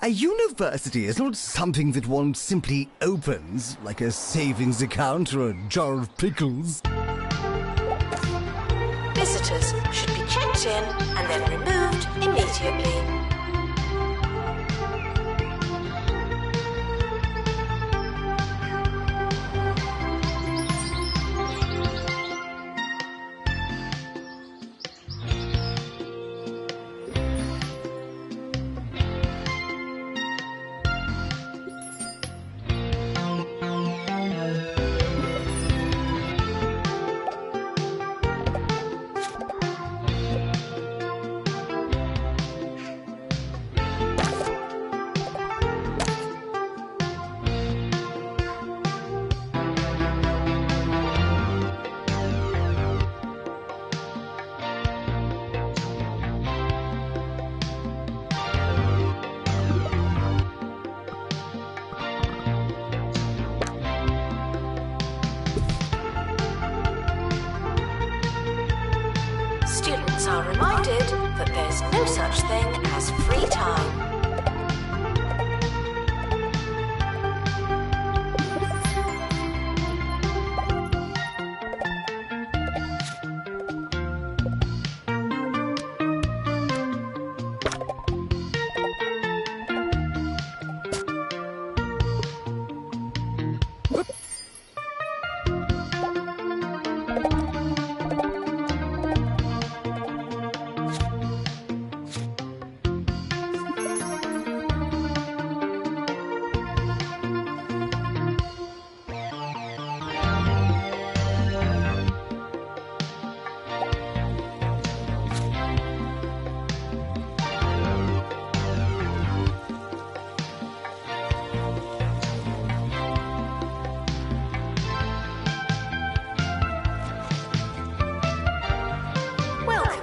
A university is not something that one simply opens, like a savings account or a jar of pickles. Visitors should be checked in and then removed immediately. Students are reminded that there's no such thing as free time.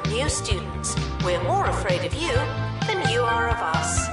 New students, we're more afraid of you than you are of us.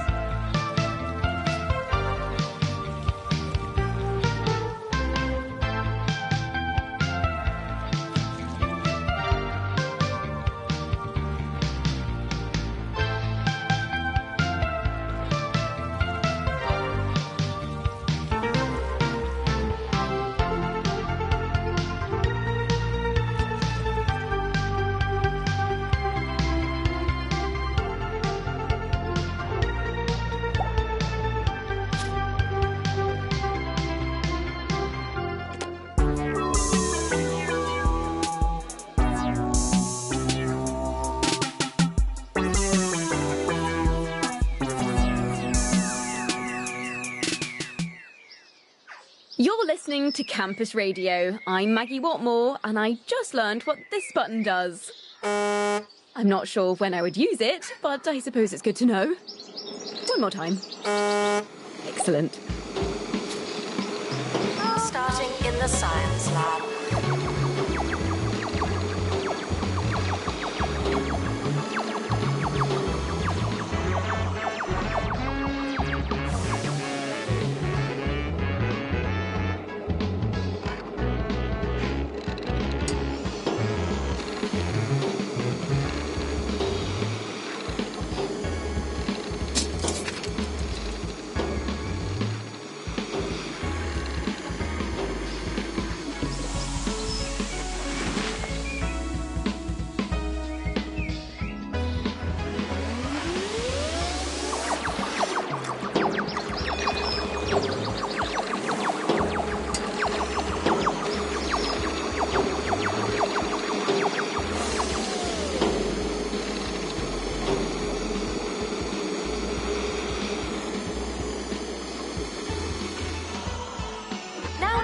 You're listening to Campus Radio. I'm Maggie Watmore, and I just learned what this button does. I'm not sure when I would use it, but I suppose it's good to know. One more time. Excellent. Starting in the science lab.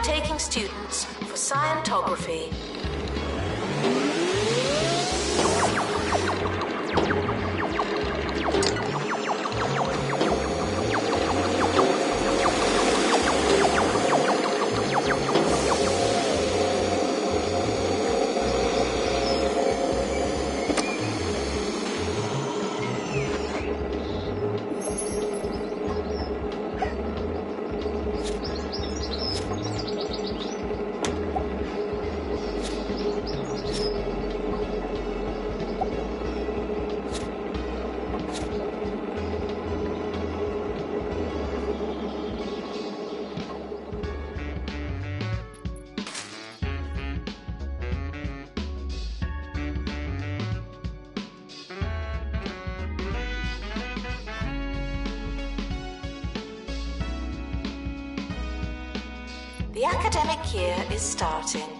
Taking students for scientography. The academic year is starting.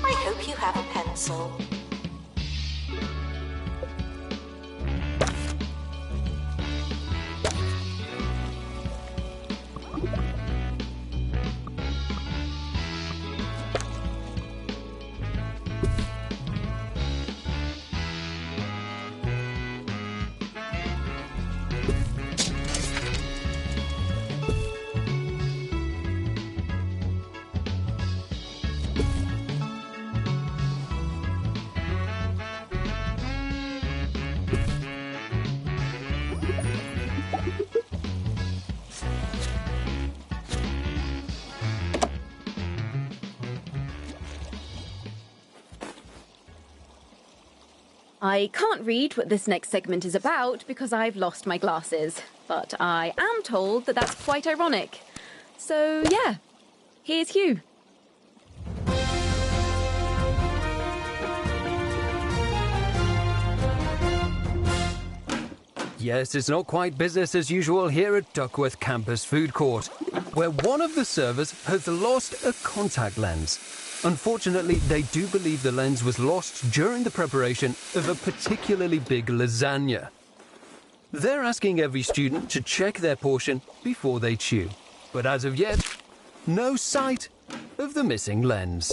I hope you have a pencil. I can't read what this next segment is about because I've lost my glasses, but I am told that that's quite ironic. So yeah, here's Hugh. Yes, it's not quite business as usual here at Duckworth Campus Food Court, where one of the servers has lost a contact lens. Unfortunately, they do believe the lens was lost during the preparation of a particularly big lasagna. They're asking every student to check their portion before they chew. But as of yet, no sight of the missing lens.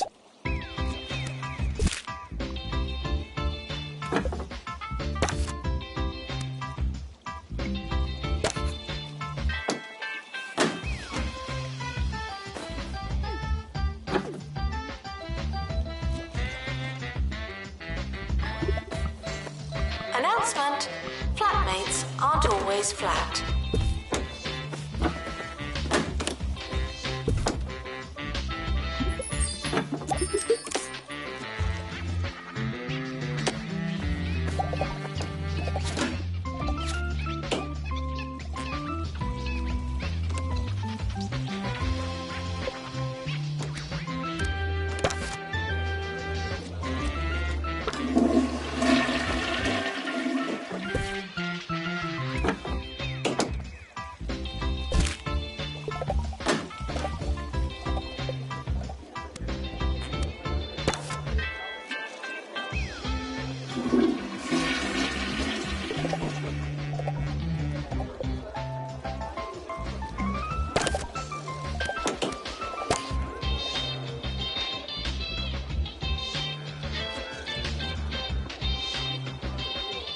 Announcement: flatmates aren't always flat.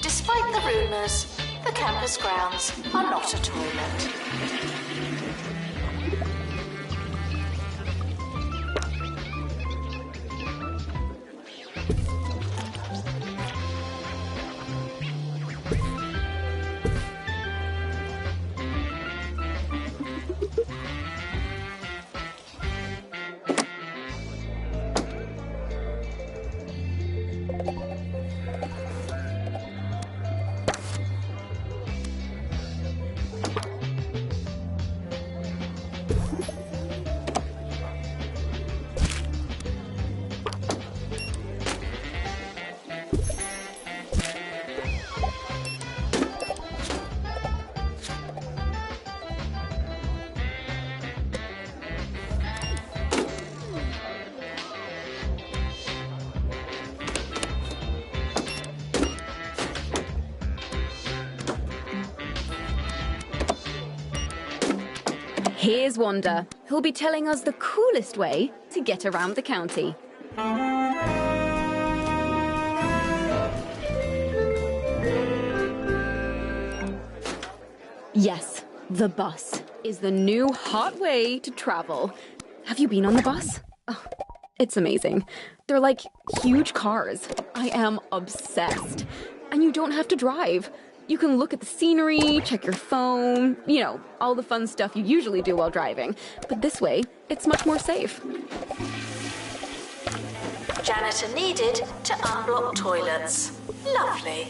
Despite the rumours, the campus grounds are not a toilet. Here's Wanda, who'll be telling us the coolest way to get around the county. Yes, the bus is the new hot way to travel. Have you been on the bus? Oh, it's amazing. They're like huge cars. I am obsessed. And you don't have to drive. You can look at the scenery, check your phone, you know, all the fun stuff you usually do while driving. But this way, it's much more safe. Janitor needed to unblock toilets. Lovely.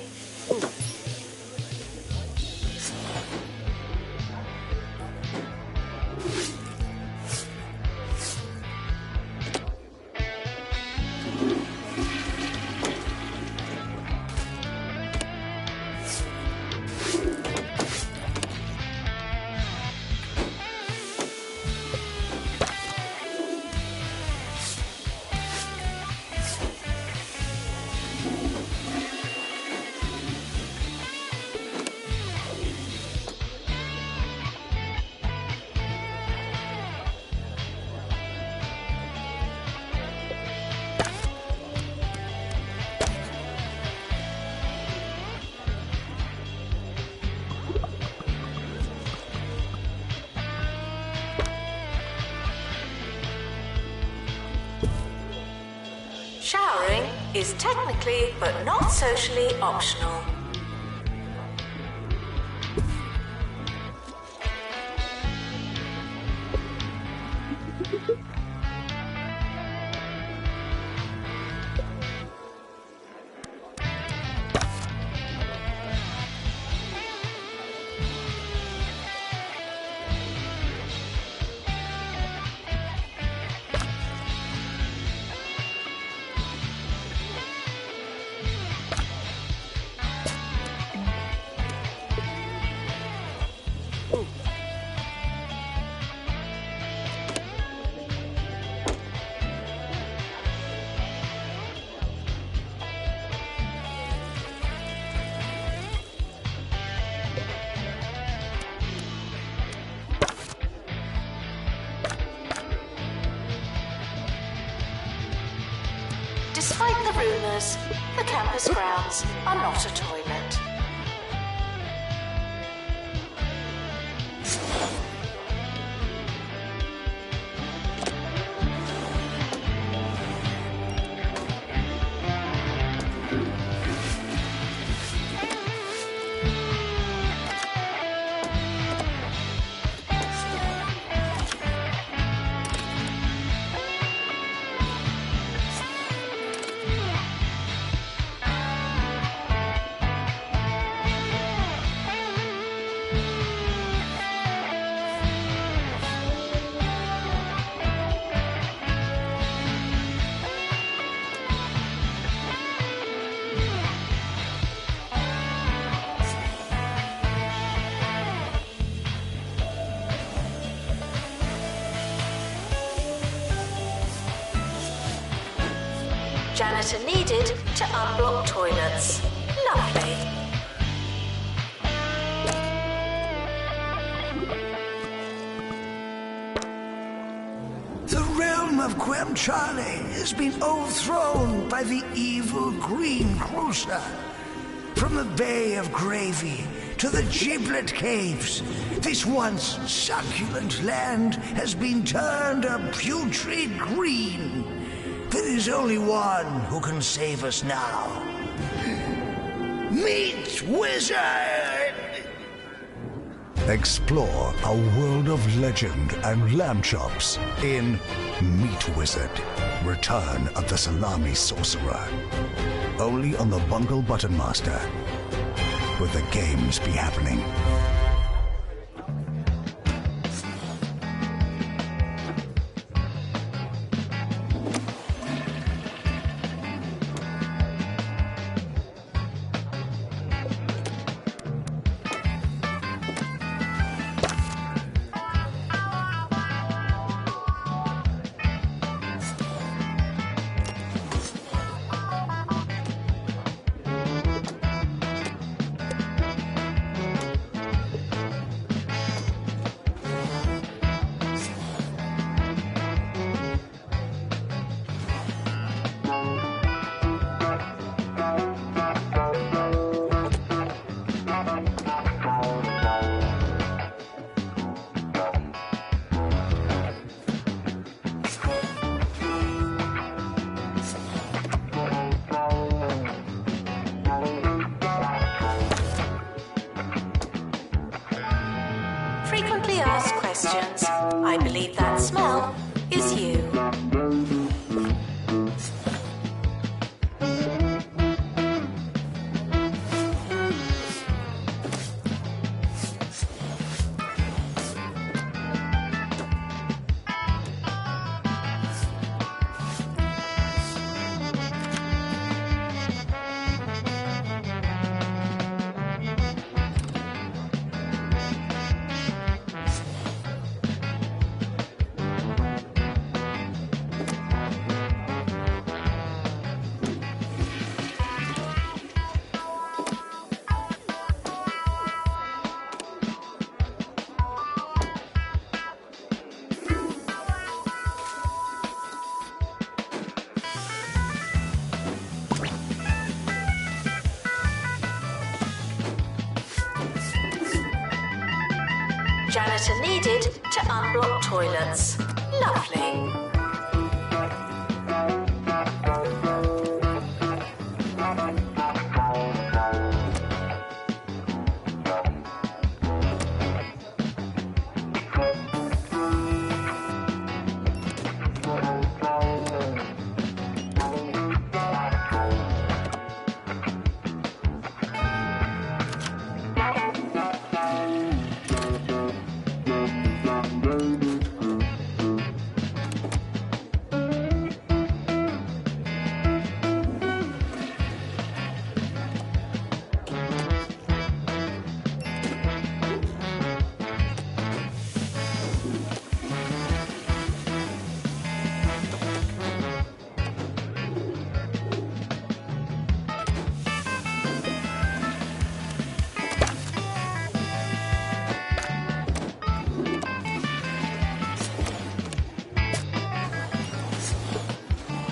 Showering is technically but not socially optional. Despite the rumours, the campus grounds are not a toilet. Janitor needed to unblock toilets. Lovely. The realm of Quem Charlie has been overthrown by the evil Green Cruiser. From the Bay of Gravy to the Giblet Caves, this once succulent land has been turned a putrid green. There is only one who can save us now. Meat Wizard! Explore a world of legend and lamb chops in Meat Wizard, Return of the Salami Sorcerer. Only on the Bungle Button Master, where the games be happening. Frequently asked questions. I believe that smell is you. Janitor needed to unblock toilets. Lovely.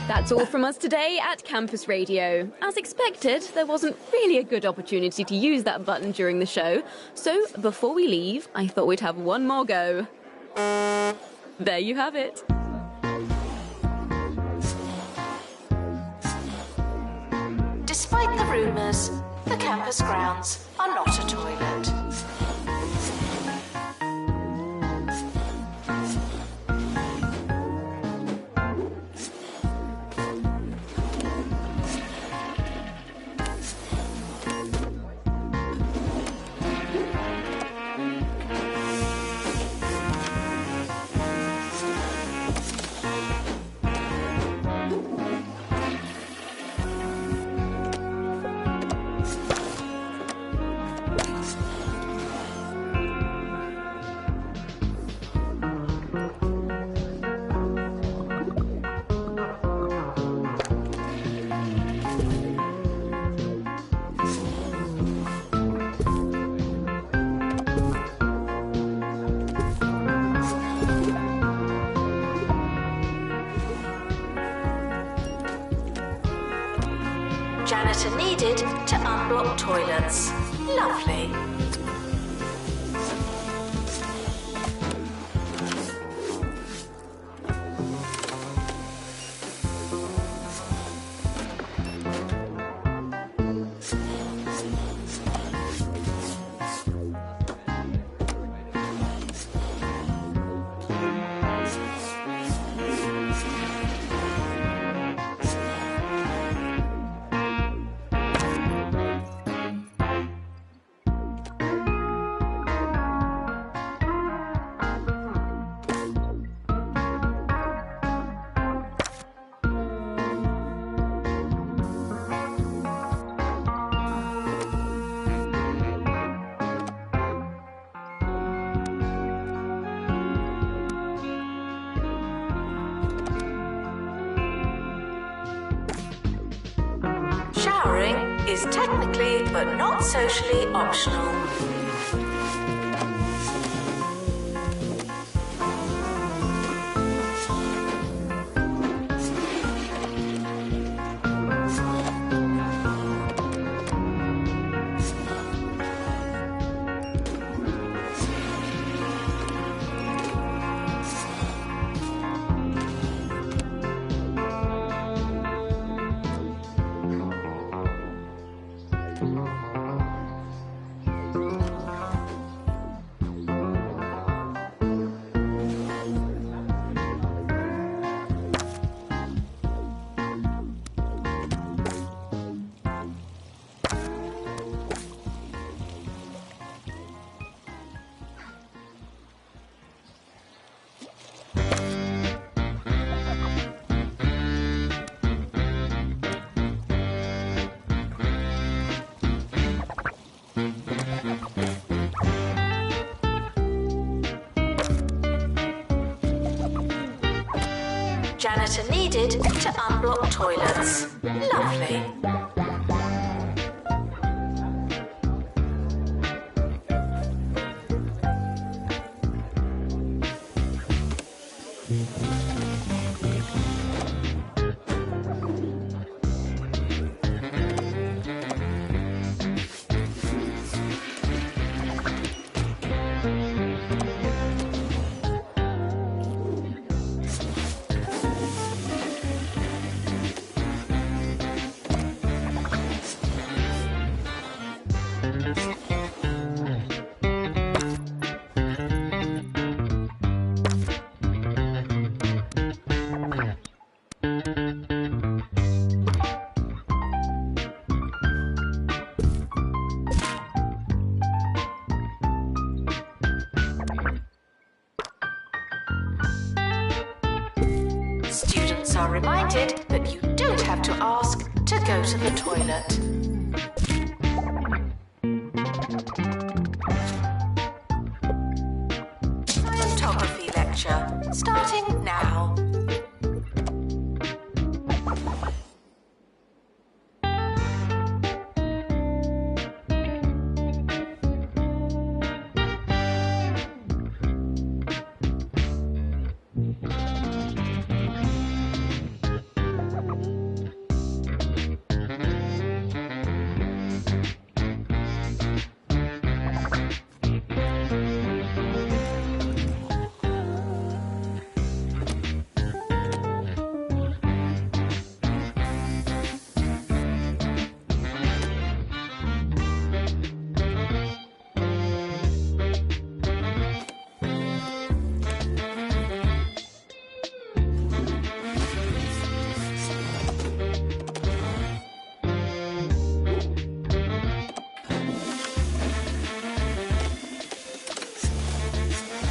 That's all from us today at Campus Radio. As expected, there wasn't really a good opportunity to use that button during the show, so before we leave, I thought we'd have one more go. There you have it. Despite the rumours, the campus grounds are not a toilet. Janitor needed to unblock toilets. Lovely. Showering is technically but not socially optional. Janitor needed to unblock toilets. Lovely. Students are reminded that you don't have to ask to go to the toilet. Photography lecture, starting now.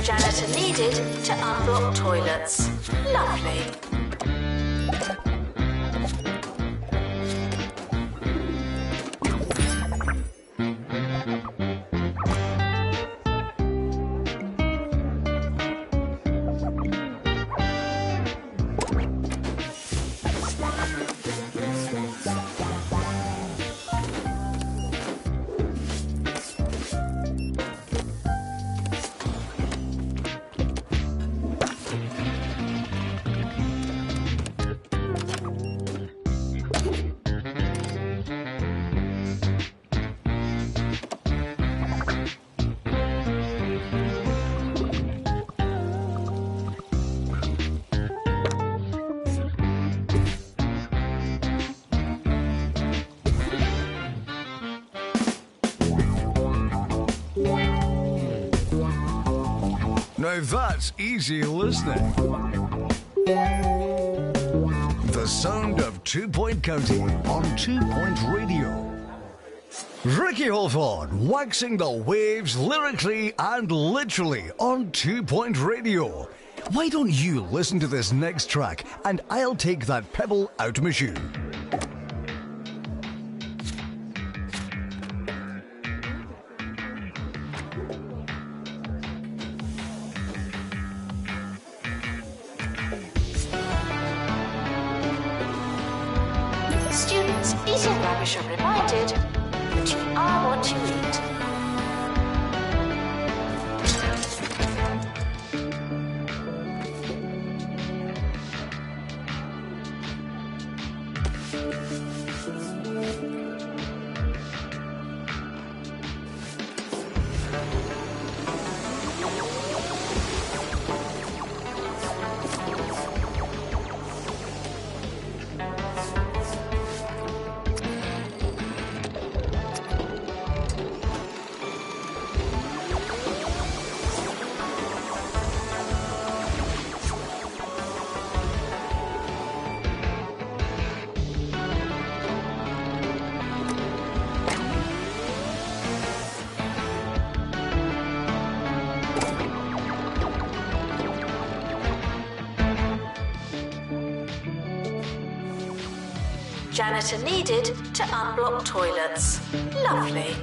Janitor needed to unblock toilets. Lovely. Now that's easy listening. The sound of 2 Point County on 2 Point Radio. Ricky Holford waxing the waves lyrically and literally on 2 Point Radio. Why don't you listen to this next track and I'll take that pebble out my shoe. Students eating rubbish are reminded that you are what you eat. Janitor needed to unblock toilets. Lovely.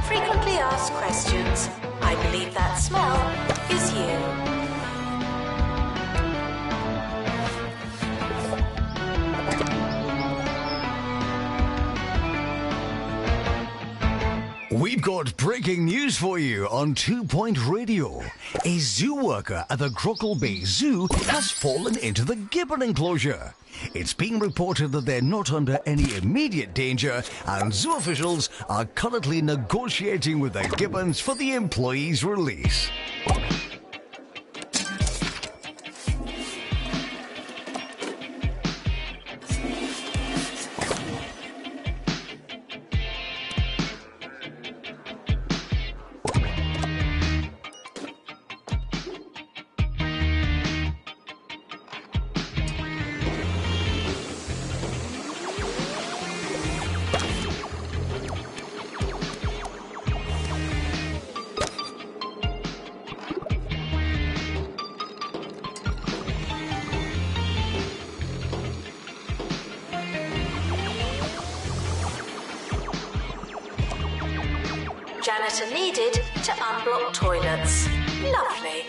Frequently asked questions. I believe that smell is you. We've got breaking news for you on 2 Point Radio. A zoo worker at the Crockle Bay Zoo has fallen into the gibbon enclosure. It's being reported that they're not under any immediate danger, and zoo officials are currently negotiating with the gibbons for the employee's release. Janitor needed to unblock toilets. Lovely.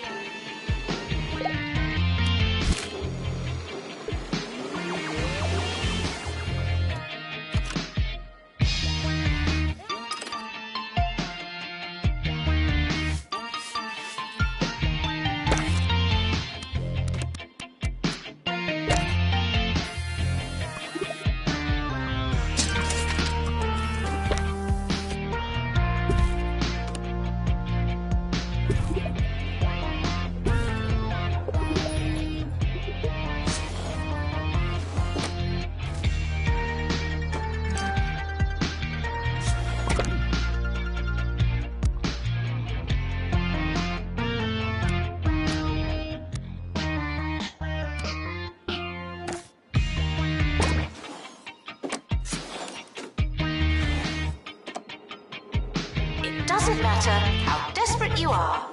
doesn't matter how desperate you are.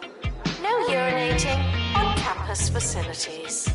No urinating on campus facilities.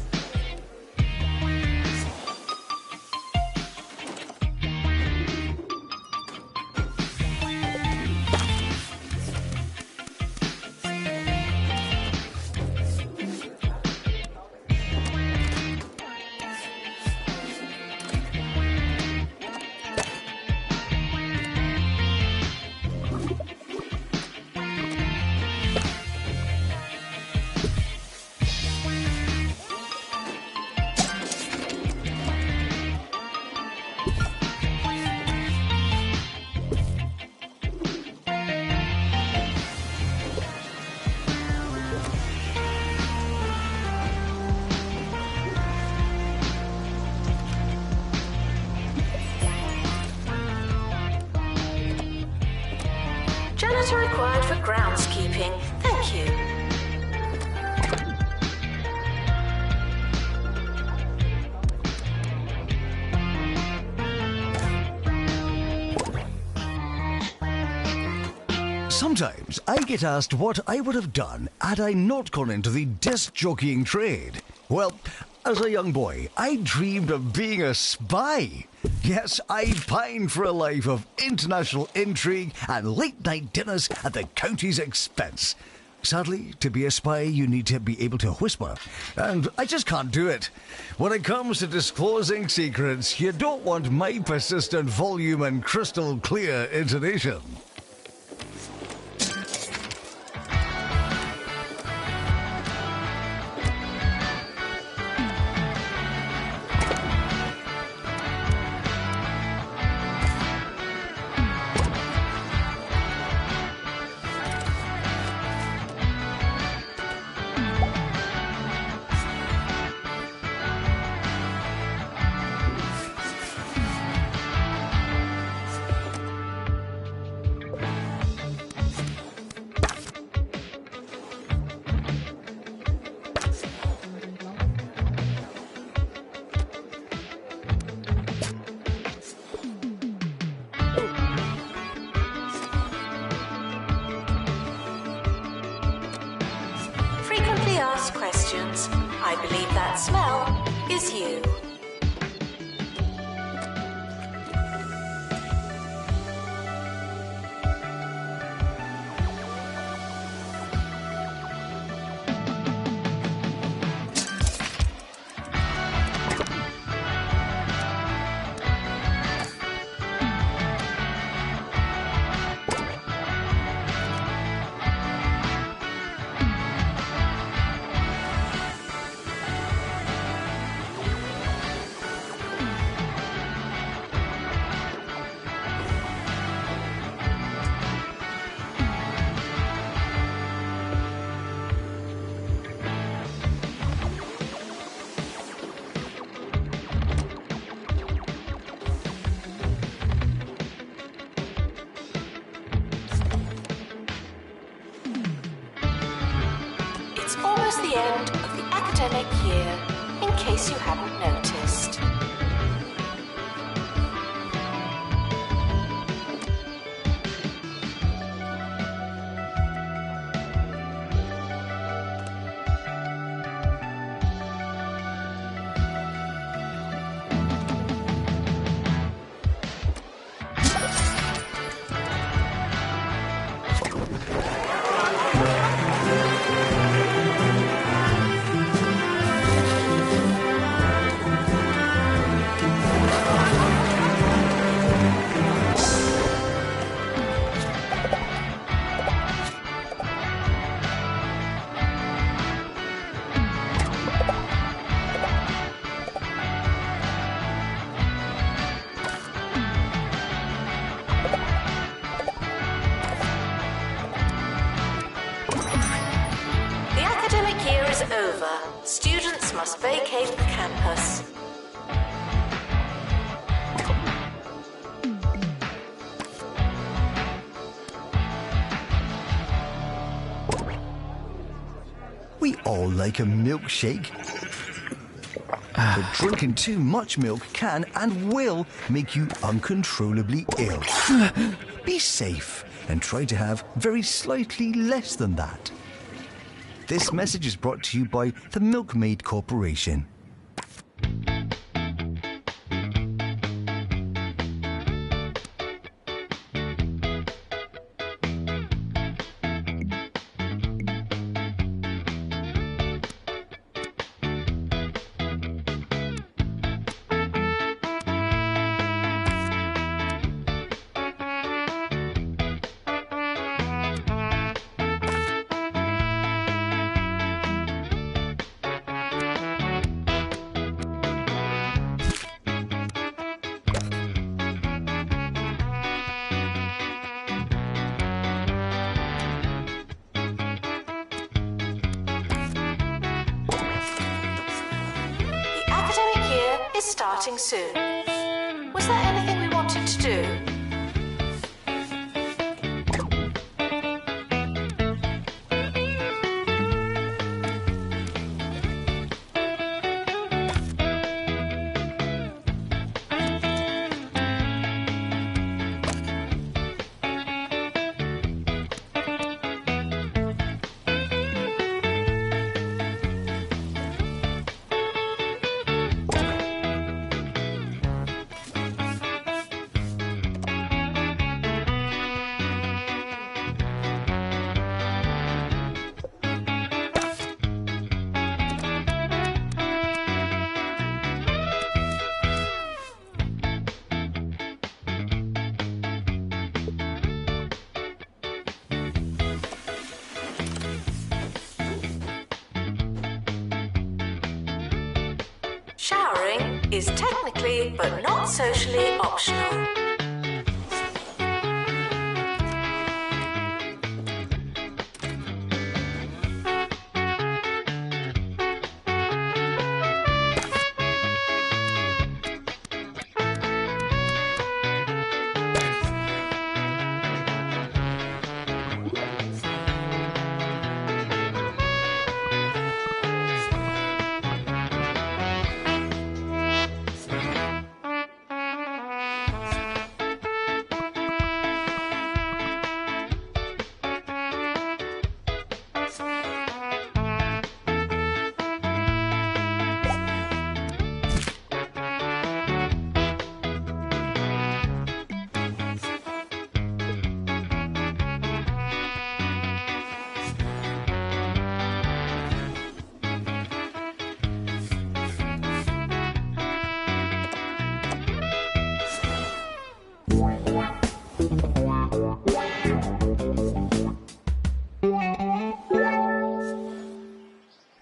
Janitor required for groundskeeping. Thank you. Sometimes I get asked what I would have done had I not gone into the disc jockeying trade. Well, as a young boy, I dreamed of being a spy. Yes, I pined for a life of international intrigue and late-night dinners at the county's expense. Sadly, to be a spy, you need to be able to whisper, and I just can't do it. When it comes to disclosing secrets, you don't want my persistent volume and crystal clear intonation. Frequently asked questions. I believe that smell is you. It's almost the end of the academic year, in case you hadn't noticed. Over. Students must vacate the campus. We all like a milkshake. But drinking too much milk can and will make you uncontrollably ill. Be safe. and try to have very slightly less than that. This message is brought to you by the Milkmaid Corporation. Starting soon. Was there anything we wanted to do? Showering is technically but not socially optional.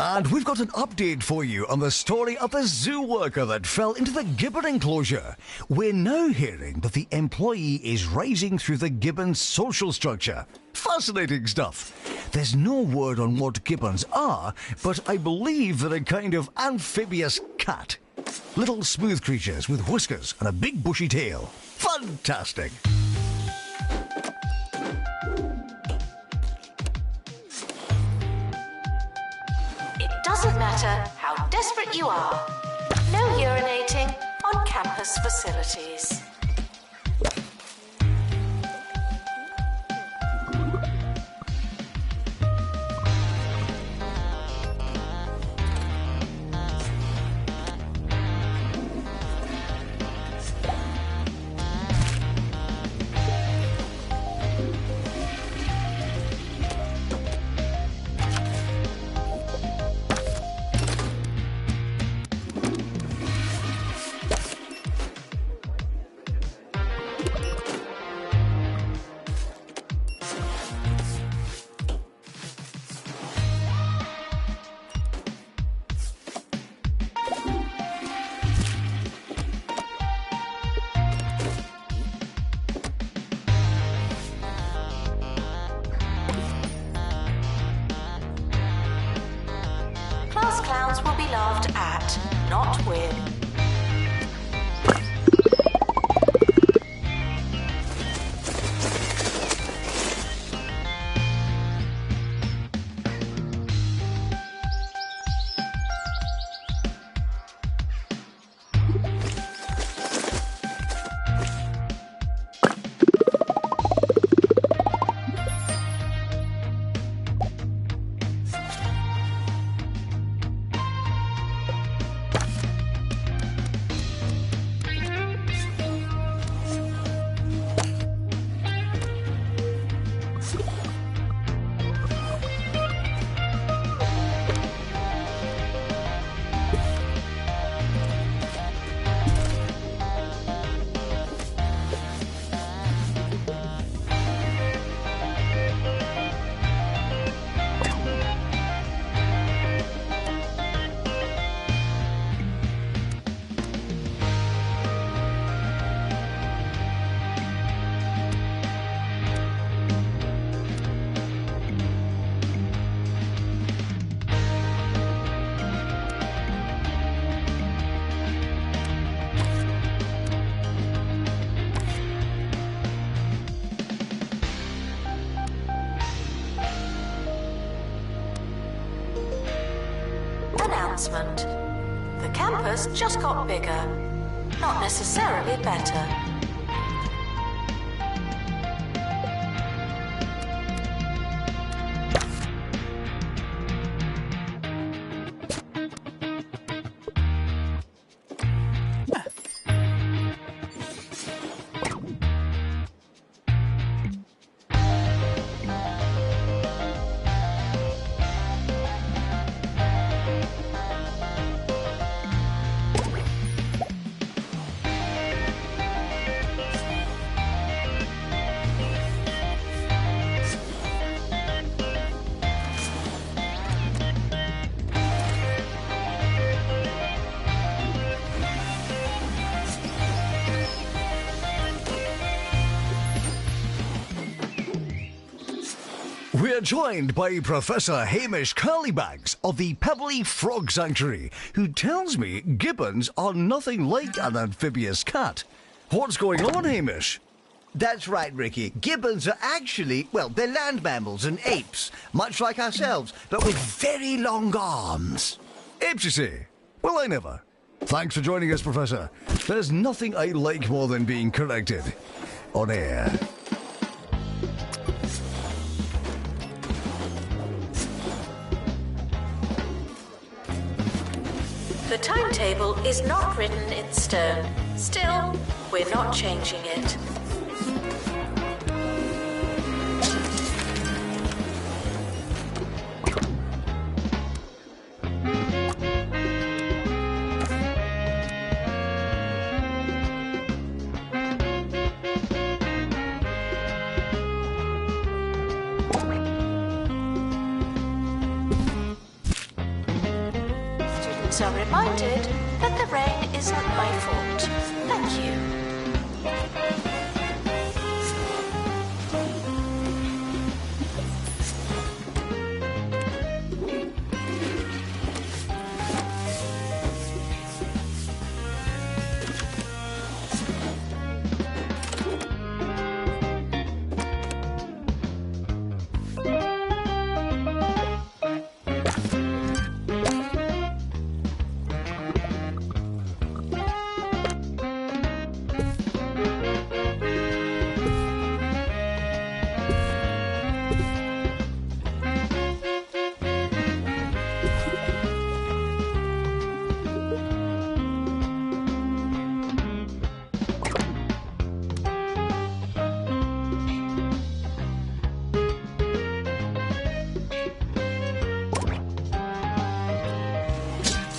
And we've got an update for you on the story of the zoo worker that fell into the gibbon enclosure. We're now hearing that the employee is rising through the gibbon's social structure. Fascinating stuff. There's no word on what gibbons are, but I believe they're a kind of amphibious cat. Little smooth creatures with whiskers and a big bushy tail. Fantastic. Doesn't matter how desperate you are. No urinating on campus facilities. Clowns will be laughed at, not with. announcement. The campus just got bigger, not necessarily better. We're joined by Professor Hamish Curlybags of the Pebbly Frog Sanctuary, who tells me gibbons are nothing like an amphibious cat. What's going on, Hamish? That's right, Ricky. Gibbons are actually, well, they're land mammals and apes, much like ourselves, but with very long arms. Apes, you say? Well, I never. Thanks for joining us, Professor. There's nothing I like more than being corrected on air. The timetable is not written in stone. Still, we're not changing it. Students are reminded that the rain isn't my fault. Thank you.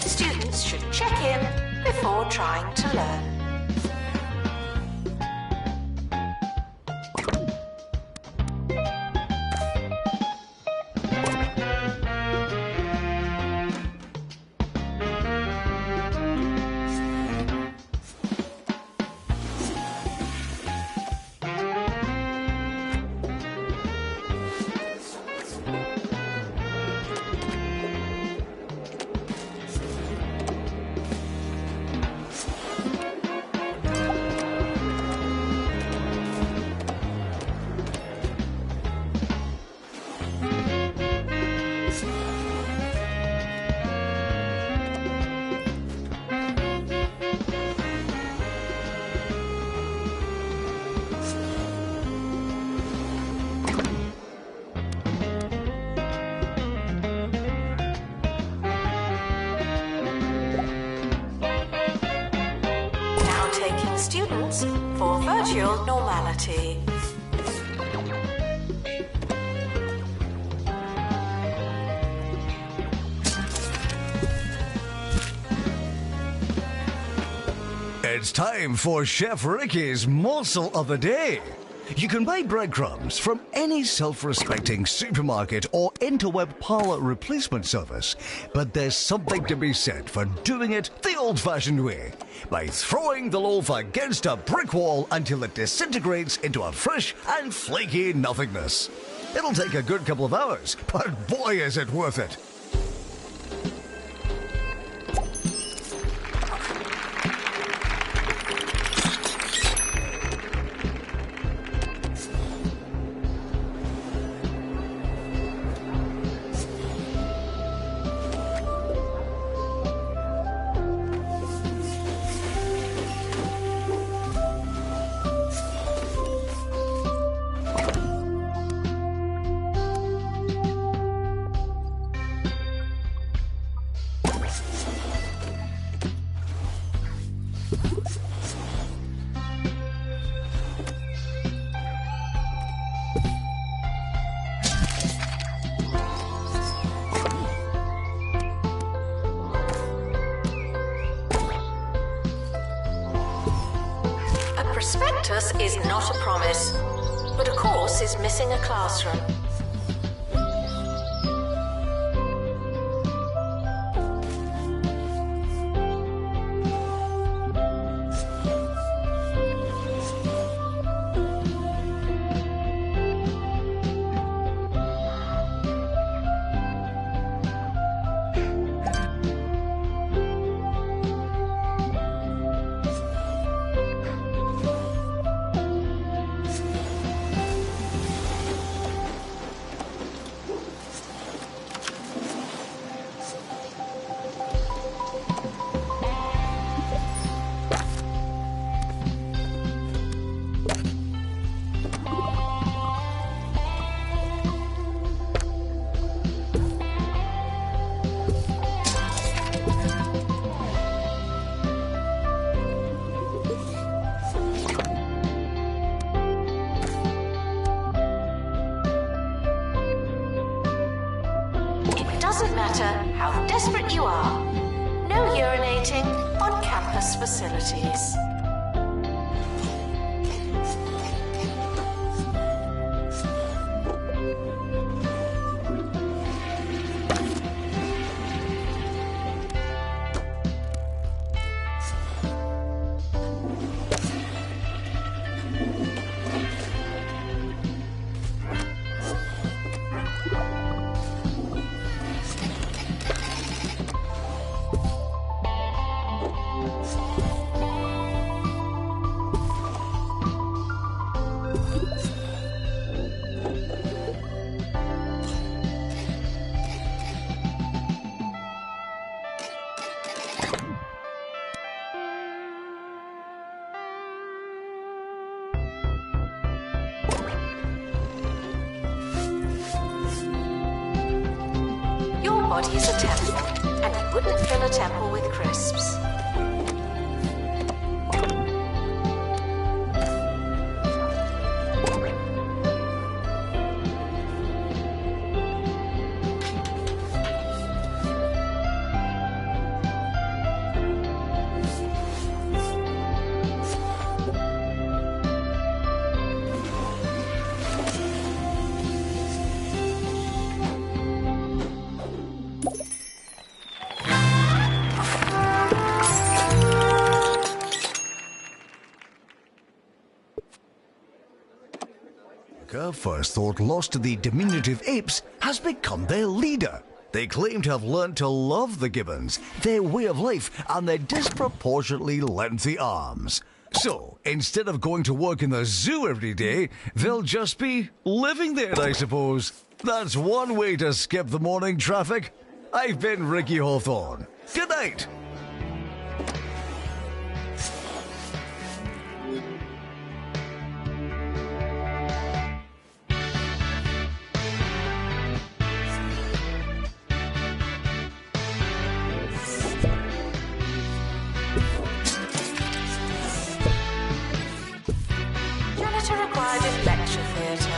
Students should check in before trying to learn. Taking students for virtual normality. It's time for Chef Ricky's morsel of the day. You can buy breadcrumbs from any self-respecting supermarket or interweb parlor replacement service, but there's something to be said for doing it the old-fashioned way, by throwing the loaf against a brick wall until it disintegrates into a fresh and flaky nothingness. It'll take a good couple of hours, but boy is it worth it. prospectus is not a promise, but a course is missing a classroom. Doesn't matter how desperate you are, no urinating on campus facilities. Your body is a temple, and you wouldn't fill a temple with crisps. First thought lost to the diminutive apes, has become their leader. They claim to have learned to love the gibbons, their way of life, and their disproportionately lengthy arms. So, instead of going to work in the zoo every day, they'll just be living there, I suppose. That's one way to skip the morning traffic. I've been Ricky Hawthorne. Good night. Required in lecture theatre.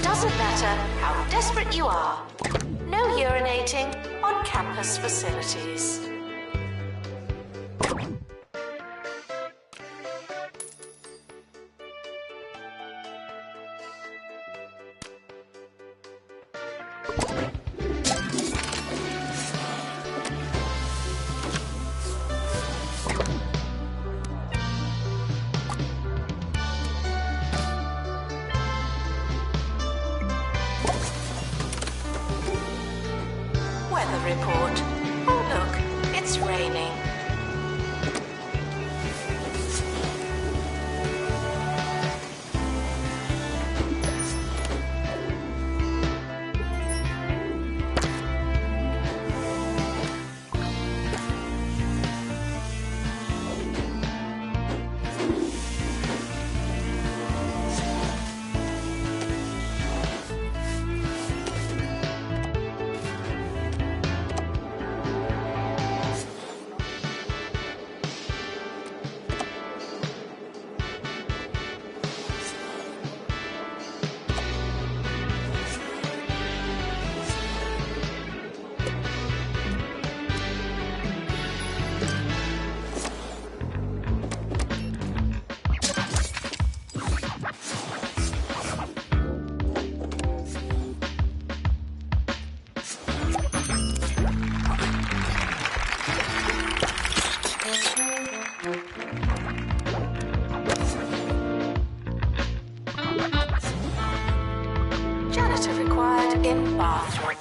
Doesn't matter how desperate you are. No urinating on campus facilities. report. Oh look, it's raining. Janitor required in bathroom.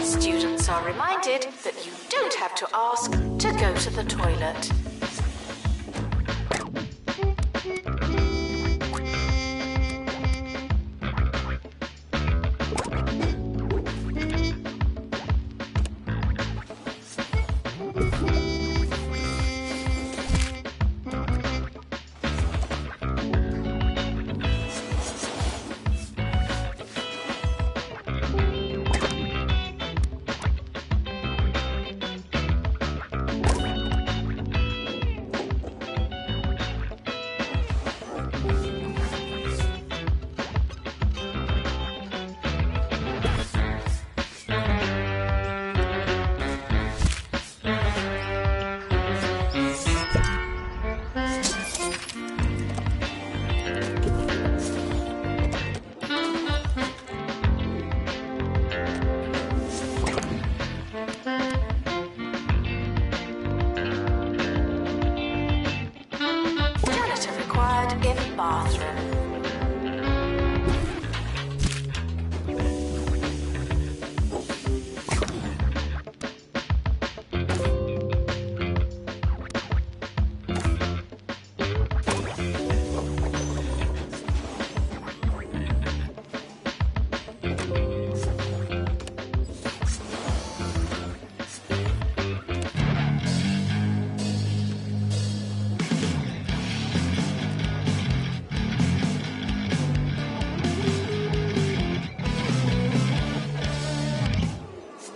Students are reminded that you don't have to ask to go to the toilet. Bathroom.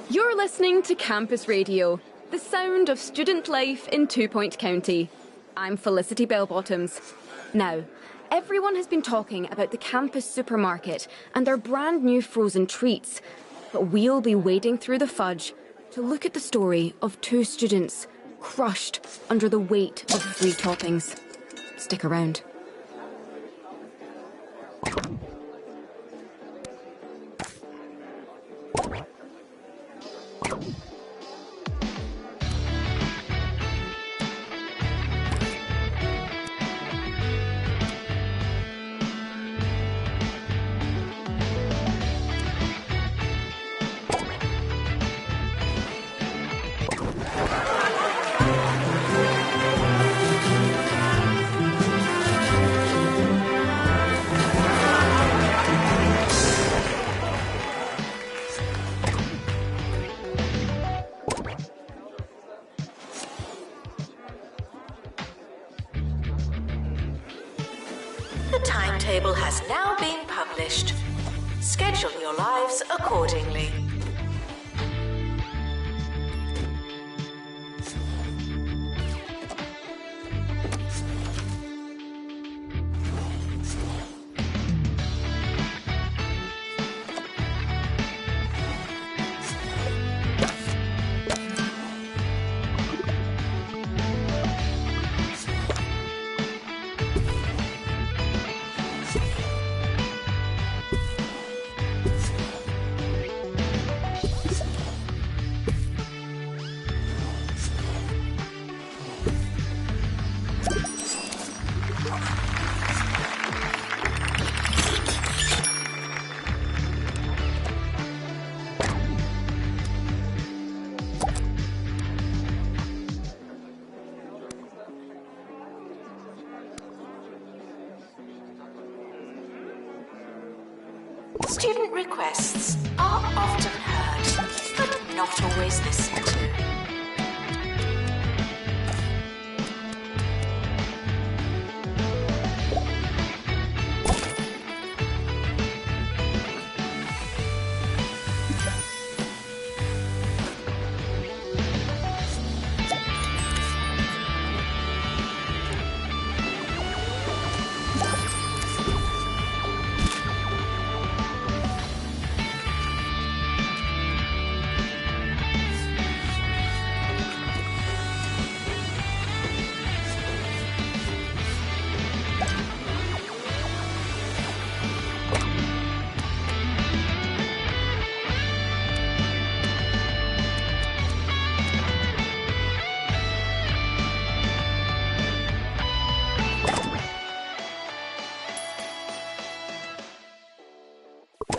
You're listening to Campus Radio, the sound of student life in 2 Point County. I'm Felicity Bellbottoms. Now, everyone has been talking about the campus supermarket and their brand new frozen treats, but we'll be wading through the fudge to look at the story of 2 students crushed under the weight of free toppings. Stick around. established. Schedule your lives accordingly. Student requests are often heard, but not always listened to.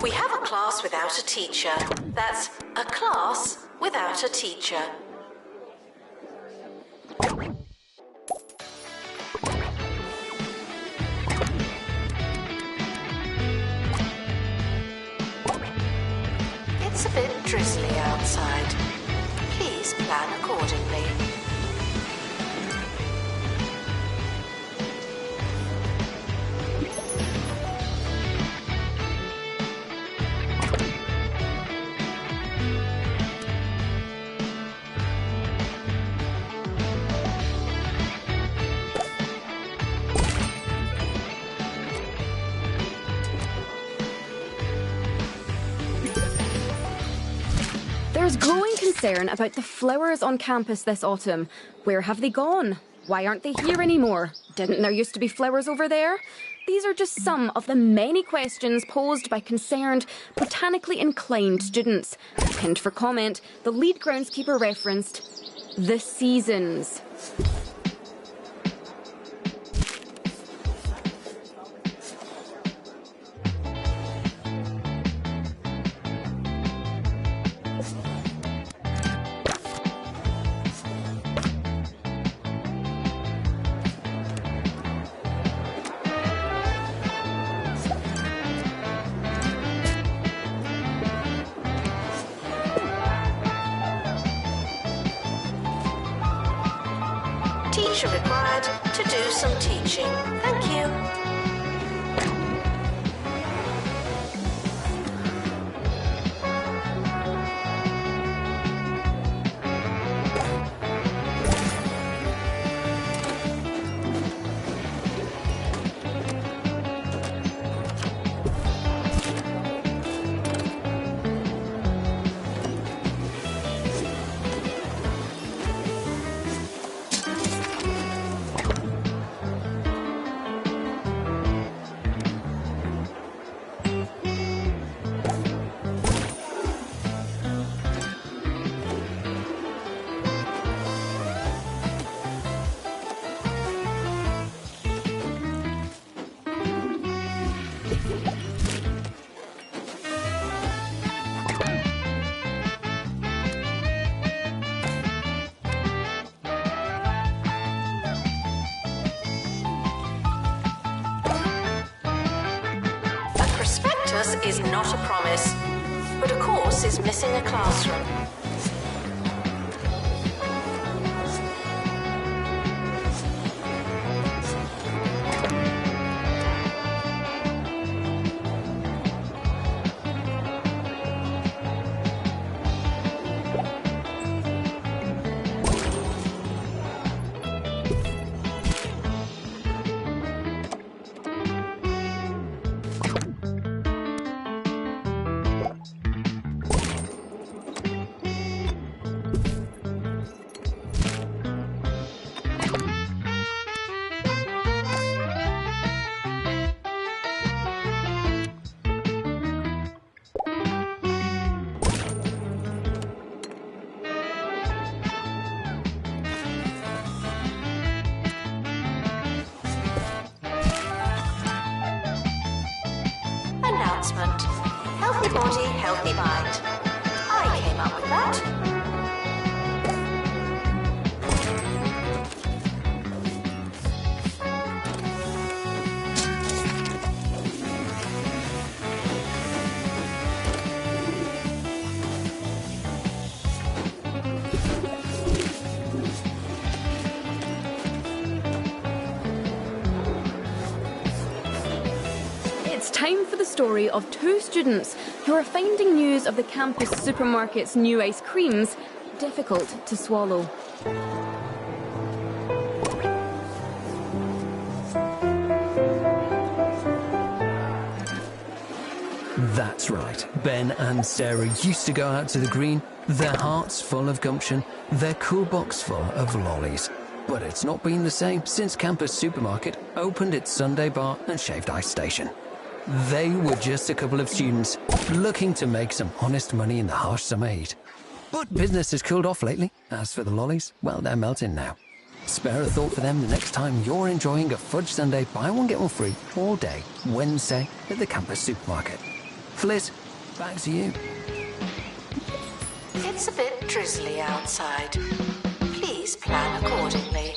We have a class without a teacher. That's a class without a teacher. It's a bit drizzly outside. Please plan accordingly. There's growing concern about the flowers on campus this autumn. Where have they gone? Why aren't they here anymore? Didn't there used to be flowers over there? These are just some of the many questions posed by concerned, botanically inclined students. Pinned for comment, the lead groundskeeper referenced the seasons. Teacher required to do some teaching. Thank you. Is not a promise, but a course is missing a classroom. announcement. Healthy body, healthy mind. I came up with that. It's time for the story of two students who are finding news of the campus supermarket's new ice creams difficult to swallow. That's right. Ben and Sarah used to go out to the green, their hearts full of gumption, their cool box full of lollies. But it's not been the same since Campus Supermarket opened its Sunday bar and shaved ice station. They were just a couple of students looking to make some honest money in the harsh summer heat. But business has cooled off lately. As for the lollies, well, they're melting now. Spare a thought for them the next time you're enjoying a fudge sundae buy one get one free all day, Wednesday at the Campus Supermarket. Fliz, back to you. It's a bit drizzly outside. Please plan accordingly.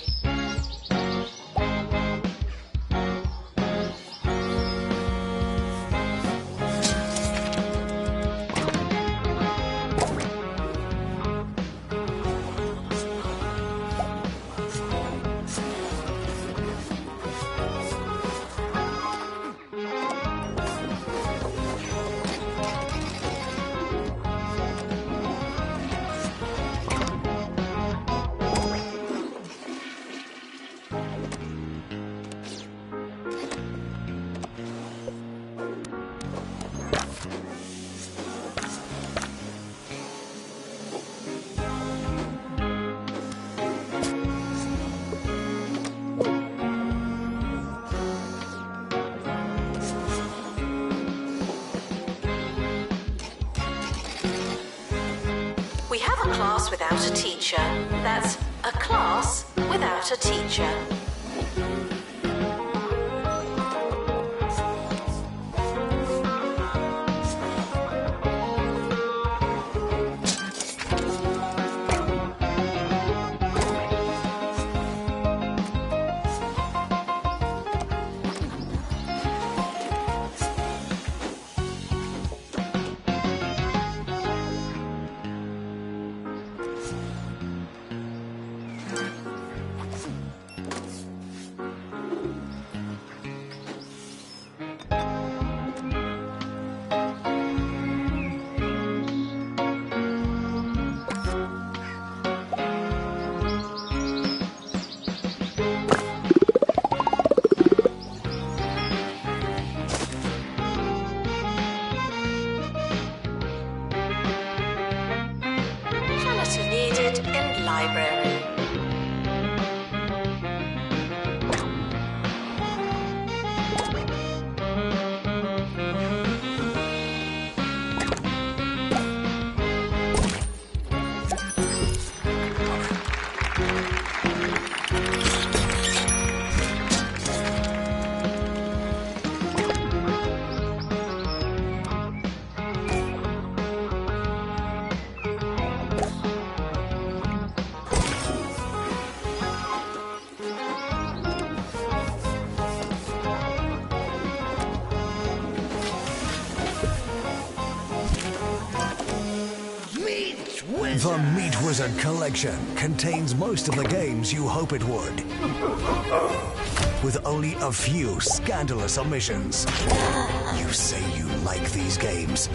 We have a class without a teacher. That's a class without a teacher. Needed in library. The Meat Wizard collection contains most of the games you hope it would, with only a few scandalous omissions. You say you like these games,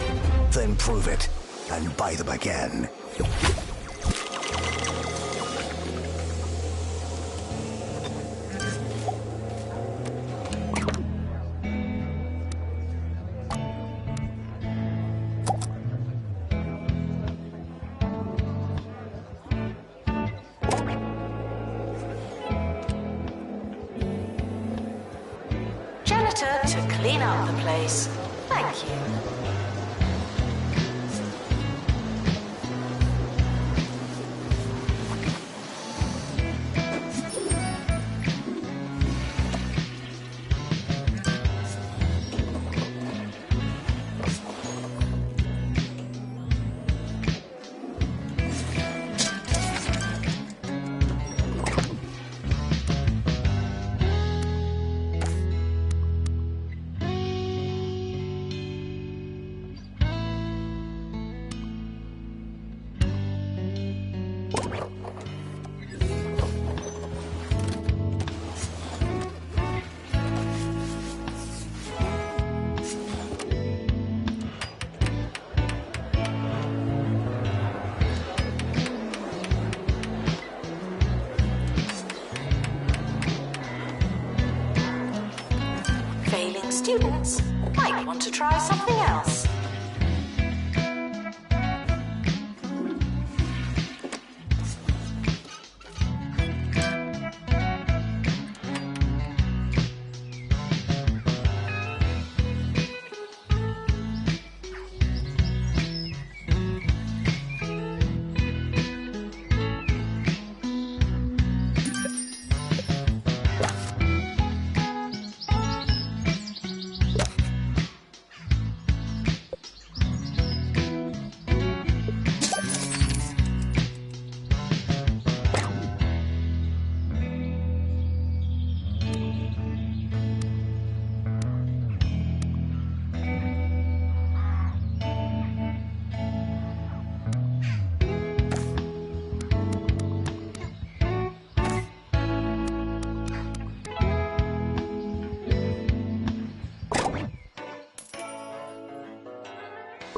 then prove it and buy them again. To clean up the place. Thank you.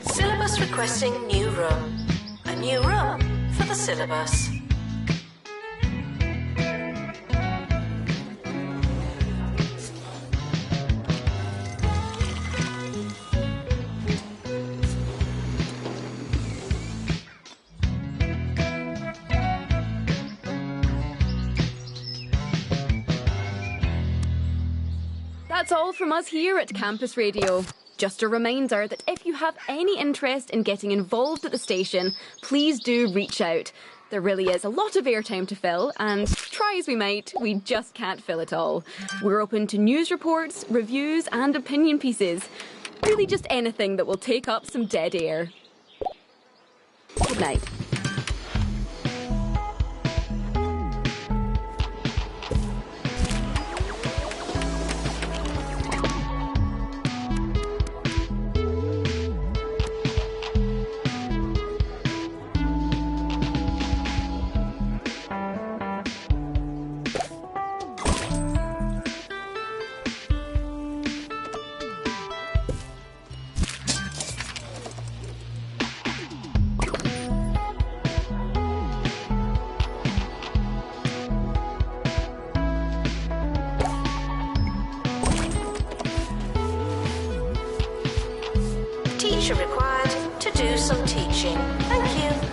Syllabus requesting new room. A new room for the syllabus. That's all from us here at Campus Radio. Just a reminder that if you have any interest in getting involved at the station, please do reach out. There really is a lot of airtime to fill, and try as we might, we just can't fill it all. We're open to news reports, reviews and opinion pieces. Really just anything that will take up some dead air. Good night. Teacher required to do some teaching. Thank you.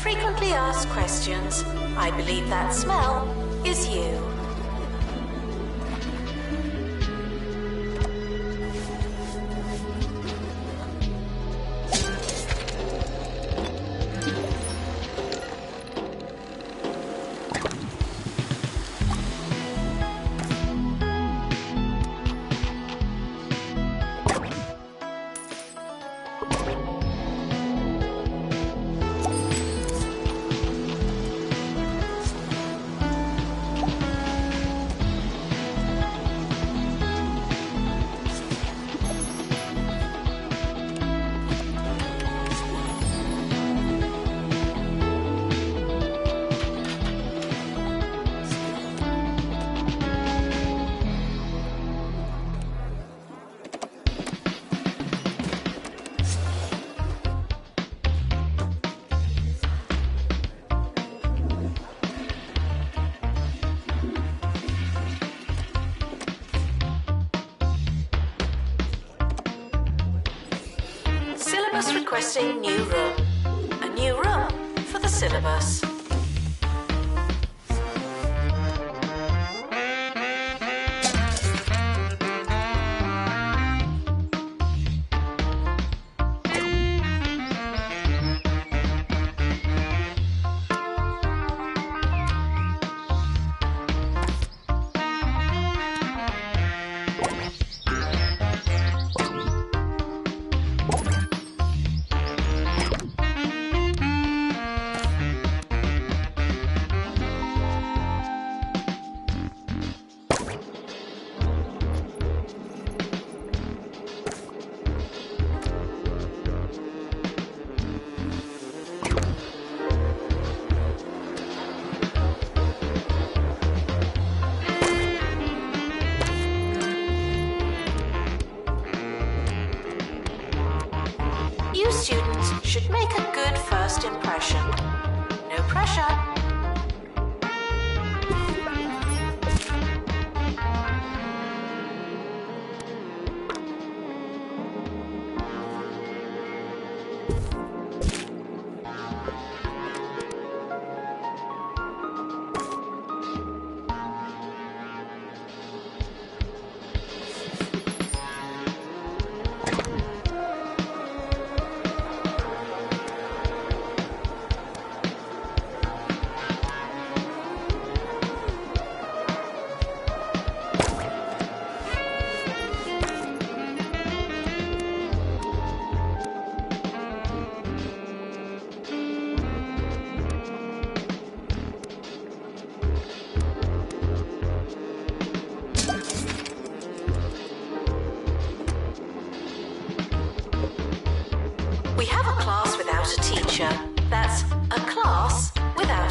Frequently asked questions. I believe that smell is you. Syllabus requesting new room. A new room for the syllabus.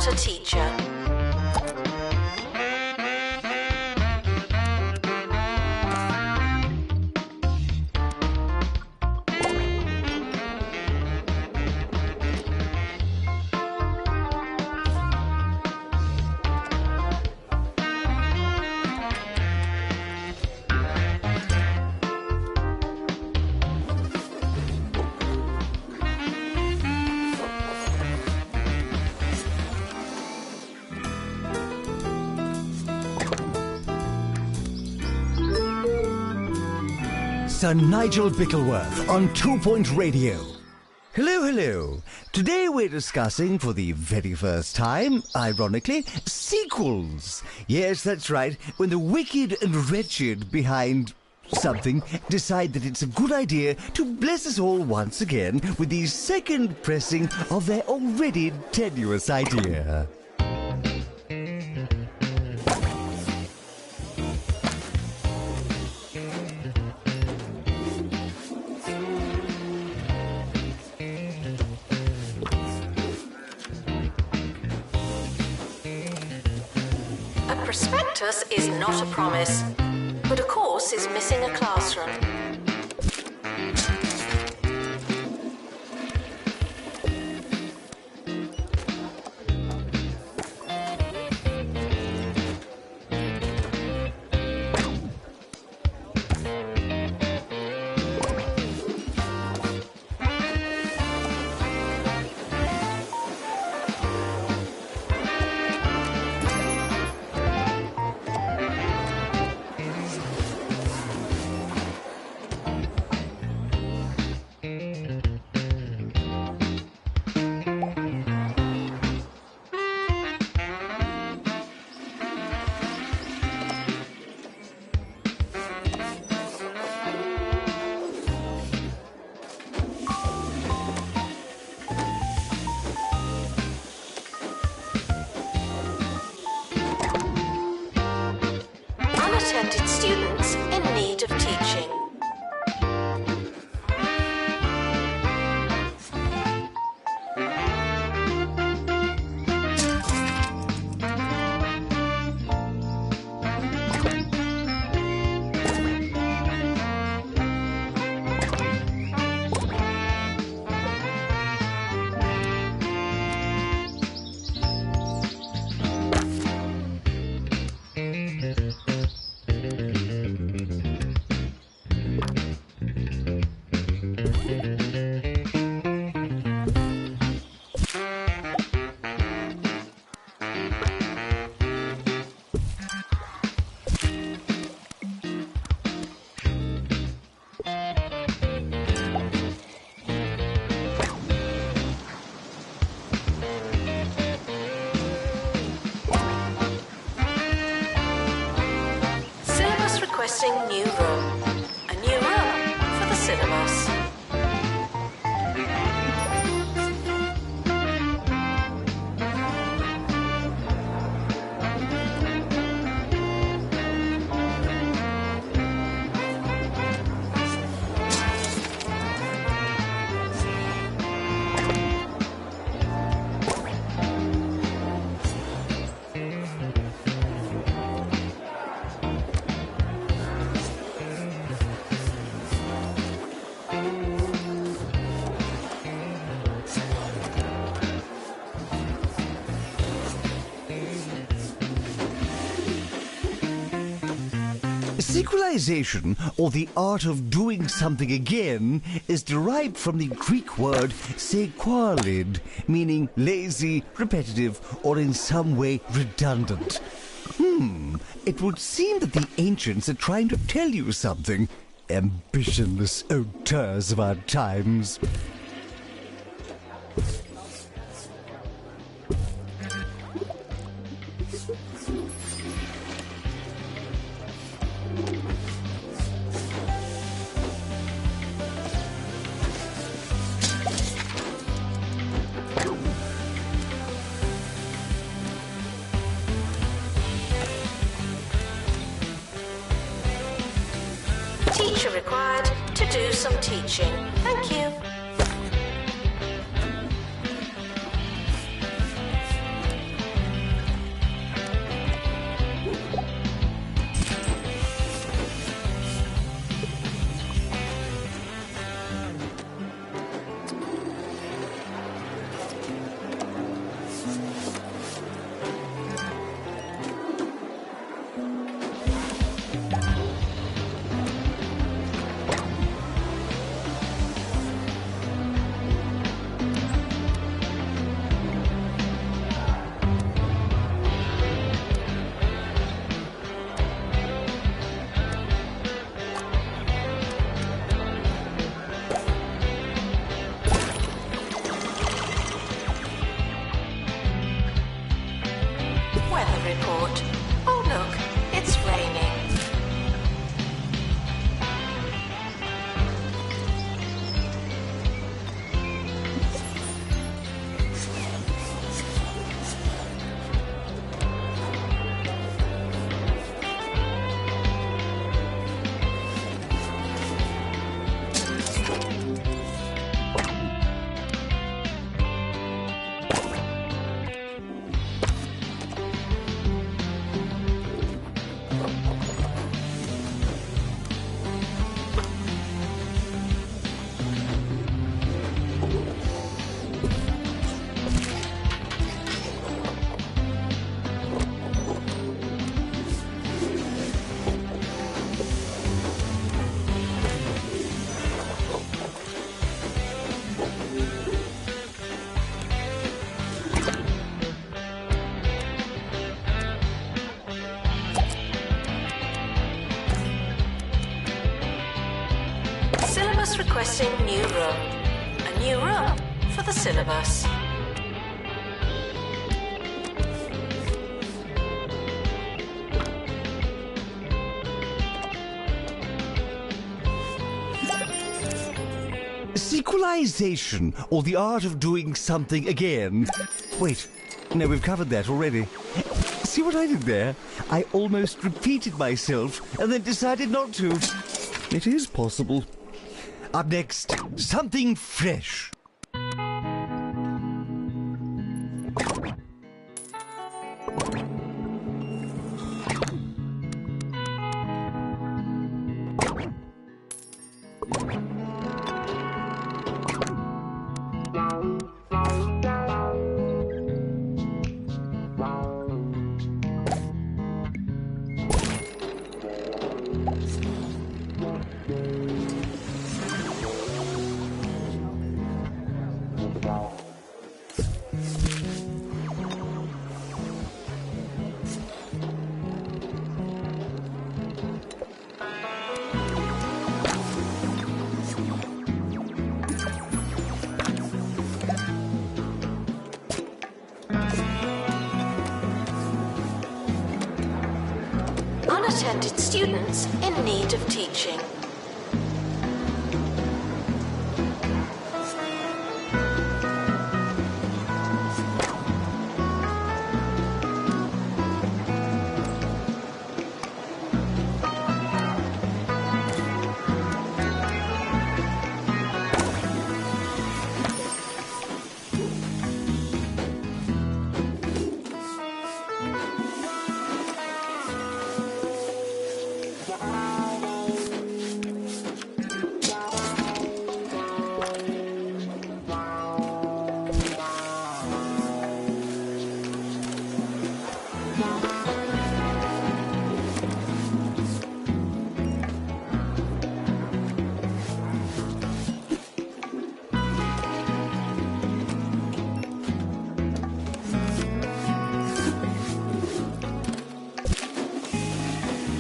not a teacher. Sir Nigel Bickleworth on 2 Point Radio. Hello, hello. Today we're discussing for the very first time, ironically, sequels. Yes, that's right. When the wicked and wretched behind something decide that it's a good idea to bless us all once again with the second pressing of their already tenuous idea. A prospectus is not a promise, but a course is missing a classroom. Unattended students in need of teaching. Requesting new room. A new room for the syllabus. Sequelization, or the art of doing something again, is derived from the Greek word sequalid, meaning lazy, repetitive, or in some way redundant. It would seem that the ancients are trying to tell you something. Ambitionless auteurs of our times. Teacher required to do some teaching. Thank you. report. Oh look, it's raining. Syllabus requesting new room. A new room for the syllabus. Sequelization, or the art of doing something again. Wait, no, we've covered that already. See what I did there? I almost repeated myself and then decided not to. It is possible. Up next, something fresh. Unattended students in need of teaching.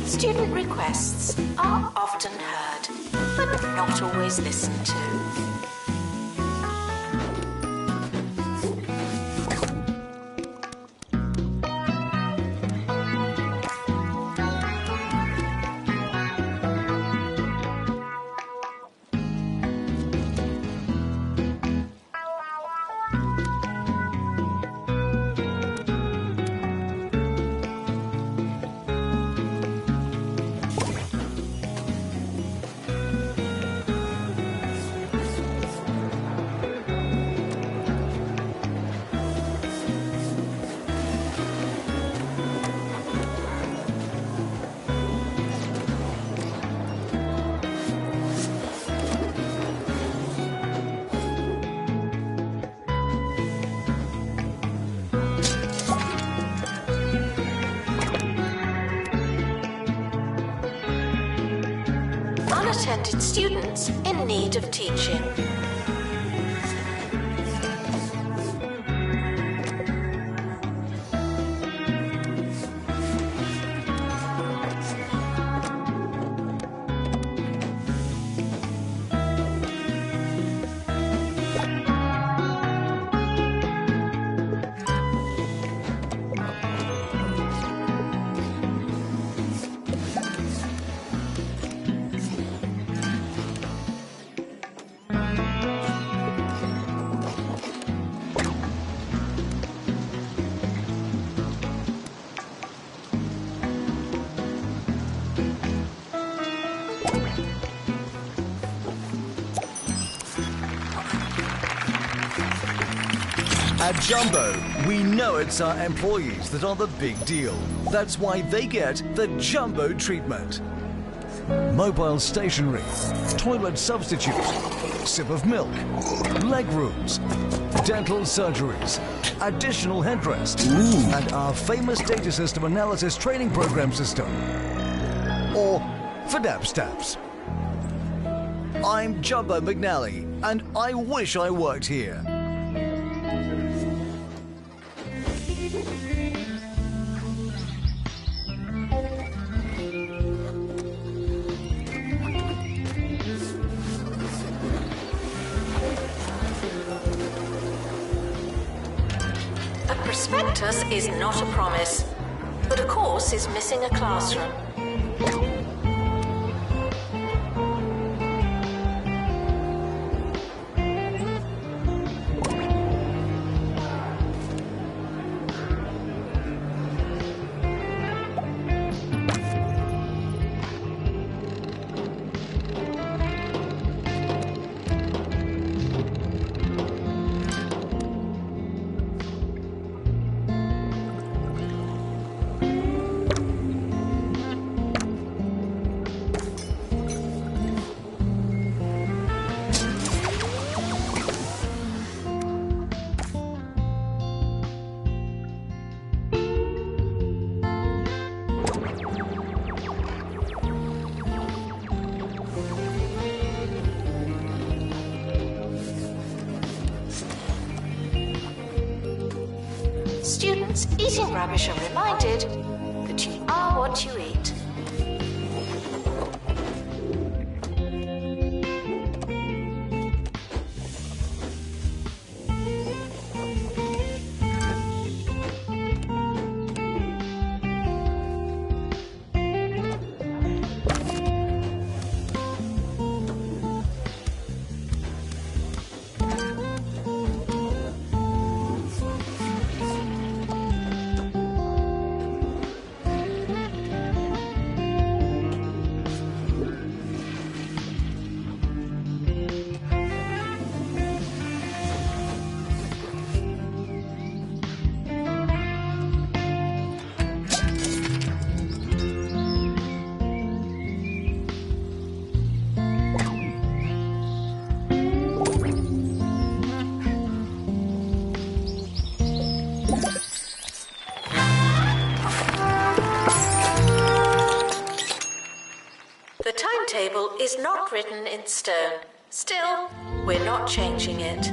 Student requests are often heard, but not always listened to. Unattended students in need of teaching. At Jumbo, we know it's our employees that are the big deal. That's why they get the Jumbo treatment. Mobile stationery, toilet substitute, sip of milk, leg rooms, dental surgeries, additional headrest, and our famous data system analysis training program system. Or for dap-staps. I'm Jumbo McNally, and I wish I worked here. A prospectus is not a promise, but a course is missing a classroom. Students eating rubbish are reminded that you are what you eat. The timetable is not written in stone. Still, we're not changing it.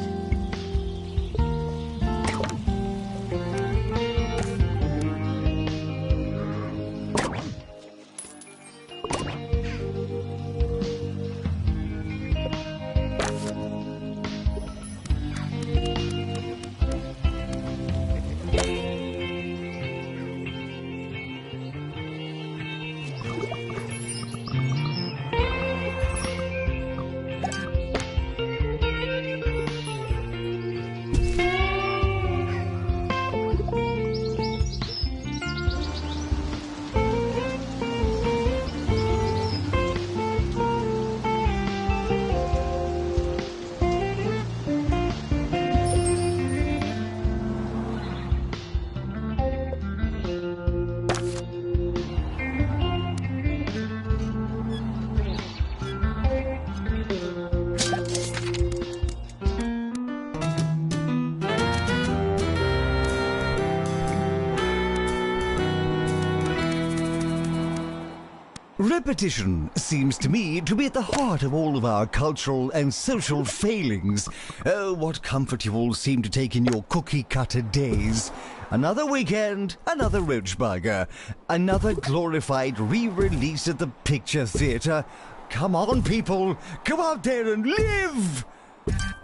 Repetition seems to me to be at the heart of all of our cultural and social failings. Oh, what comfort you all seem to take in your cookie-cutter days. Another weekend, another roach burger, another glorified re-release at the picture theatre. Come on, people, go out there and live!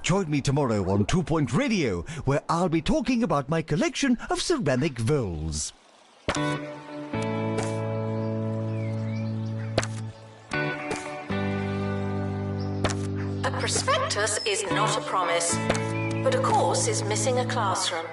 Join me tomorrow on 2 Point Radio, where I'll be talking about my collection of ceramic vowels. A prospectus is not a promise, but a course is missing a classroom.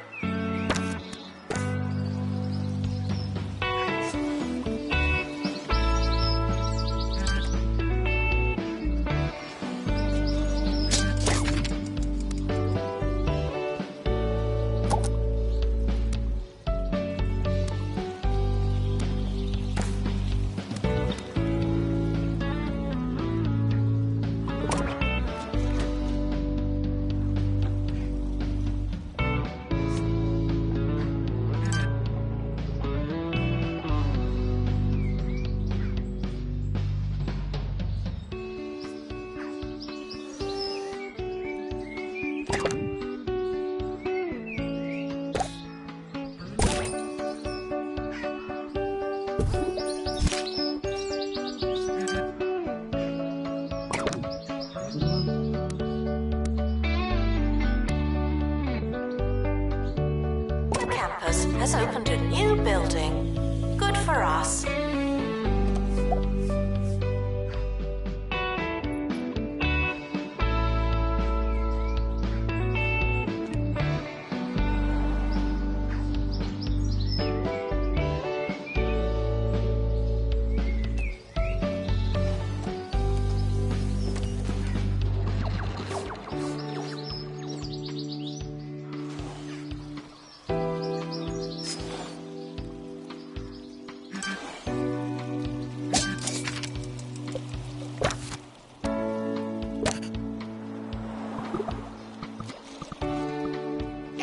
campus has opened a new building. Good for us.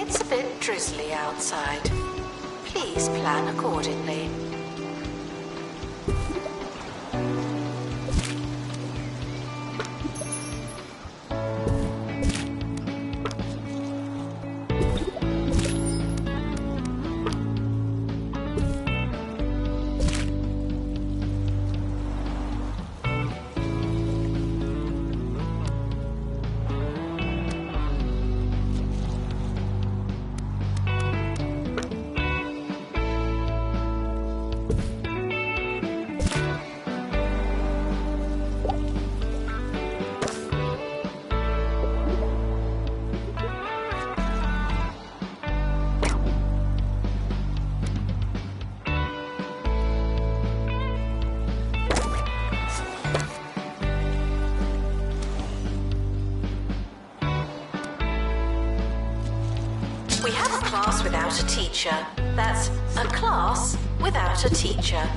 It's a bit drizzly outside. Please plan accordingly. We have a class without a teacher. That's a class without a teacher.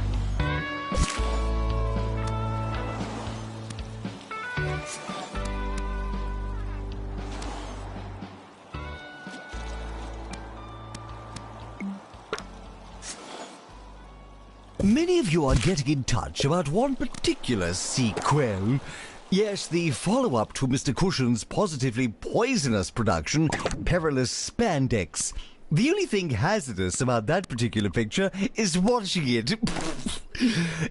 Many of you are getting in touch about one particular sequel. Yes, the follow-up to Mr. Cushion's positively poisonous production, Perilous Spandex. The only thing hazardous about that particular picture is watching it.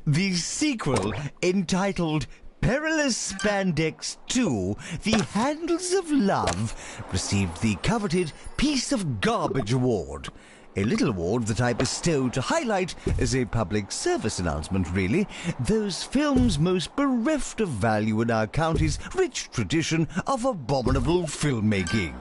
The sequel, entitled Perilous Spandex 2, The Handles of Love, received the coveted Piece of Garbage Award. A little award that I bestow to highlight as a public service announcement, really, those films most bereft of value in our county's rich tradition of abominable filmmaking.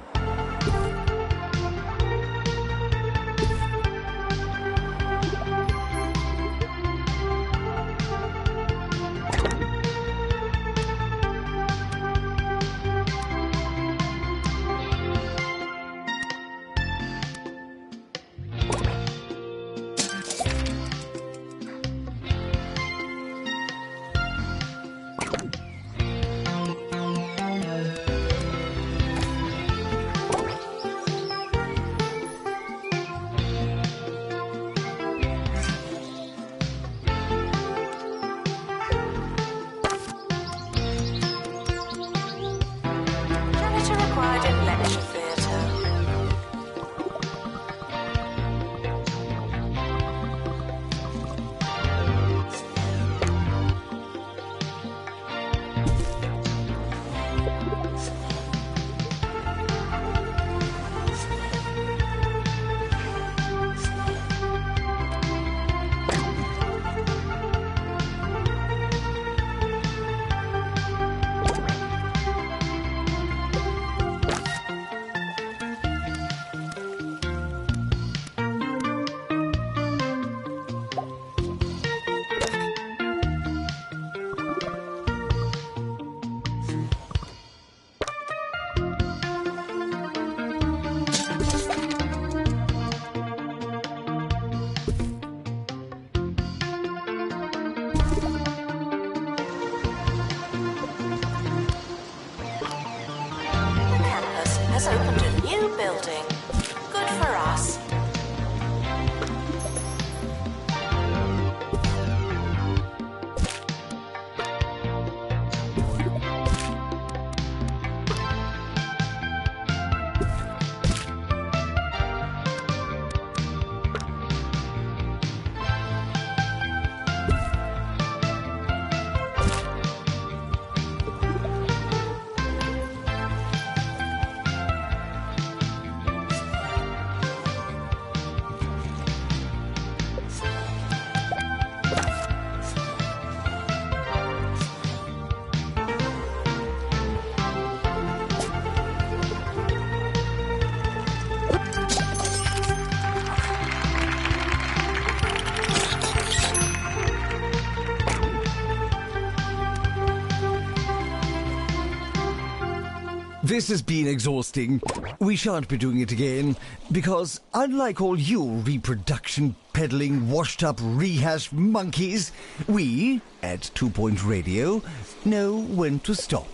This has been exhausting. We shan't be doing it again, because unlike all you reproduction-peddling, washed-up, rehashed monkeys, we, at 2 Point Radio, know when to stop.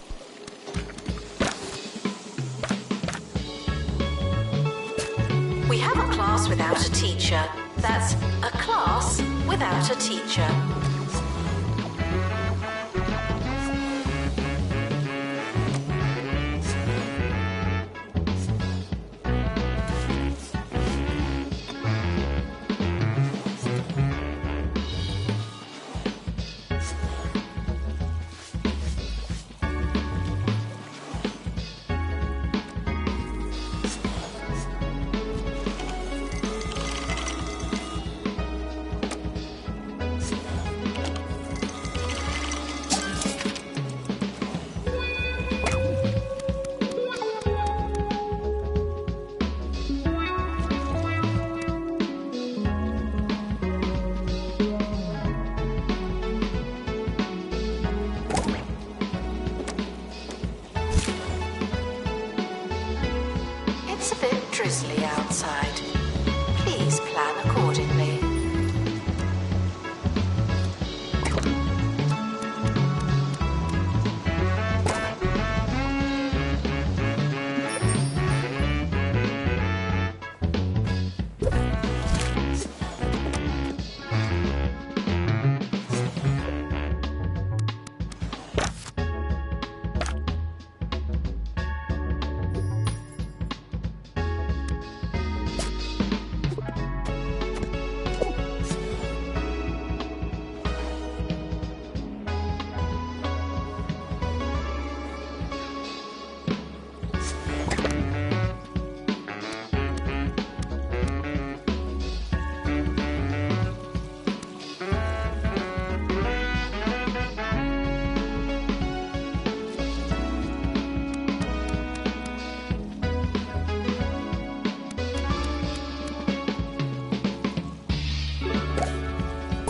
We have a class without a teacher. That's a class without a teacher. It's a bit drizzly outside. Please plan accordingly.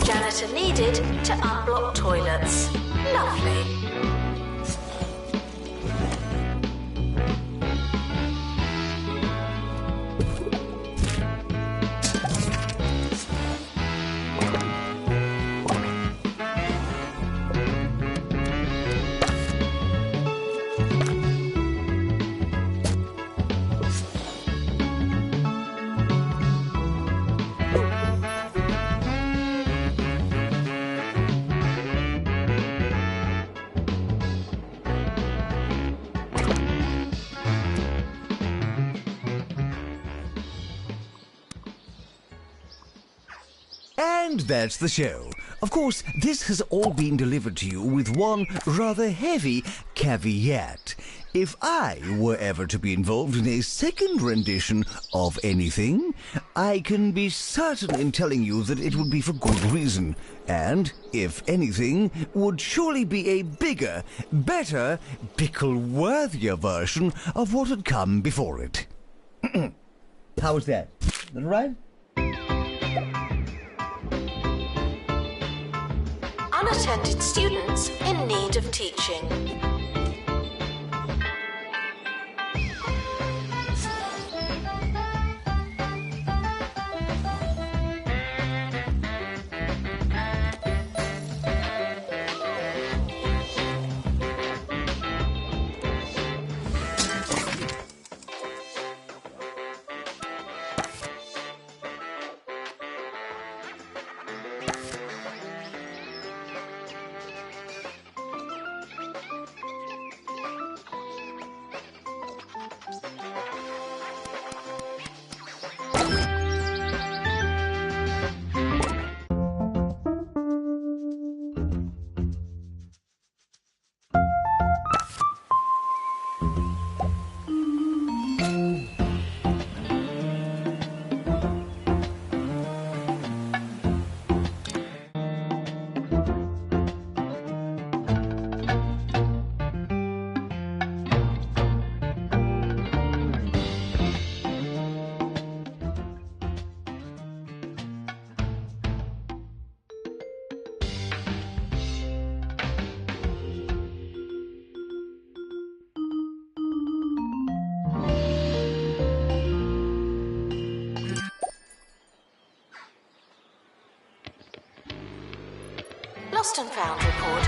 Janitor needed to unblock toilets. Lovely. And that's the show. Of course, this has all been delivered to you with one rather heavy caveat. If I were ever to be involved in a second rendition of anything, I can be certain in telling you that it would be for good reason, and, if anything, would surely be a bigger, better, pickle-worthier version of what had come before it. How was that? Is that right? Unattended students in need of teaching. lost and found report.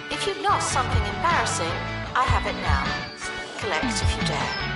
If you've lost something embarrassing, I have it now. Collect if you dare.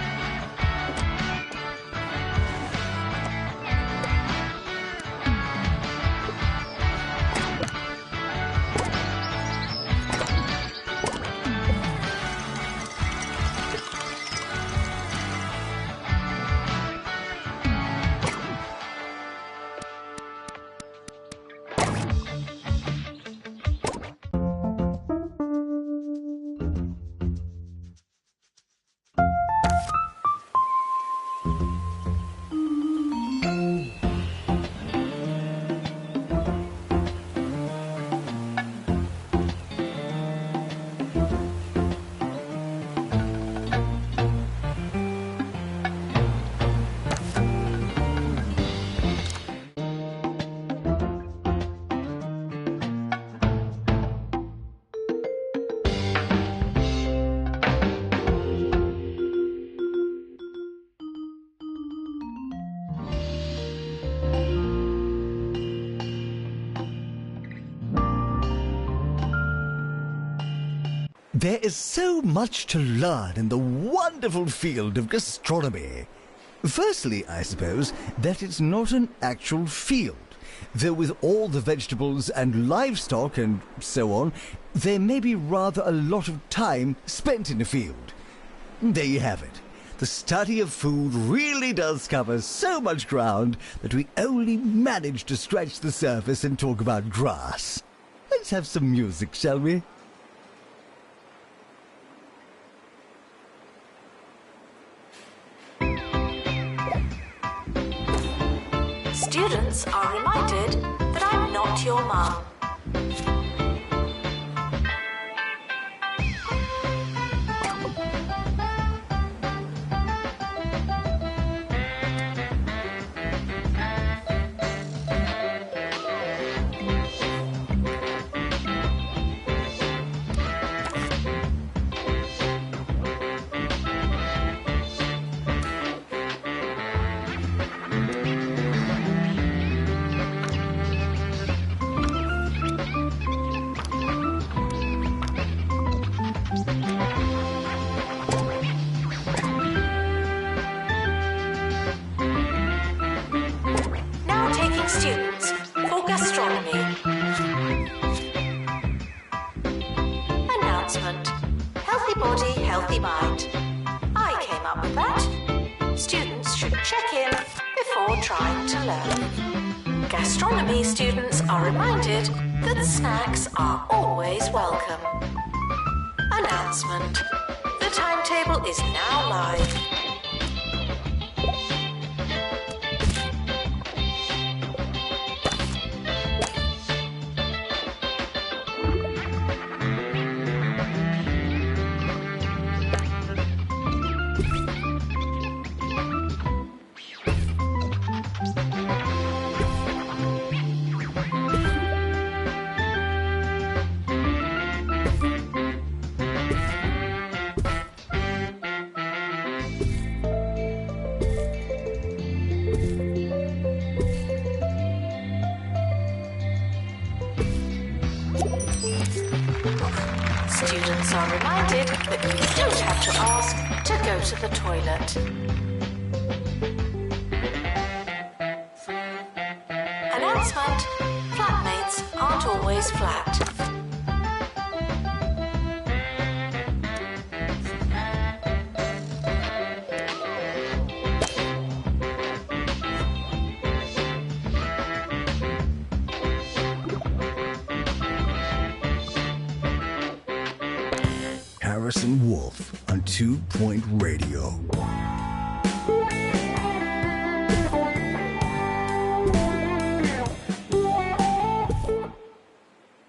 There is so much to learn in the wonderful field of gastronomy. Firstly, I suppose, that it's not an actual field, though with all the vegetables and livestock and so on, there may be rather a lot of time spent in a field. There you have it. The study of food really does cover so much ground that we only manage to scratch the surface and talk about grass. Let's have some music, shall we? Students are reminded that I'm not your mum. Students for gastronomy. Announcement. Healthy body, healthy mind. I came up with that. Students should check in before trying to learn. Gastronomy students are reminded that snacks are always welcome. Announcement. The timetable is now live. Students are reminded that you don't have to ask to go to the toilet. Announcement. Flatmates aren't always flat. Harrison Wolf on 2 Point Radio.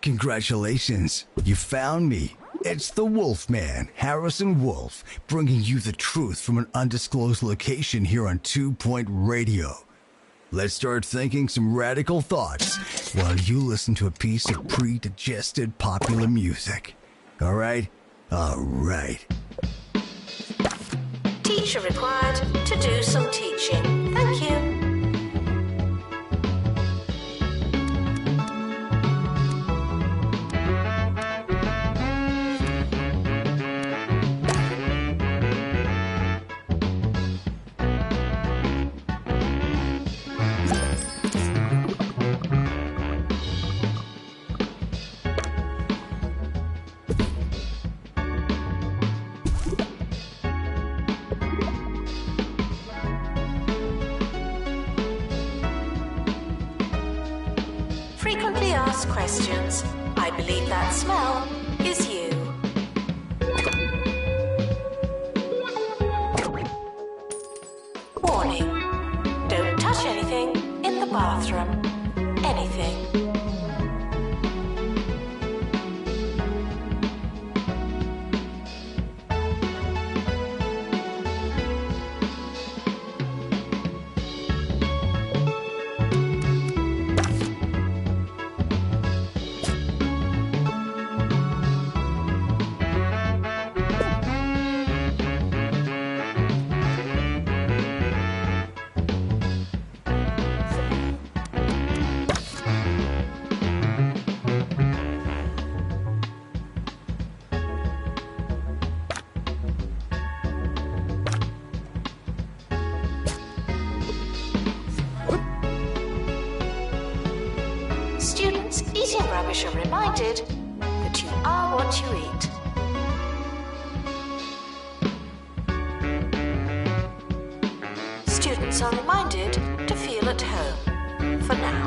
Congratulations, you found me. It's the Wolfman, Harrison Wolf, bringing you the truth from an undisclosed location here on 2 Point Radio. Let's start thinking some radical thoughts while you listen to a piece of pre-digested popular music. All right? All right. Teacher required to do some teaching. Thank you. frequently asked questions. I believe that smell is you. Warning. Don't touch anything in the bathroom. Anything. Students eating rubbish are reminded that you are what you eat. Students are reminded to feel at home for now.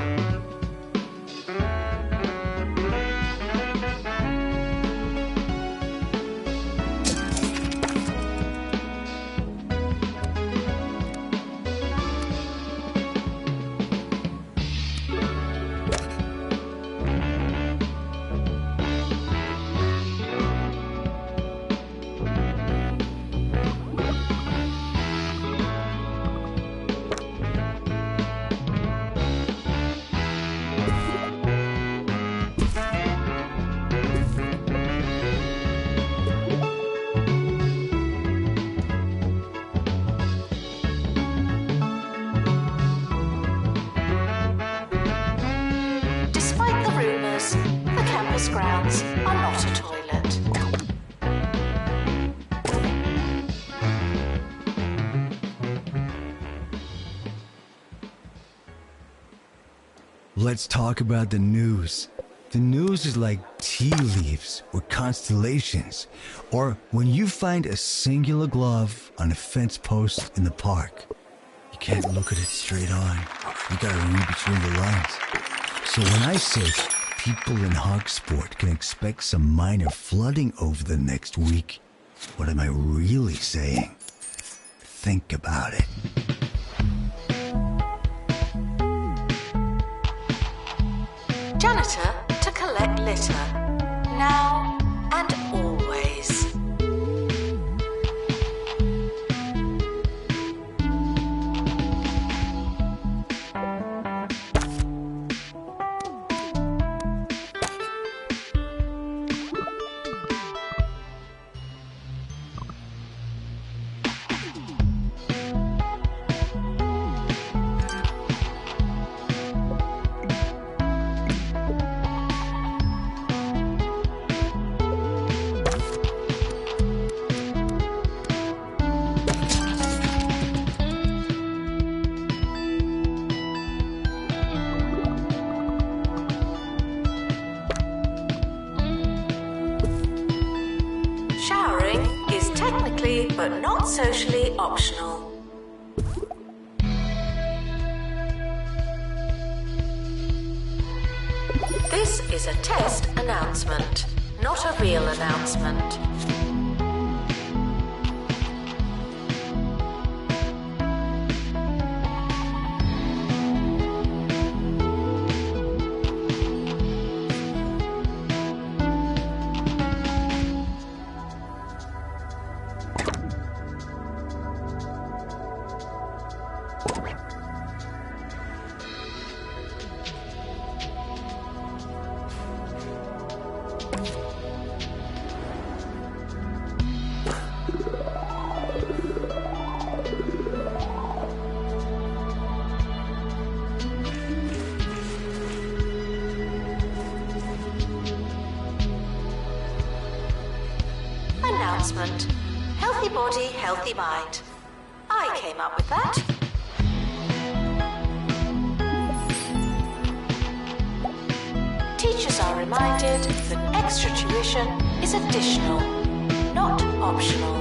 Despite the rumours, the campus grounds are not a toilet. Let's talk about the news. The news is like tea leaves or constellations, or when you find a singular glove on a fence post in the park. You can't look at it straight on. You gotta read between the lines. So when I say people in hog sport can expect some minor flooding over the next week, what am I really saying? Think about it. Janitor to collect litter. Now and always. Showering is technically but not socially optional. This is a test announcement, not a real announcement. Announcement. Healthy body, healthy mind. I came up with that. Teachers are reminded that extra tuition is additional, not optional.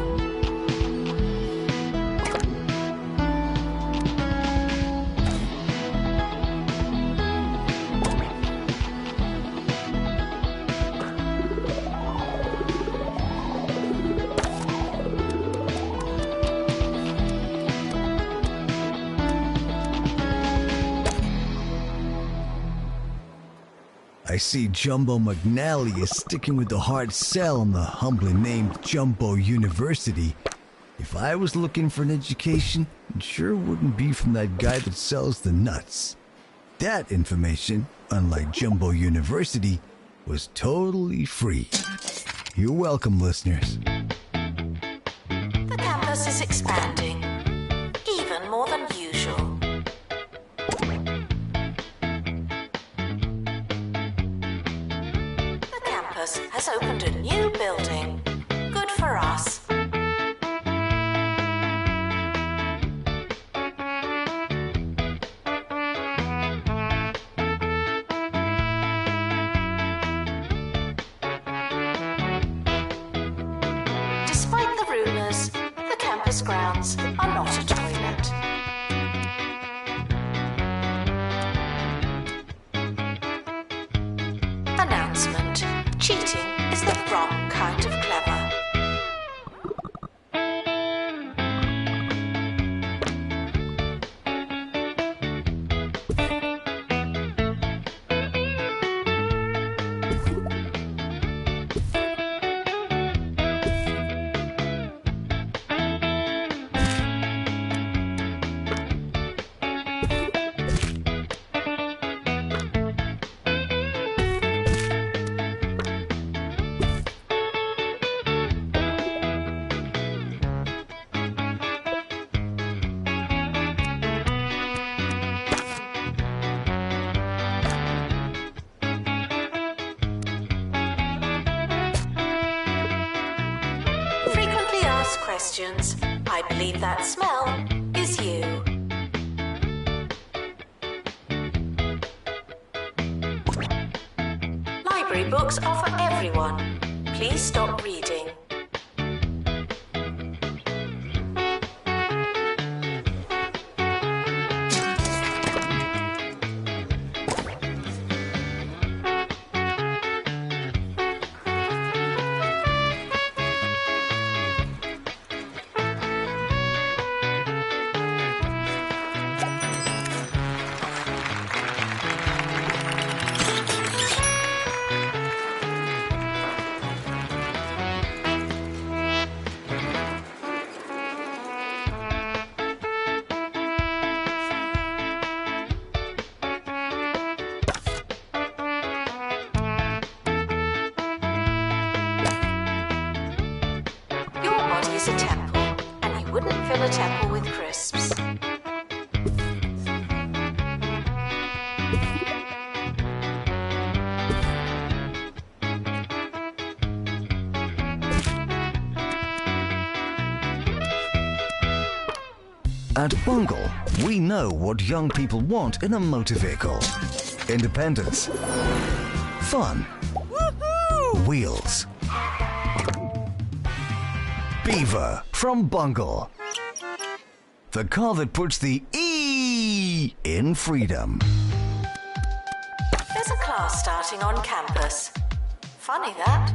I see Jumbo McNally is sticking with the hard sell on the humbly named Jumbo University. If I was looking for an education, it sure wouldn't be from that guy that sells the nuts. That information, unlike Jumbo University, was totally free. You're welcome, listeners. The campus is expanding, even more than usual. The campus has opened a new building. Good for us. Despite the rumours, the campus grounds are not a toilet. Announcement. Cheating is the wrong kind of clever. Frequently asked questions. I believe that smell is you. Library books are for everyone. Please stop reading. Your body is a temple, and you wouldn't fill a temple with crisps. At Bungle, we know what young people want in a motor vehicle. Independence. Fun. Wheels. Beaver from Bungle. The car that puts the E in freedom. There's a class starting on campus. Funny that.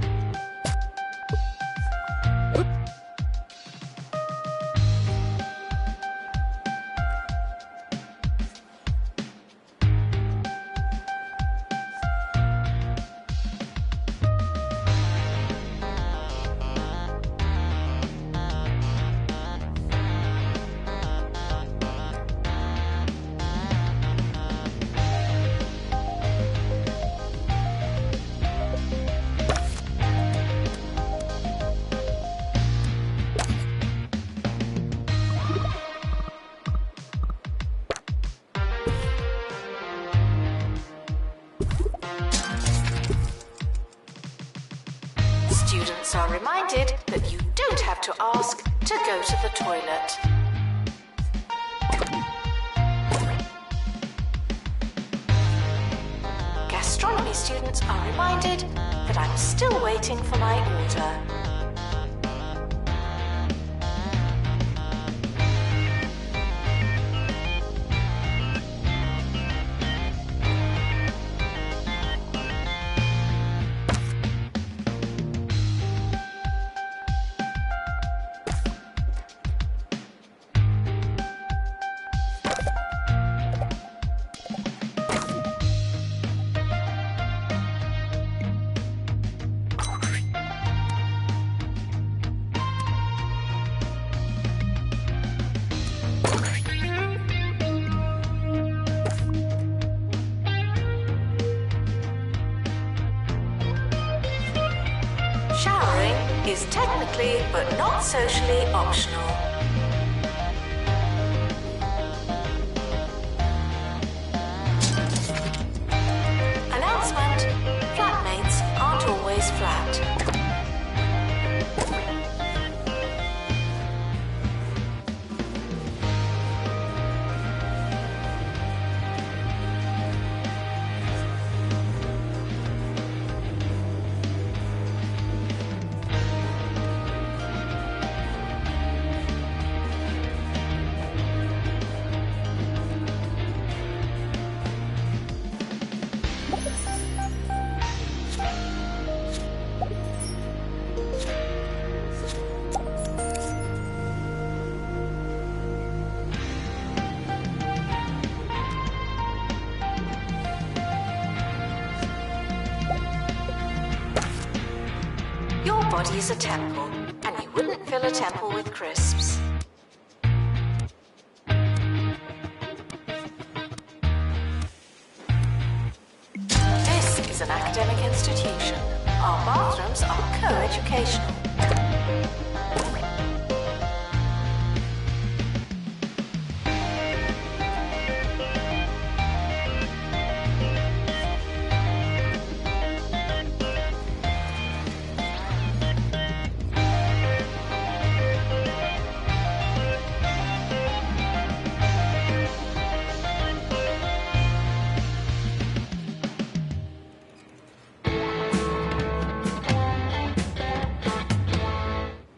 Students are reminded that you don't have to ask to go to the toilet. Gastronomy students are reminded that I'm still waiting for my order. Showering is technically but not socially optional. Announcement: flatmates aren't always flat. Your body is a temple, and you wouldn't fill a temple with crisps. This is an academic institution. Our bathrooms are co-educational.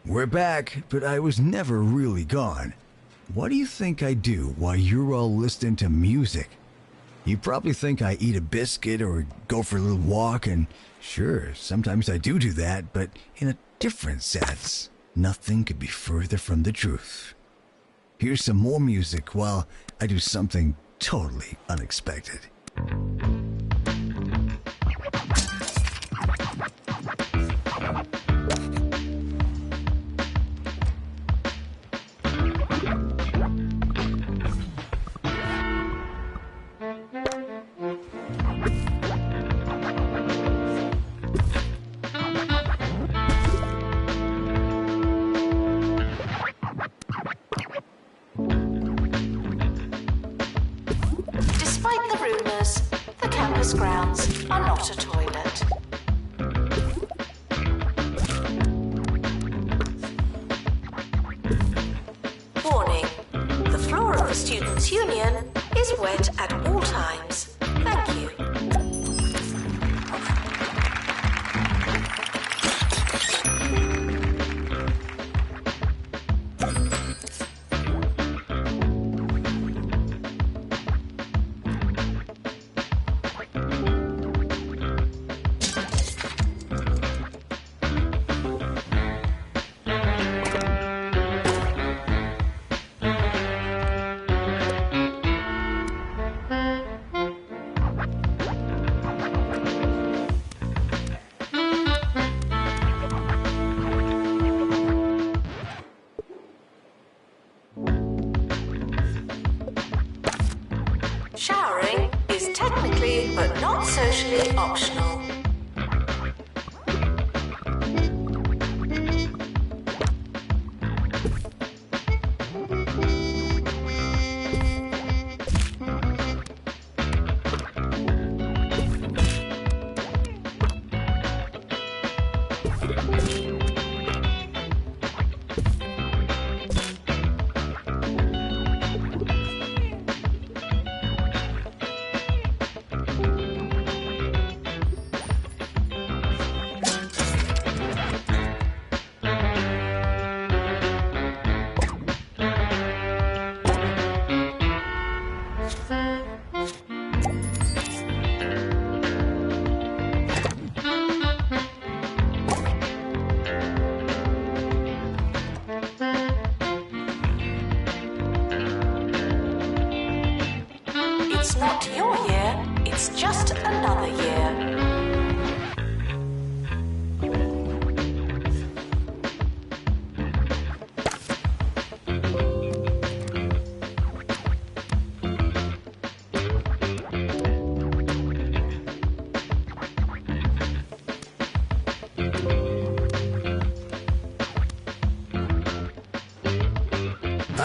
We're back, but I was never really gone. What do you think I do while you're all listening to music? You probably think I eat a biscuit or go for a little walk, and sure, sometimes I do that, but in a different sense. Nothing could be further from the truth. Here's some more music while I do something totally unexpected. Despite the rumours, the campus grounds are not a toilet. Warning: the floor of the Students' Union is wet at all times. Thank you. Showering is technically but not socially optional.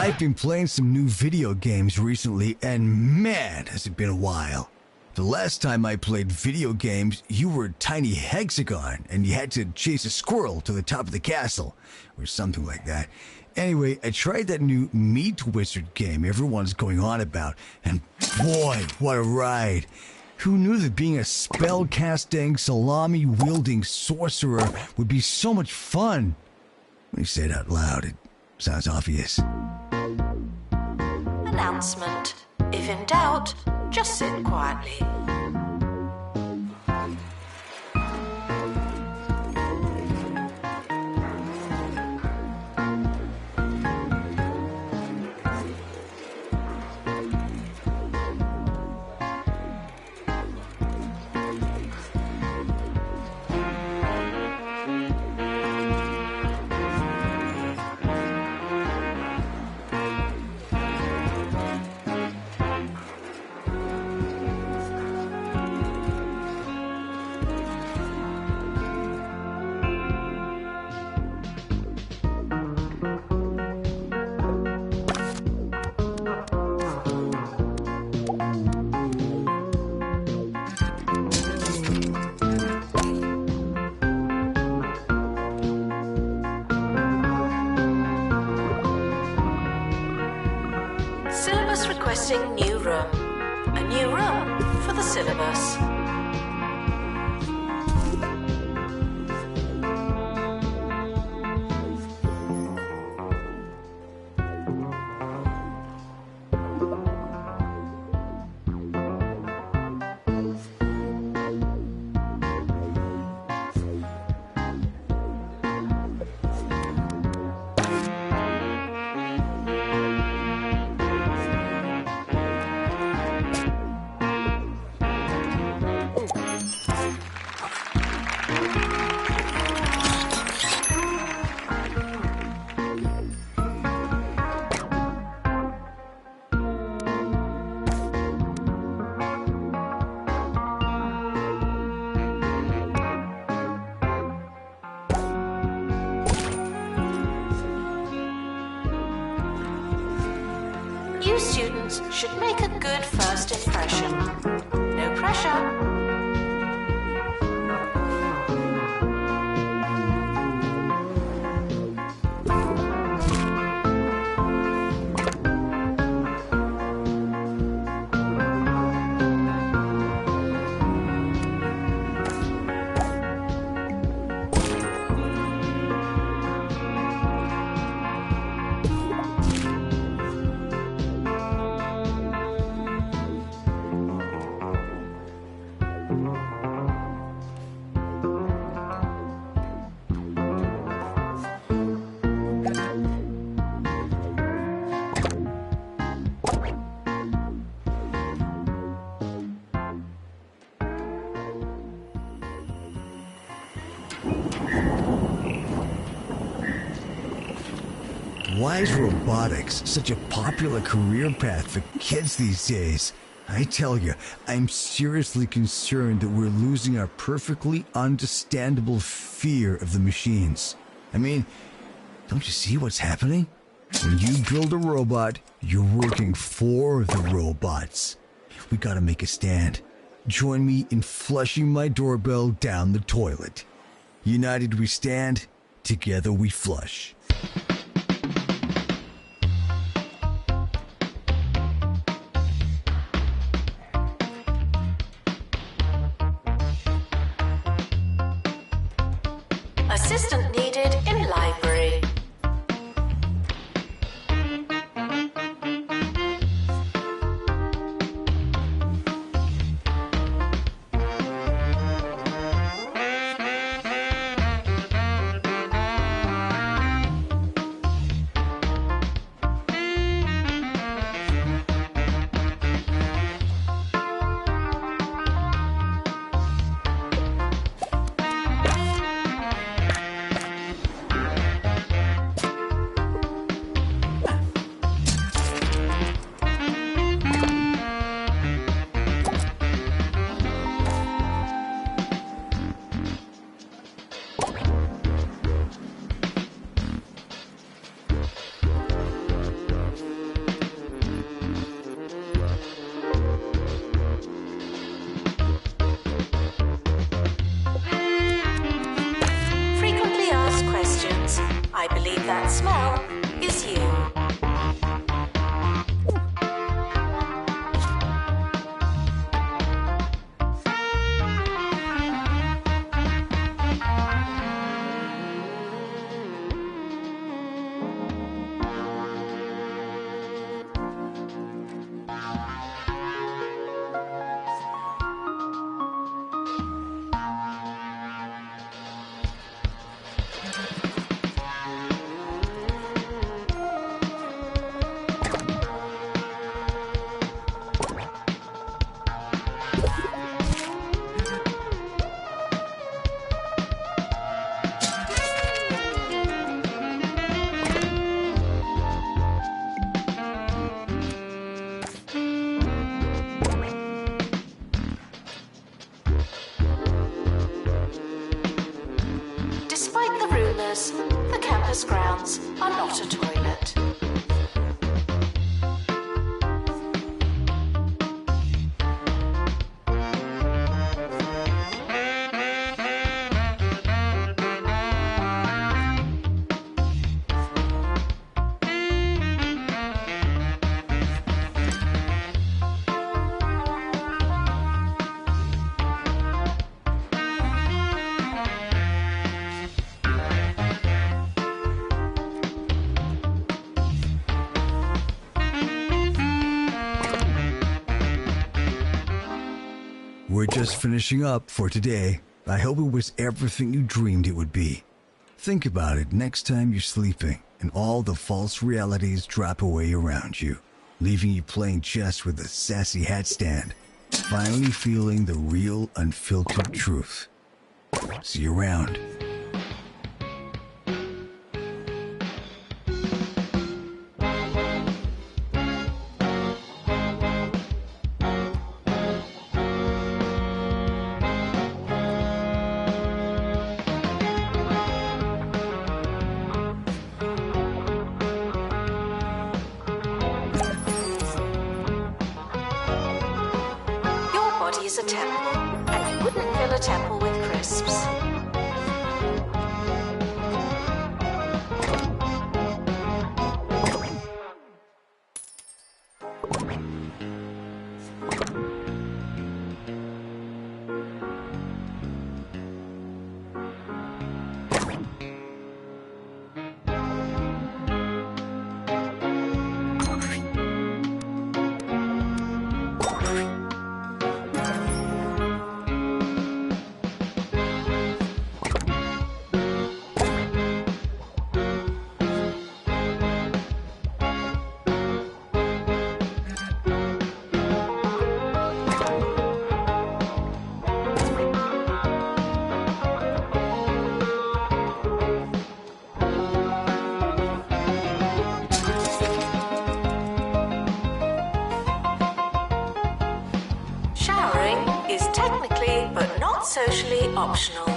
I've been playing some new video games recently, and man, has it been a while. The last time I played video games, you were a tiny hexagon, and you had to chase a squirrel to the top of the castle, or something like that. Anyway, I tried that new Meat Wizard game everyone's going on about, and boy, what a ride. Who knew that being a spell-casting, salami-wielding sorcerer would be so much fun? When you say it out loud, it sounds obvious. Announcement. If in doubt, just sit quietly. Syllabus requesting new room. A new room for the syllabus. New students should make a good first impression. No pressure. Why is robotics such a popular career path for kids these days? I tell you, I'm seriously concerned that we're losing our perfectly understandable fear of the machines. I mean, don't you see what's happening? When you build a robot, you're working for the robots. We gotta make a stand. Join me in flushing my doorbell down the toilet. United we stand, together we flush. Assistant needed in library. I believe that smell is you. Despite the rumours, the campus grounds are not a toilet. We're just finishing up for today. I hope it was everything you dreamed it would be. Think about it next time you're sleeping and all the false realities drop away around you, leaving you playing chess with a sassy hat stand, finally feeling the real unfiltered truth. See you around. Is a temple, and you wouldn't fill a temple with crisps. Is technically but not socially optional.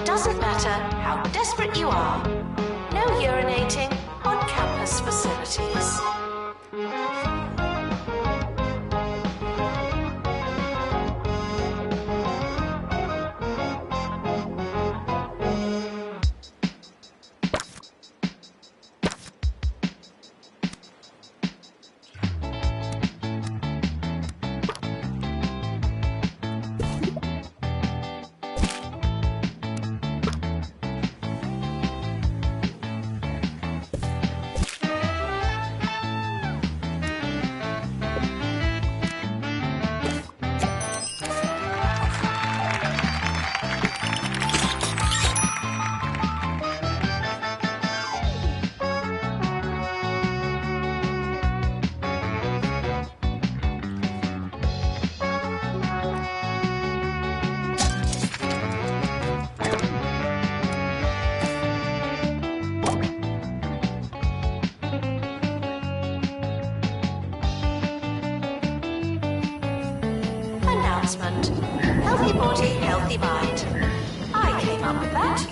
Doesn't matter how desperate you are, no urinating on campus facilities. announcement. Healthy body, healthy mind. I came up with that.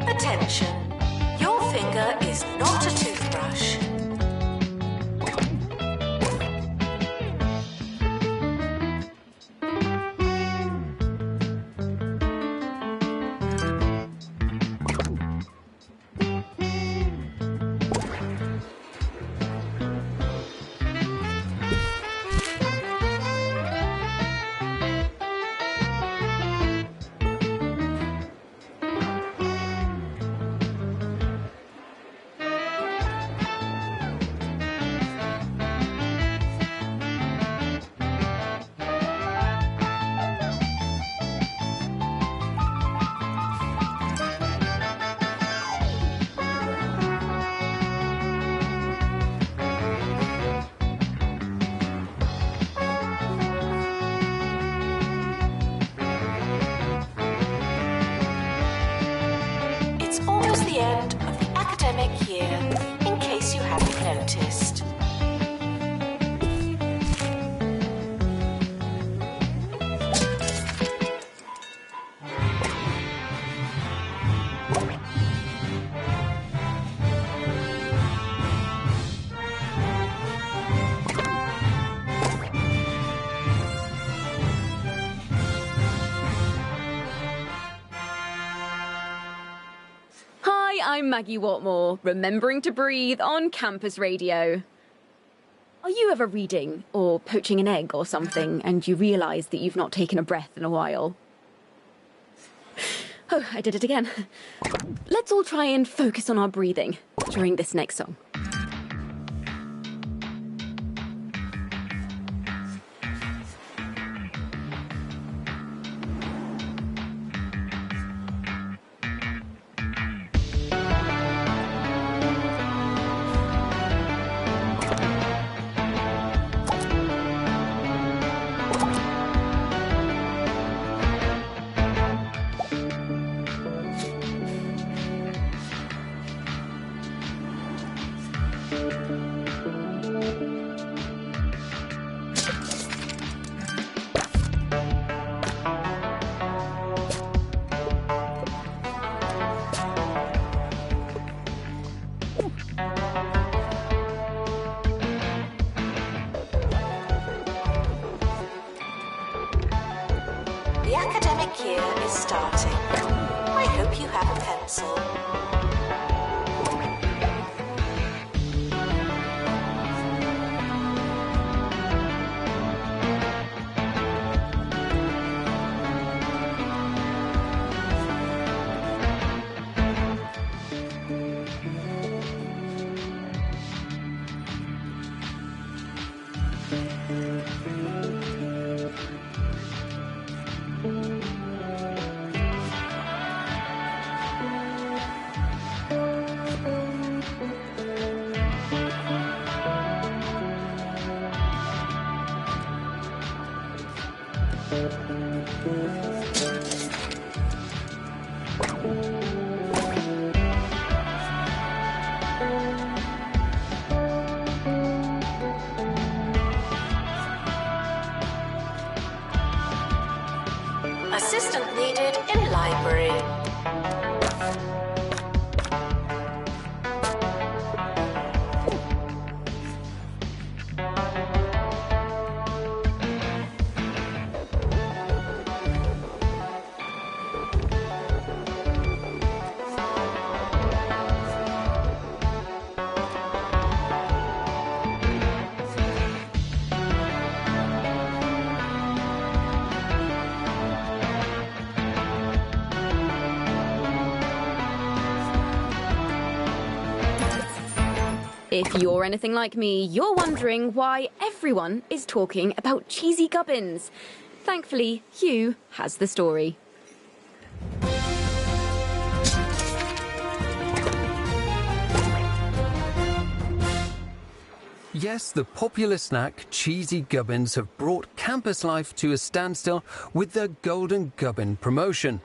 Attention, your finger is not a toothbrush. It's almost the end of the academic year, in case you hadn't noticed. Hi, I'm Maggie Watmore, remembering to breathe on campus radio. Are you ever reading or poaching an egg or something and you realise that you've not taken a breath in a while? Oh, I did it again. Let's all try and focus on our breathing during this next song. The academic year is starting. I hope you have a pencil. Assistant needed in library. If you're anything like me, you're wondering why everyone is talking about cheesy gubbins. Thankfully, Hugh has the story. Yes, the popular snack cheesy gubbins have brought campus life to a standstill with their Golden Gubbin promotion.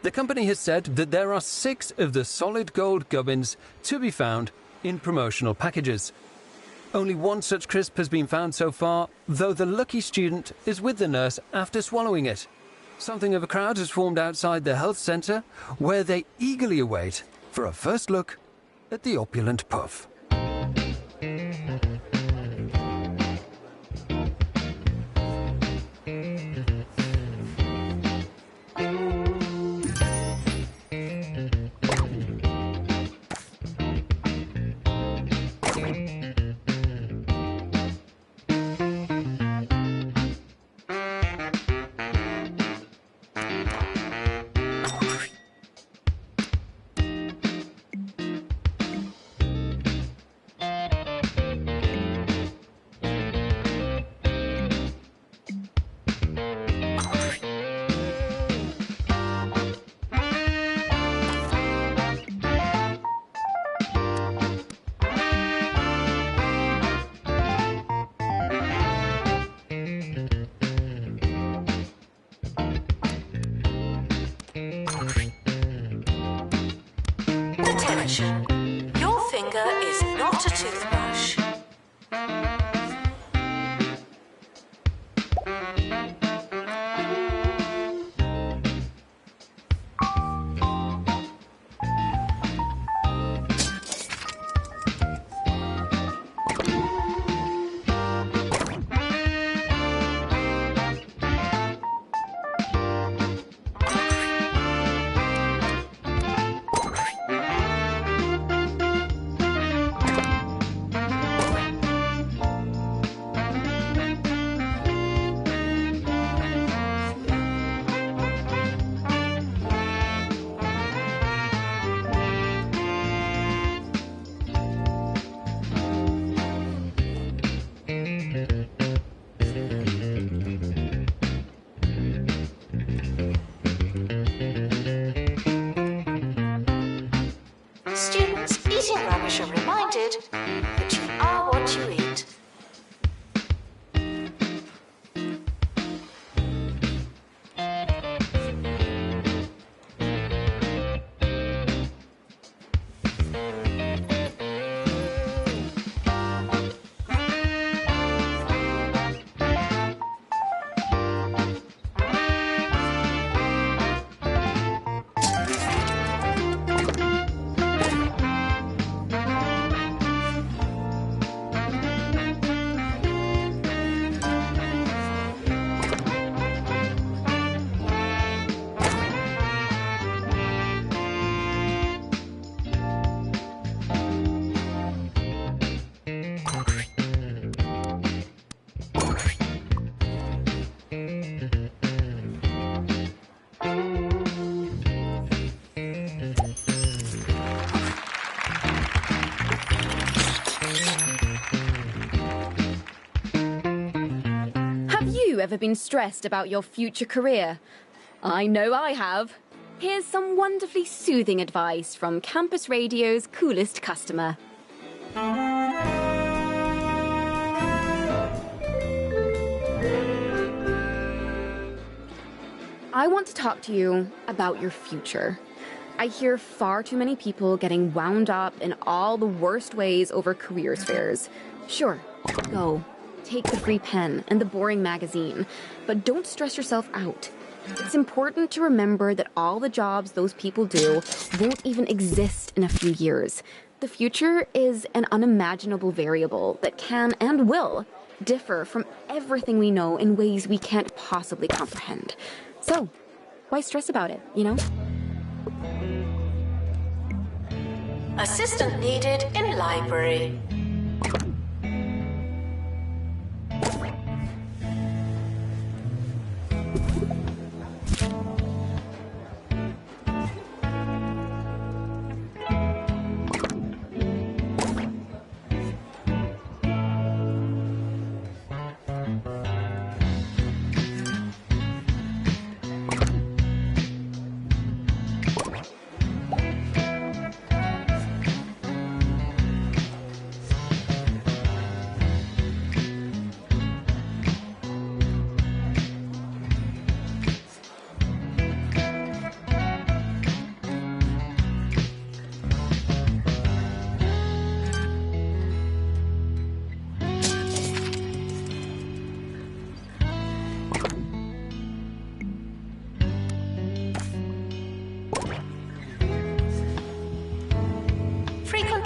The company has said that there are 6 of the solid gold gubbins to be found in promotional packages. Only one such crisp has been found so far, though the lucky student is with the nurse after swallowing it. Something of a crowd has formed outside the health centre, where they eagerly await for a first look at the opulent puff. Attention, your finger is not a toothbrush. Students eating rubbish are reminded that you are what you eat. Ever been stressed about your future career? I know I have. Here's some wonderfully soothing advice from Campus Radio's coolest customer. I want to talk to you about your future. I hear far too many people getting wound up in all the worst ways over careers fairs. Sure, go. Take the free pen and the boring magazine, but don't stress yourself out. It's important to remember that all the jobs those people do won't even exist in a few years. The future is an unimaginable variable that can and will differ from everything we know in ways we can't possibly comprehend. So, why stress about it, you know? Assistant needed in library.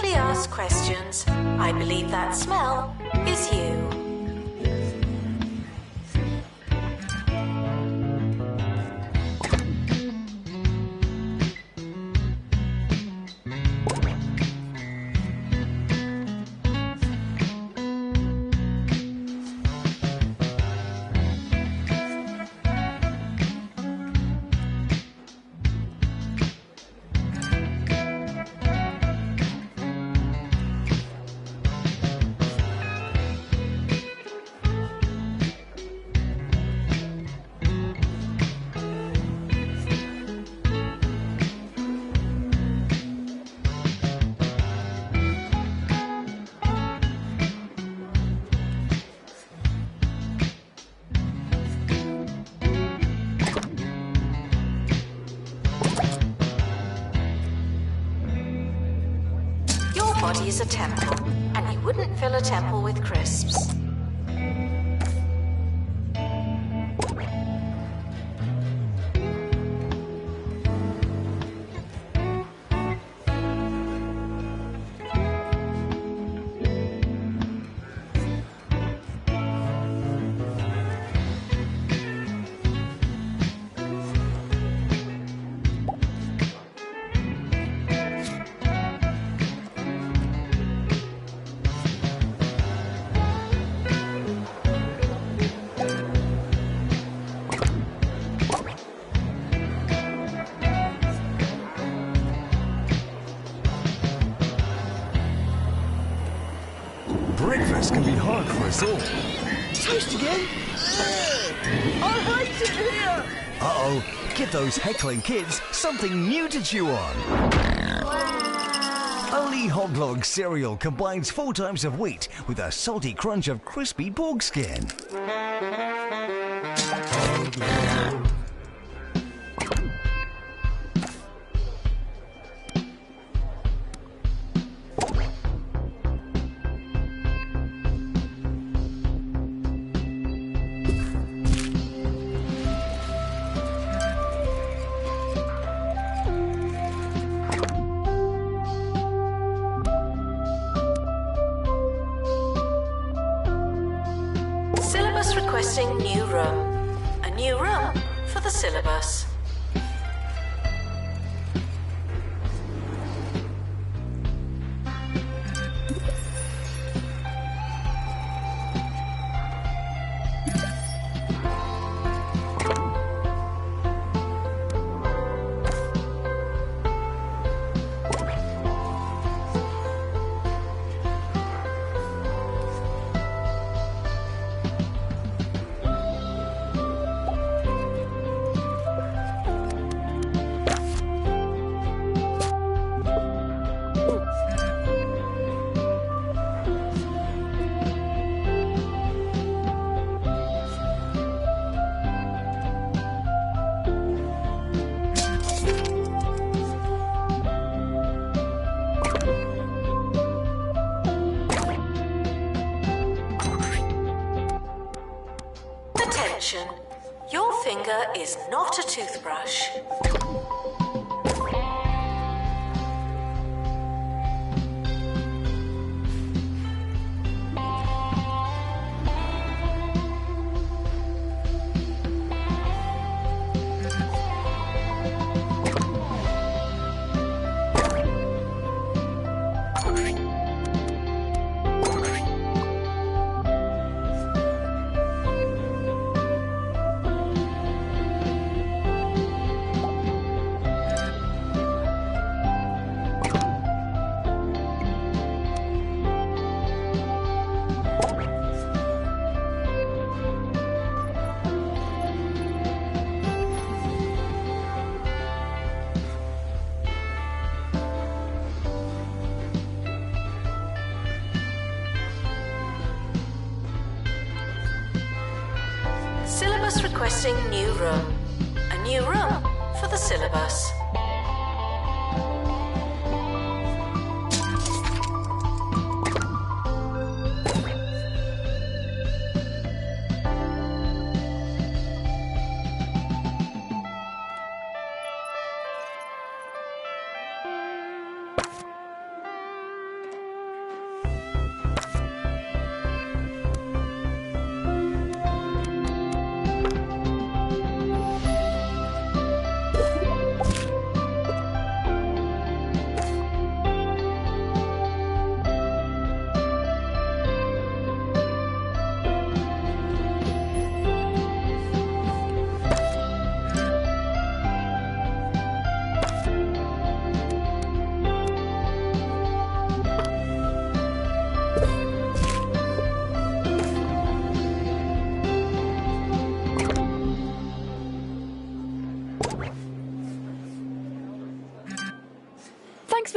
repeatedly ask questions, I believe that smell is you. Your body is a temple, and you wouldn't fill a temple with crisps. Breakfast can be hard for us all. Toast again? I hate it here! Uh-oh, give those heckling kids something new to chew on. Only Hoglog cereal combines 4 types of wheat with a salty crunch of crispy pork skin. Syllabus requesting new room. A new room for the syllabus. Attention, your finger is not a toothbrush. Syllabus requesting new room. A new room for the syllabus.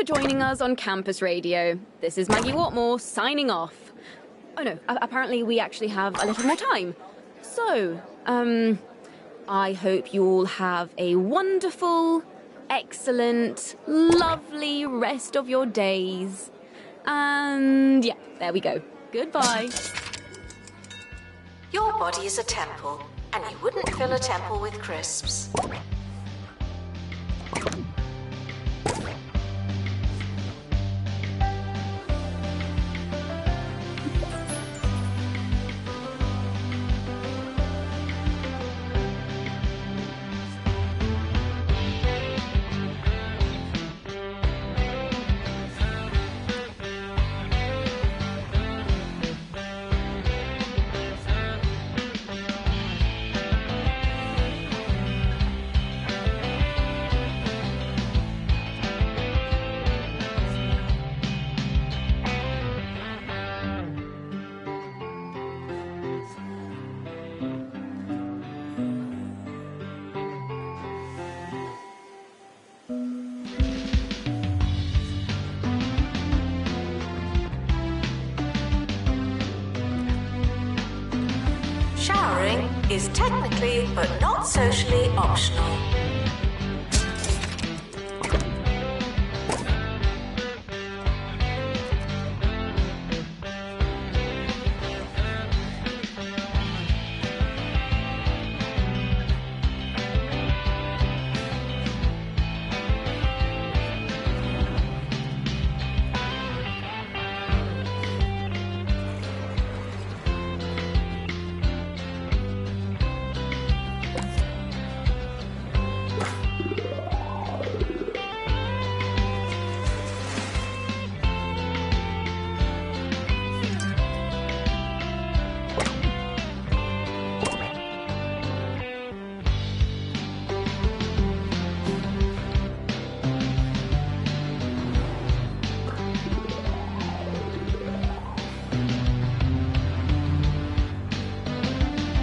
for joining us on Campus Radio. This is Maggie Watmore signing off. Oh no, apparently we actually have a little more time. So, I hope you all have a wonderful, excellent, lovely rest of your days. And yeah, there we go. Goodbye. Your body is a temple, and you wouldn't fill a temple with crisps. Showering is technically but not socially optional.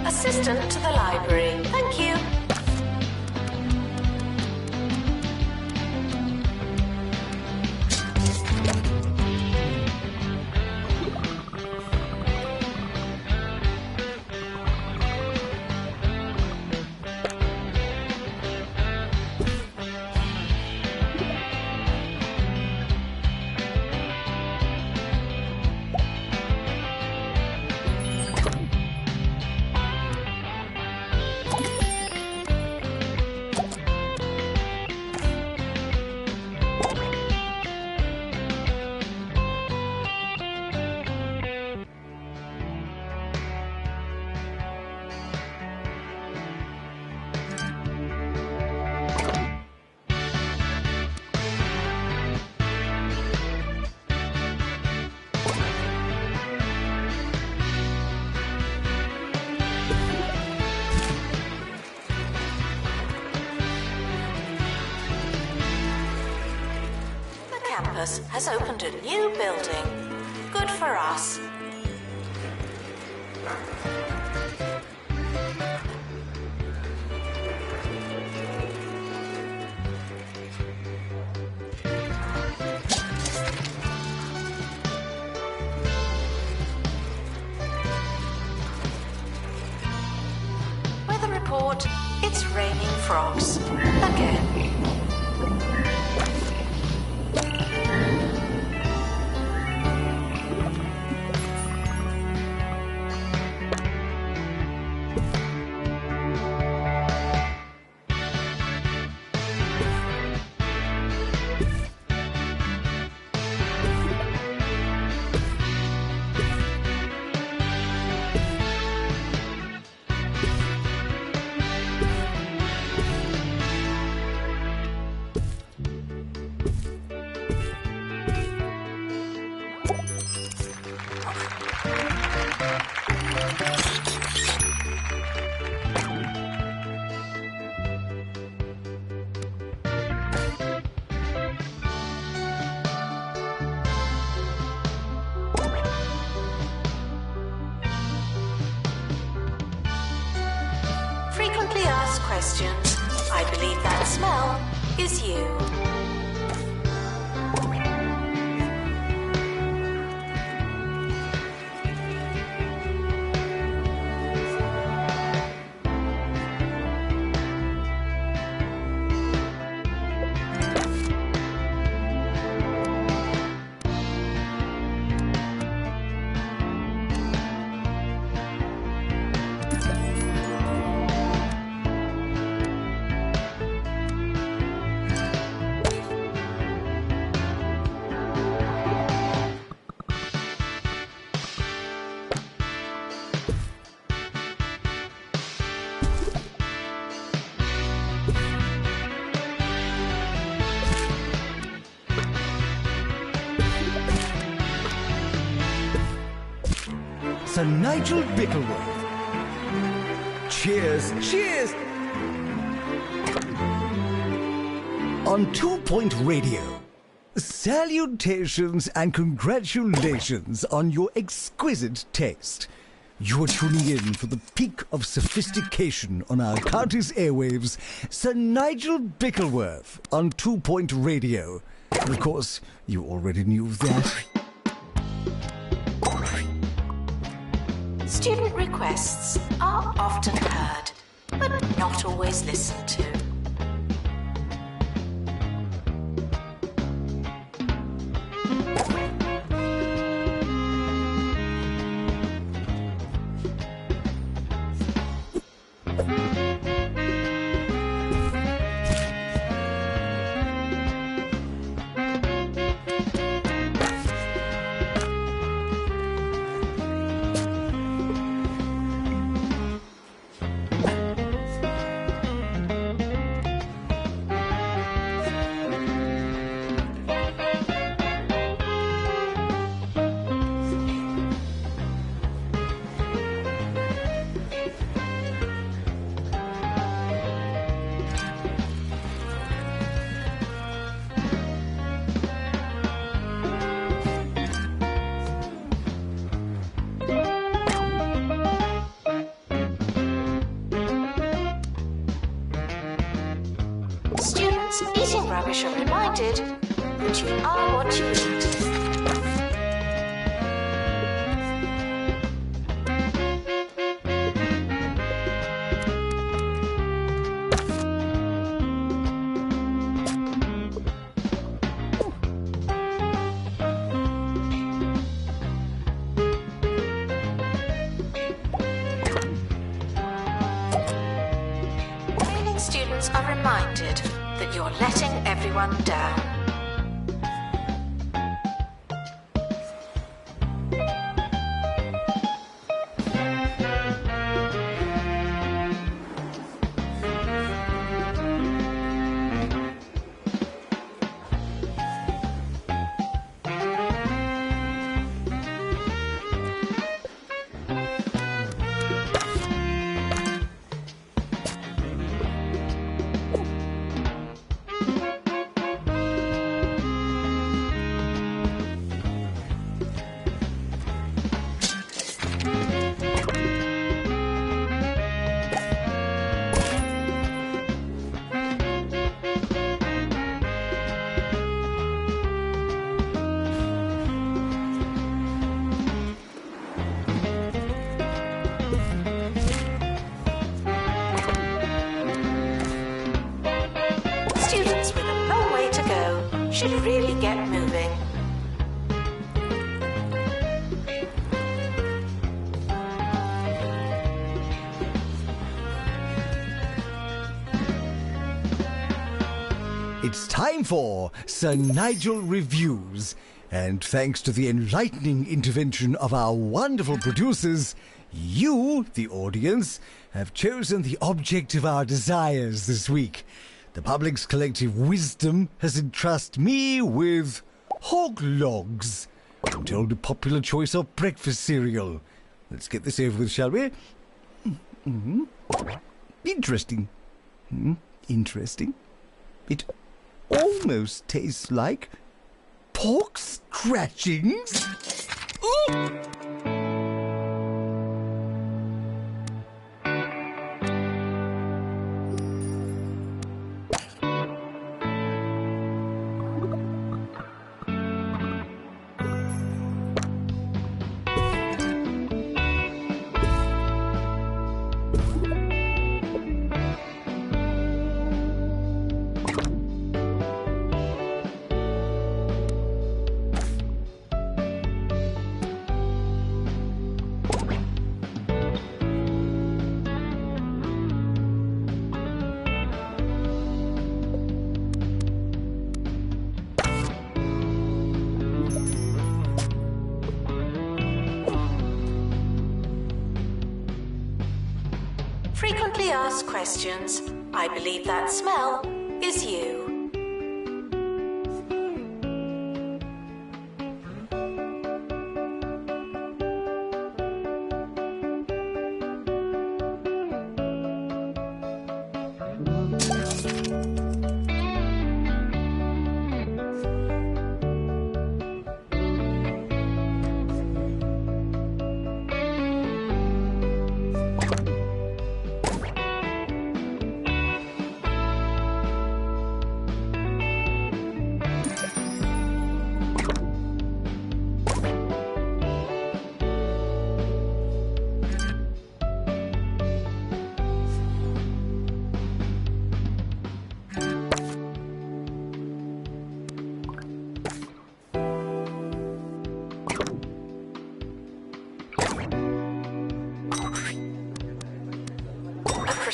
Assistant to the library. Thank you. Campus has opened a new building. Good for us. Weather report, it's raining frogs. Again. Frequently asked questions. I believe that smell is you. Sir Nigel Bickleworth. Cheers, cheers! On 2 Point Radio, salutations and congratulations on your exquisite taste. You are tuning in for the peak of sophistication on our county's airwaves, Sir Nigel Bickleworth on 2 Point Radio. And of course, you already knew that. Student requests are often heard, but not always listened to. Students eating rubbish are reminded that you are what you eat. Students are reminded that you're letting everyone down. Students with a long way to go should really get moving. It's time for Sir Nigel Reviews. And thanks to the enlightening intervention of our wonderful producers, you, the audience, have chosen the object of our desires this week. The public's collective wisdom has entrusted me with hog logs. I'm told a popular choice of breakfast cereal. Let's get this over with, shall we? Interesting. Interesting. It almost tastes like pork scratchings. Ooh! Frequently asked questions. I believe that smell is you.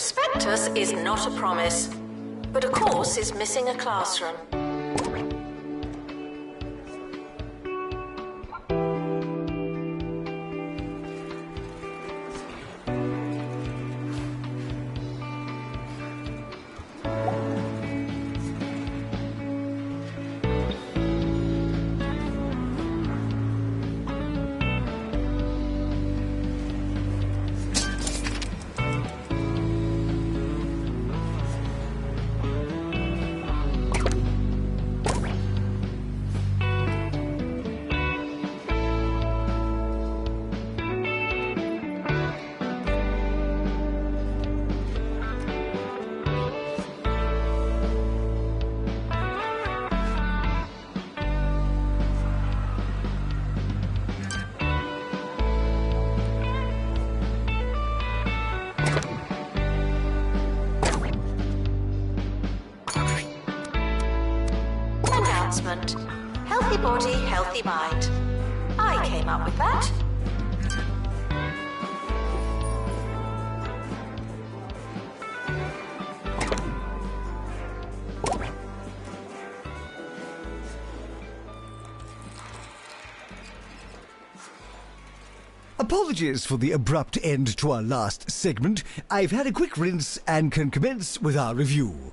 prospectus is not a promise, but a course is missing a classroom. Healthy body, healthy mind. I came up with that. Apologies for the abrupt end to our last segment. I've had a quick rinse and can commence with our review.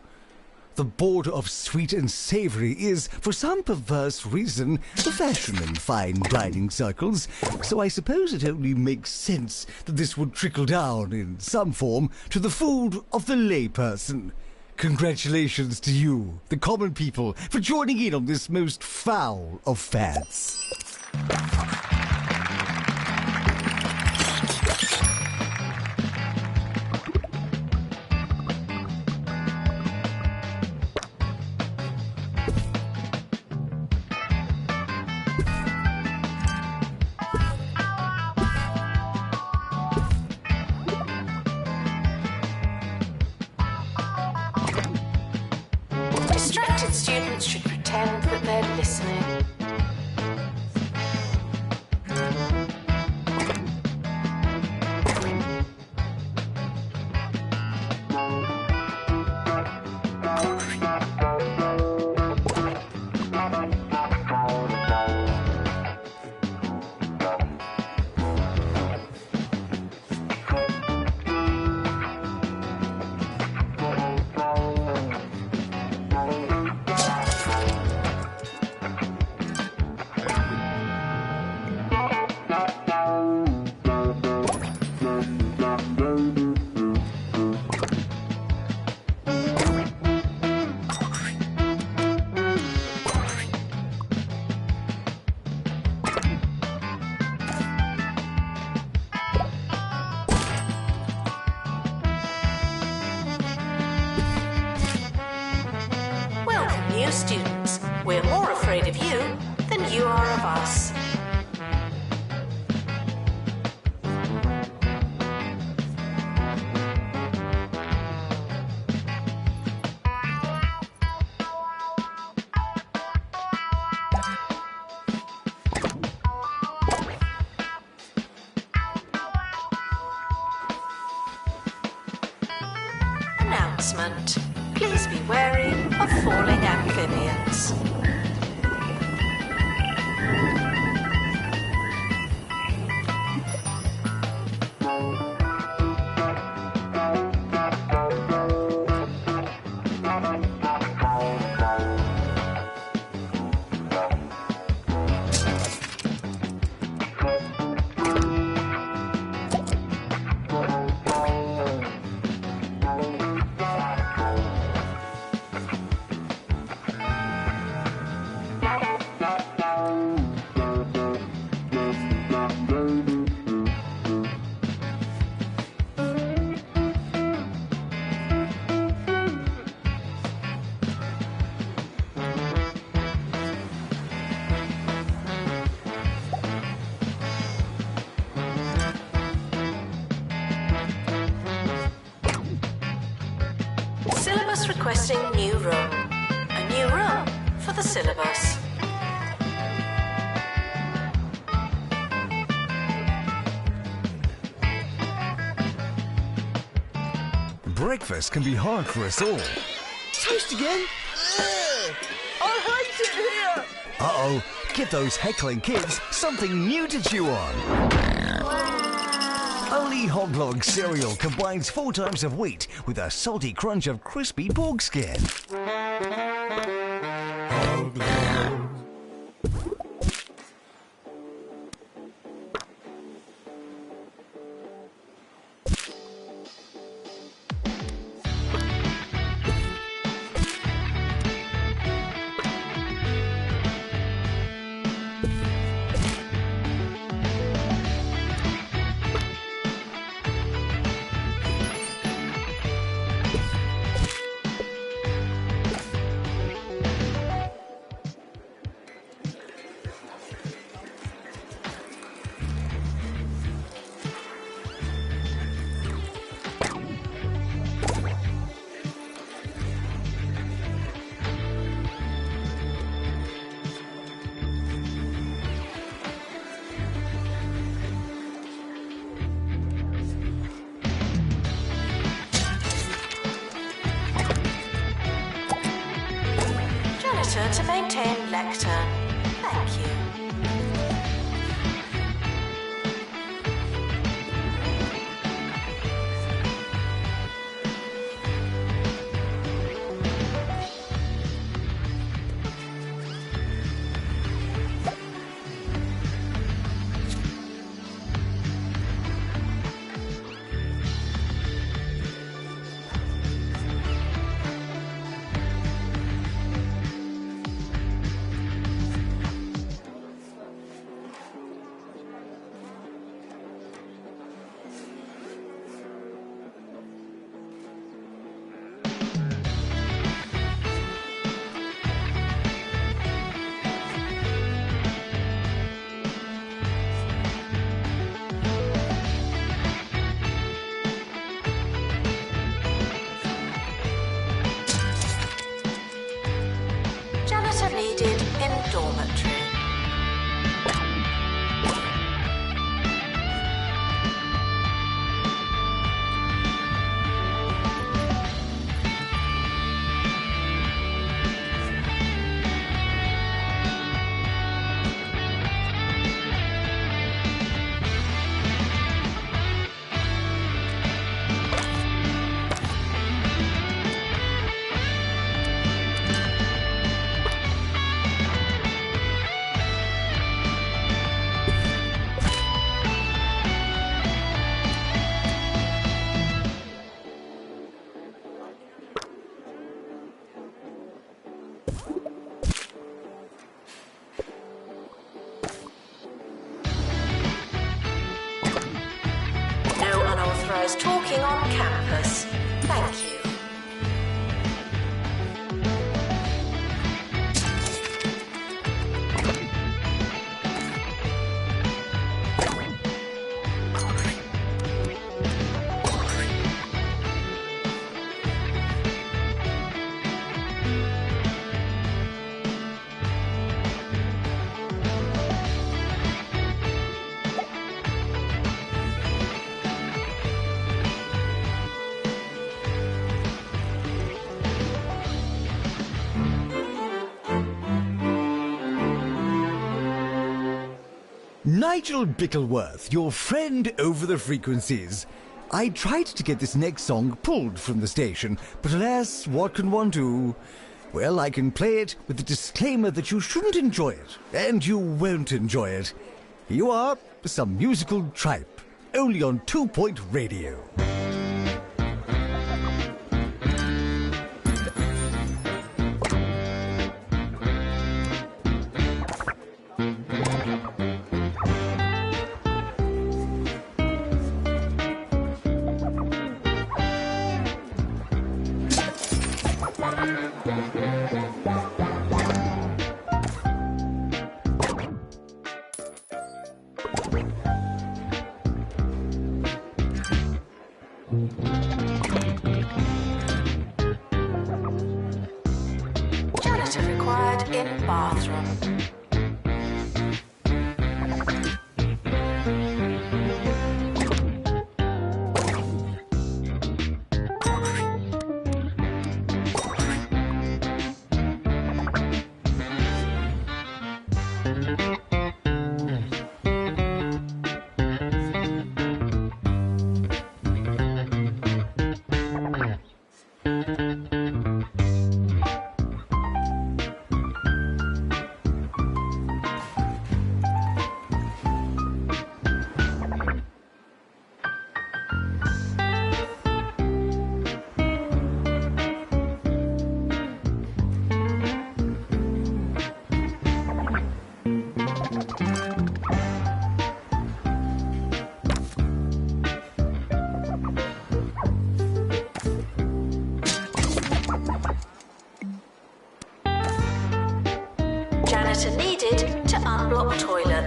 The border of sweet and savoury is, for some perverse reason, the fashion in fine dining circles, so I suppose it only makes sense that this would trickle down, in some form, to the food of the layperson. Congratulations to you, the common people, for joining in on this most foul of fads. Distracted students should pretend that they're listening. New students, we're more afraid of you than you are of us. Announcement. Please be wary of falling amphibians. Syllabus requesting new room. A new room for the syllabus. breakfast can be hard for us all. Toast again? Ugh, I hate it here! Uh-oh, give those heckling kids something new to chew on. Only Hoglog cereal combines 4 times of wheat with a salty crunch of crispy pork skin. To maintain lectern. Thank you. Needed in dormitory. Talking on campus. Thank you. Nigel Bickleworth, your friend over the frequencies. I tried to get this next song pulled from the station, but alas, what can one do? Well, I can play it with the disclaimer that you shouldn't enjoy it, and you won't enjoy it. Here you are, some musical tripe, only on 2 Point Radio. Janitor required in bathroom.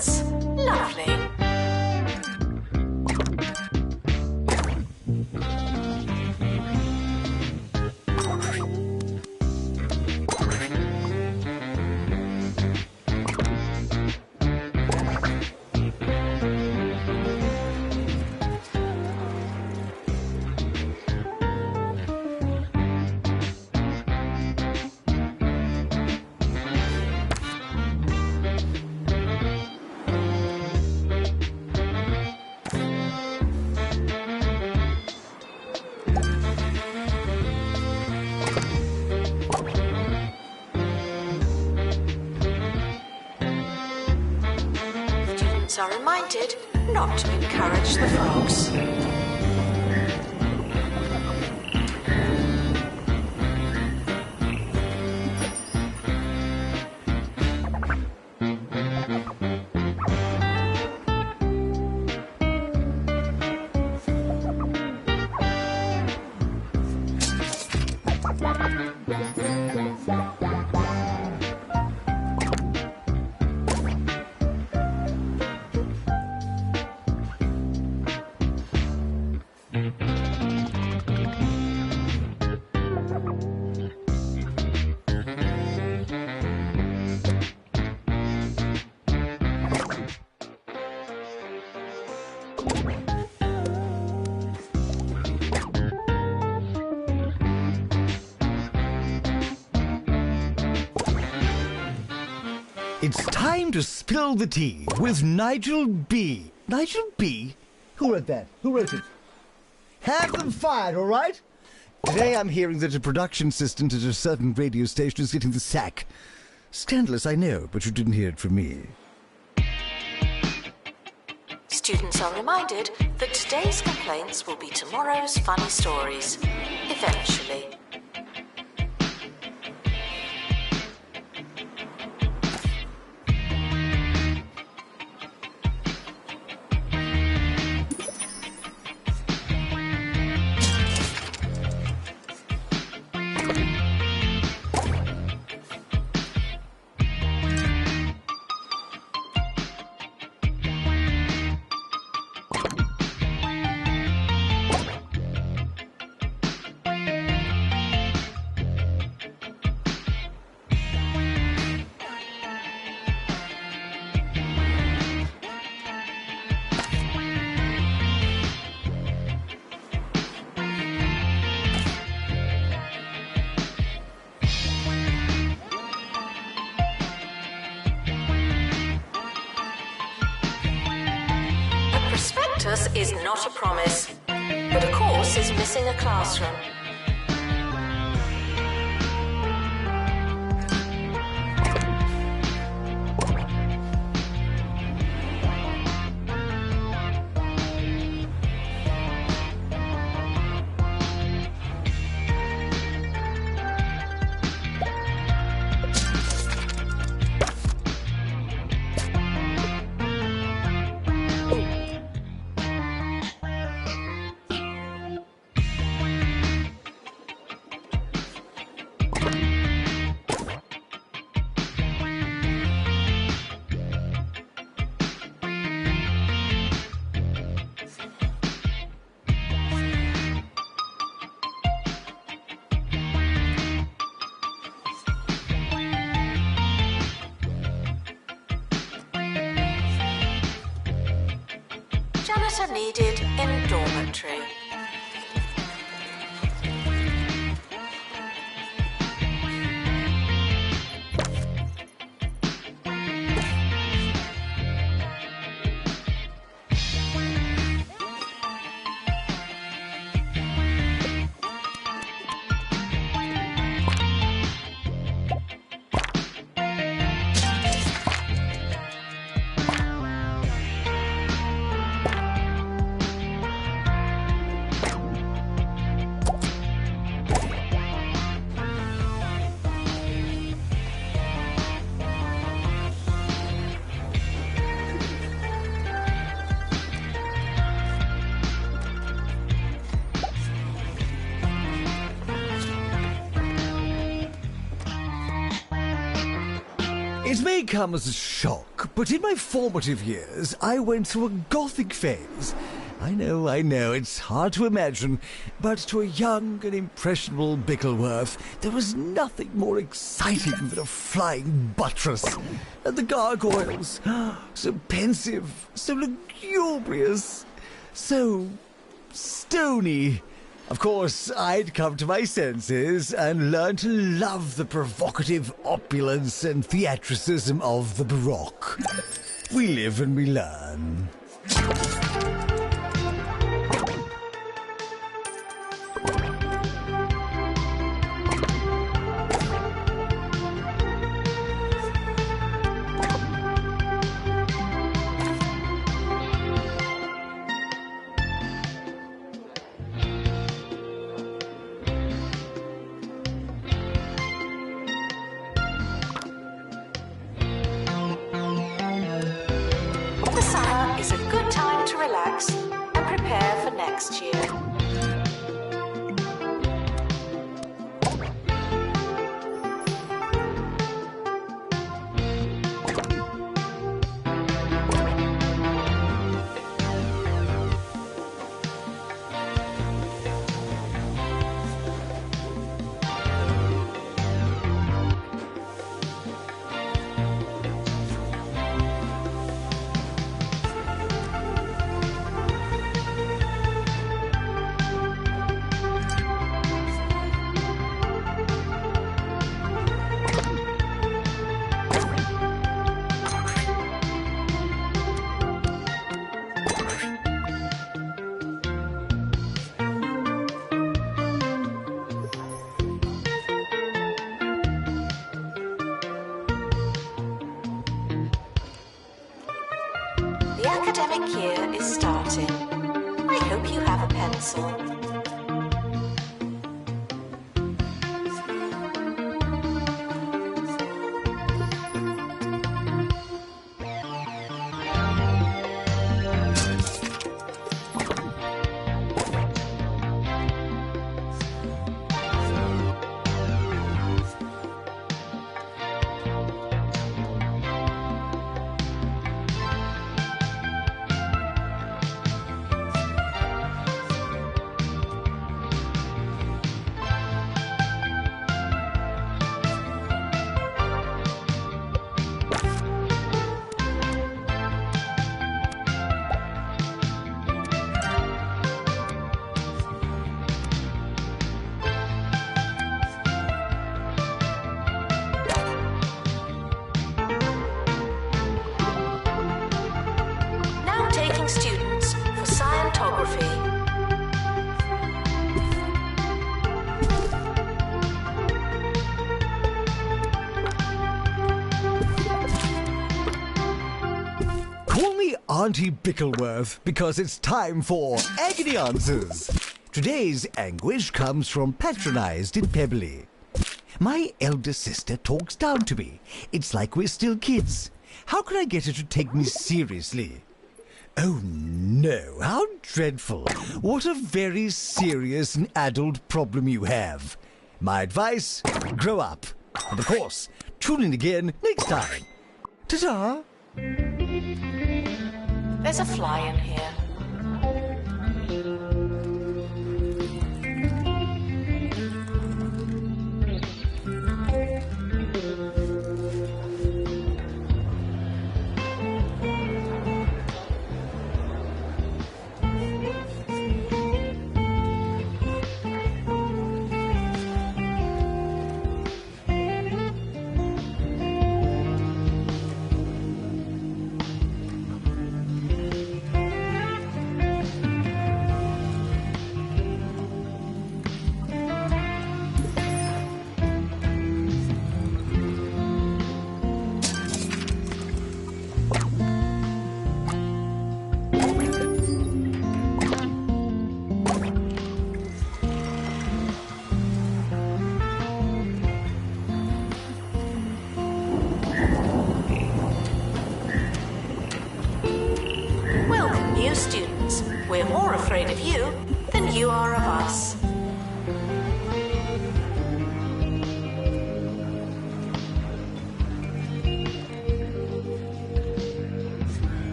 students. Lovely. Are reminded not to encourage the frogs. It's time to spill the tea with Nigel B. Nigel B? Who wrote that? Who wrote it? Have them fired, all right? Today I'm hearing that a production assistant at a certain radio station is getting the sack. Scandalous, I know, but you didn't hear it from me. Students are reminded that today's complaints will be tomorrow's funny stories. Eventually. Prospectus is not a promise, but a course is missing a classroom. Janitor needed in dormitory. It may come as a shock, but in my formative years, I went through a gothic phase. I know, it's hard to imagine, but to a young and impressionable Bickleworth, there was nothing more exciting than a flying buttress. And the gargoyles, so pensive, so lugubrious, so stony. Of course, I'd come to my senses and learn to love the provocative opulence and theatricism of the Baroque. We live and we learn. The summer is a good time to relax and prepare for next year. The academic year is starting. I hope you have a pencil. Now taking students for scientography. Call me Auntie Bickleworth because it's time for Agony Answers. Today's anguish comes from Patronised in Pebbly. My elder sister talks down to me. It's like we're still kids. How can I get her to take me seriously? Oh no, how dreadful. What a very serious and adult problem you have. My advice, grow up. And of course, tune in again next time. Ta-ta! There's a fly in here. New students, we're more afraid of you than you are of us.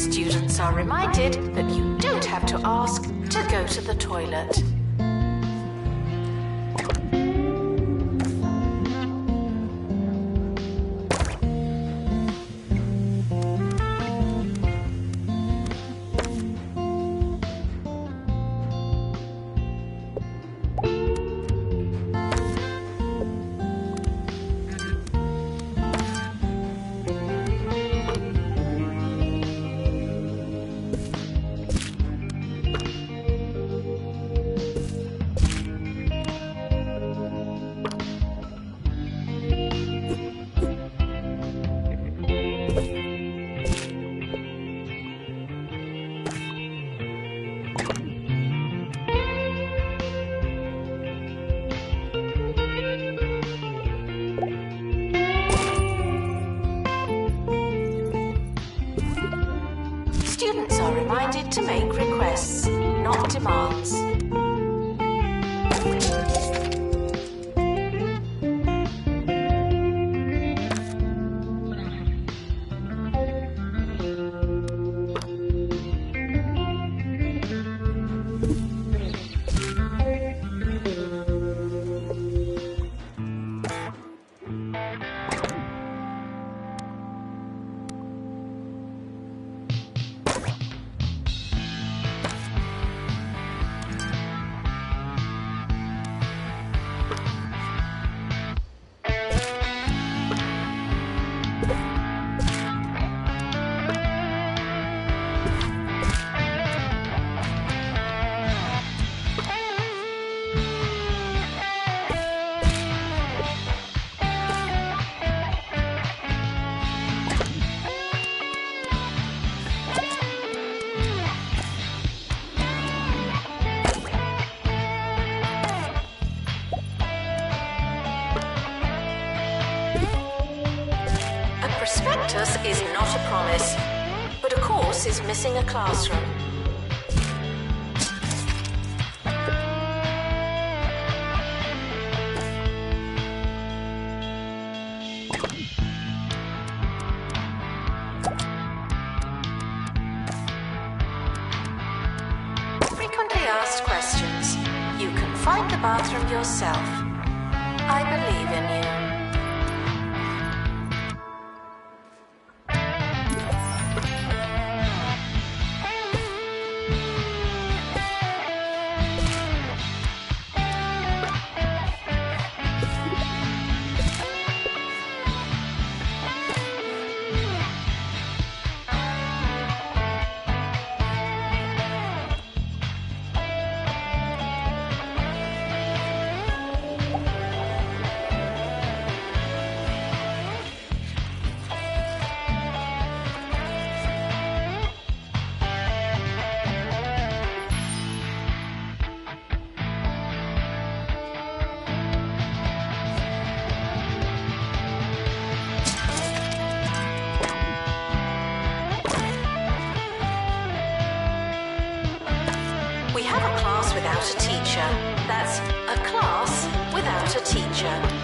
Students are reminded that you don't have to ask to go to the toilet. Students are reminded to make requests, not demands. Prospectus is not a promise, but a course is missing a classroom. Frequently asked questions. You can find the bathroom yourself. I believe in you. We have a class without a teacher. That's a class without a teacher.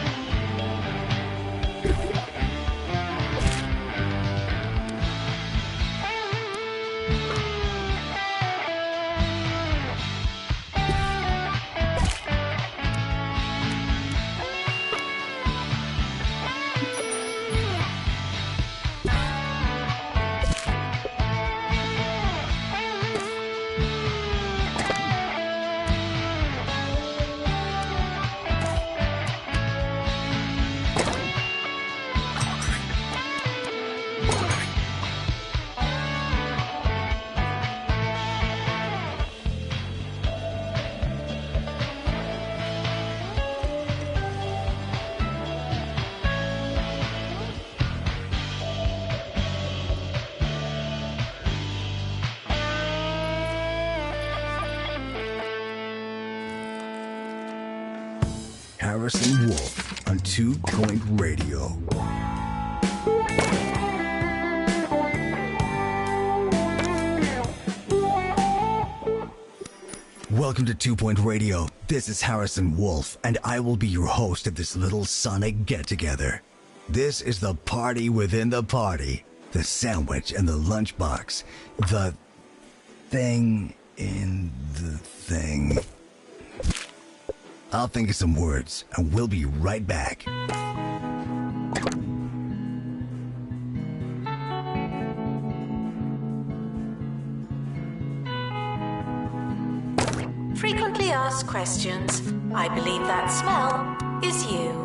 Harrison Wolf on 2 Point Radio. Welcome to 2 Point Radio. This is Harrison Wolf, and I will be your host of this little sonic get-together. This is the party within the party. The sandwich and the lunchbox. The thing in the thing. I'll think of some words, and we'll be right back. Frequently asked questions. I believe that smell is you.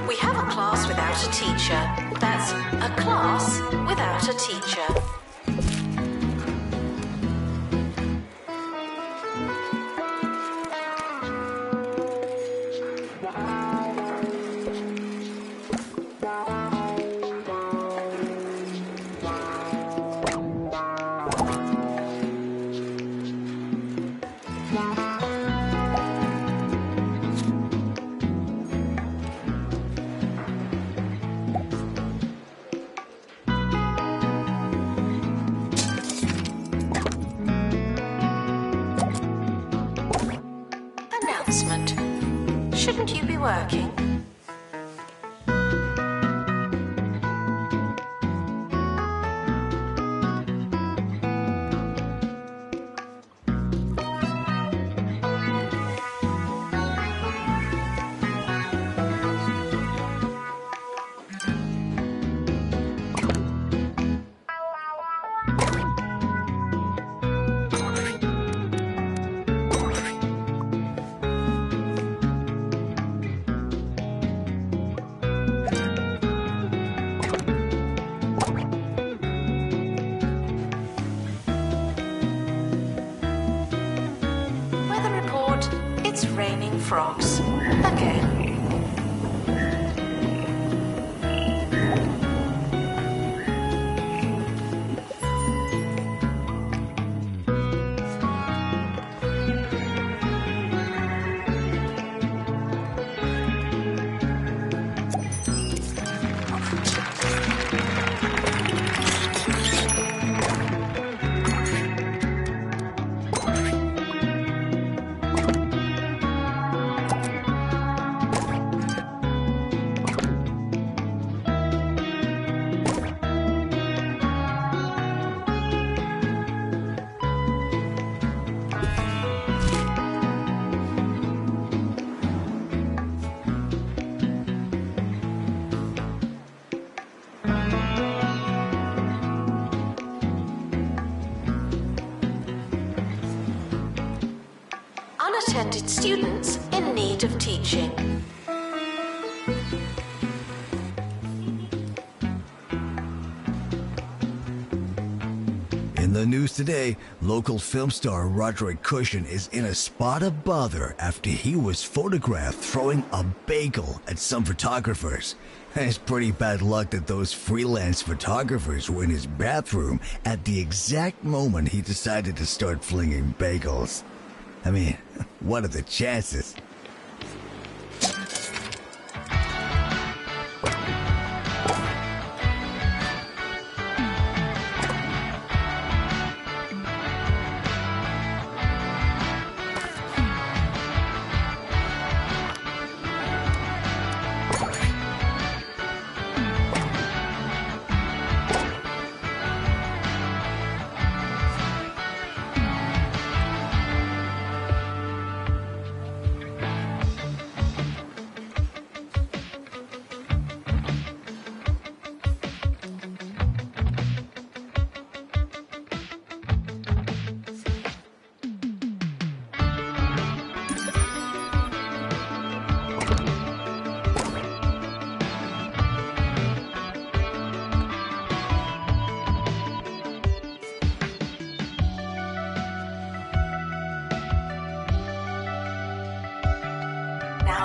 We have a class without a teacher. That's a class without a teacher. Announcement. Shouldn't you be working? Weather report. It's raining frogs. Again. Unattended students in need of teaching. In the news today, local film star Roderick Cushion is in a spot of bother after he was photographed throwing a bagel at some photographers. It's pretty bad luck that those freelance photographers were in his bathroom at the exact moment he decided to start flinging bagels. I mean, what are the chances?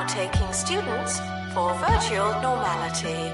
now taking students for virtual normality.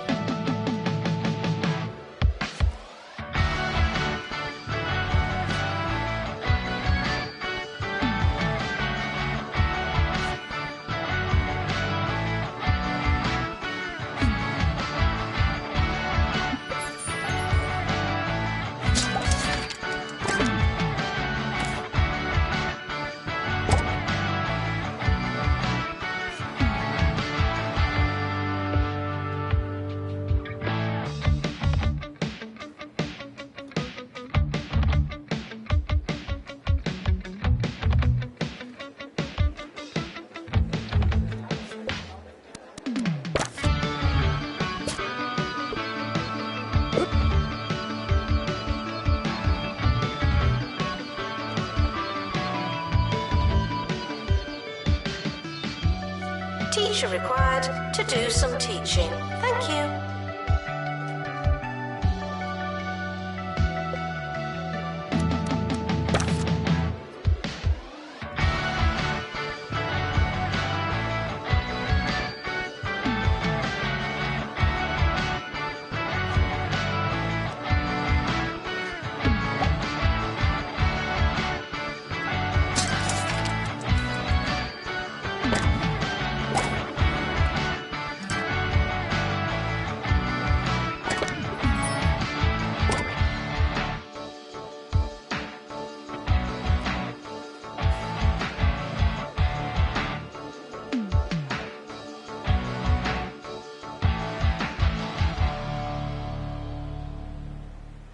Teacher required to do some teaching. Thank you.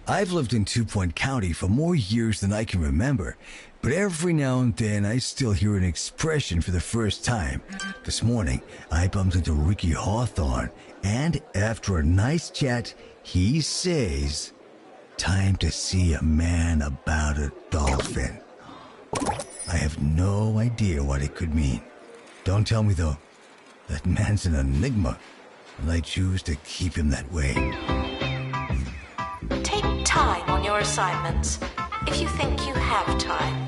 I've lived in 2 Point County for more years than I can remember, but every now and then I still hear an expression for the first time. This morning, I bumped into Ricky Hawthorne, and after a nice chat, he says, "Time to see a man about a dolphin." I have no idea what it could mean. Don't tell me, though. That man's an enigma, and I choose to keep him that way. Take time on your assignments, if you think you have time.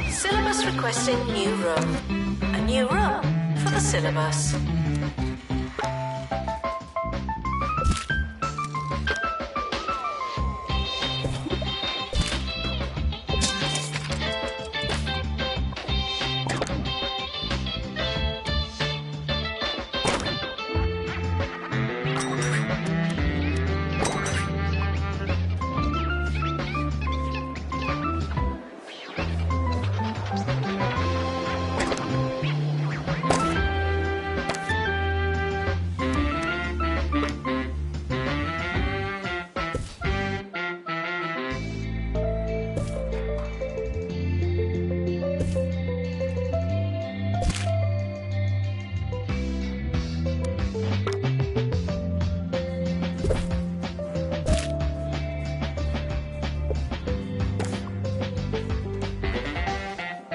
Syllabus requesting new room. A new room for the syllabus.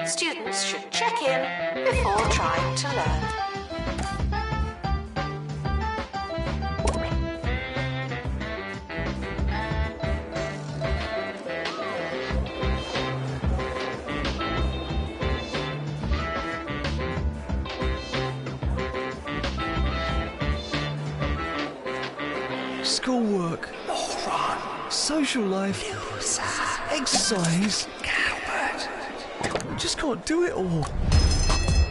Students should check in before trying to learn. Schoolwork, social life, exercise. Just can't do it all.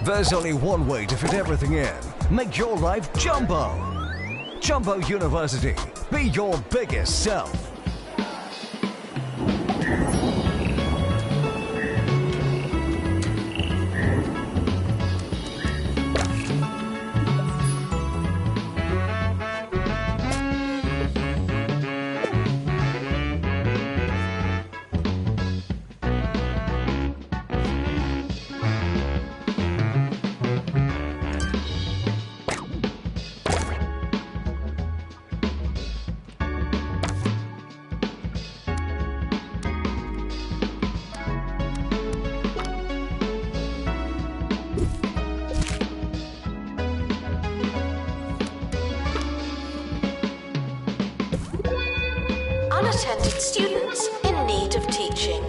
There's only one way to fit everything in. Make your life Jumbo. Jumbo University. Be your biggest self. Unattended students in need of teaching.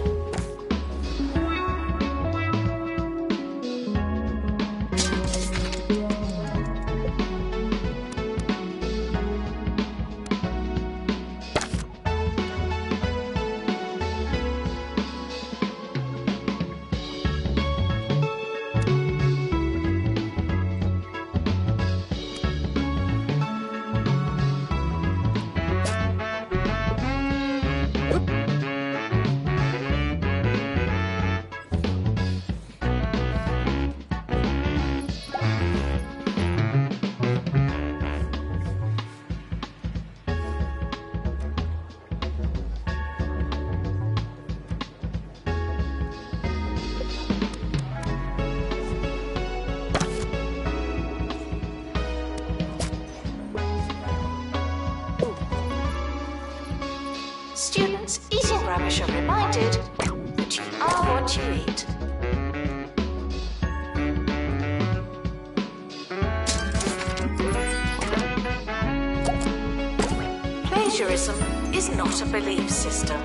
Students eating rubbish are reminded that you are what you eat. Plagiarism is not a belief system.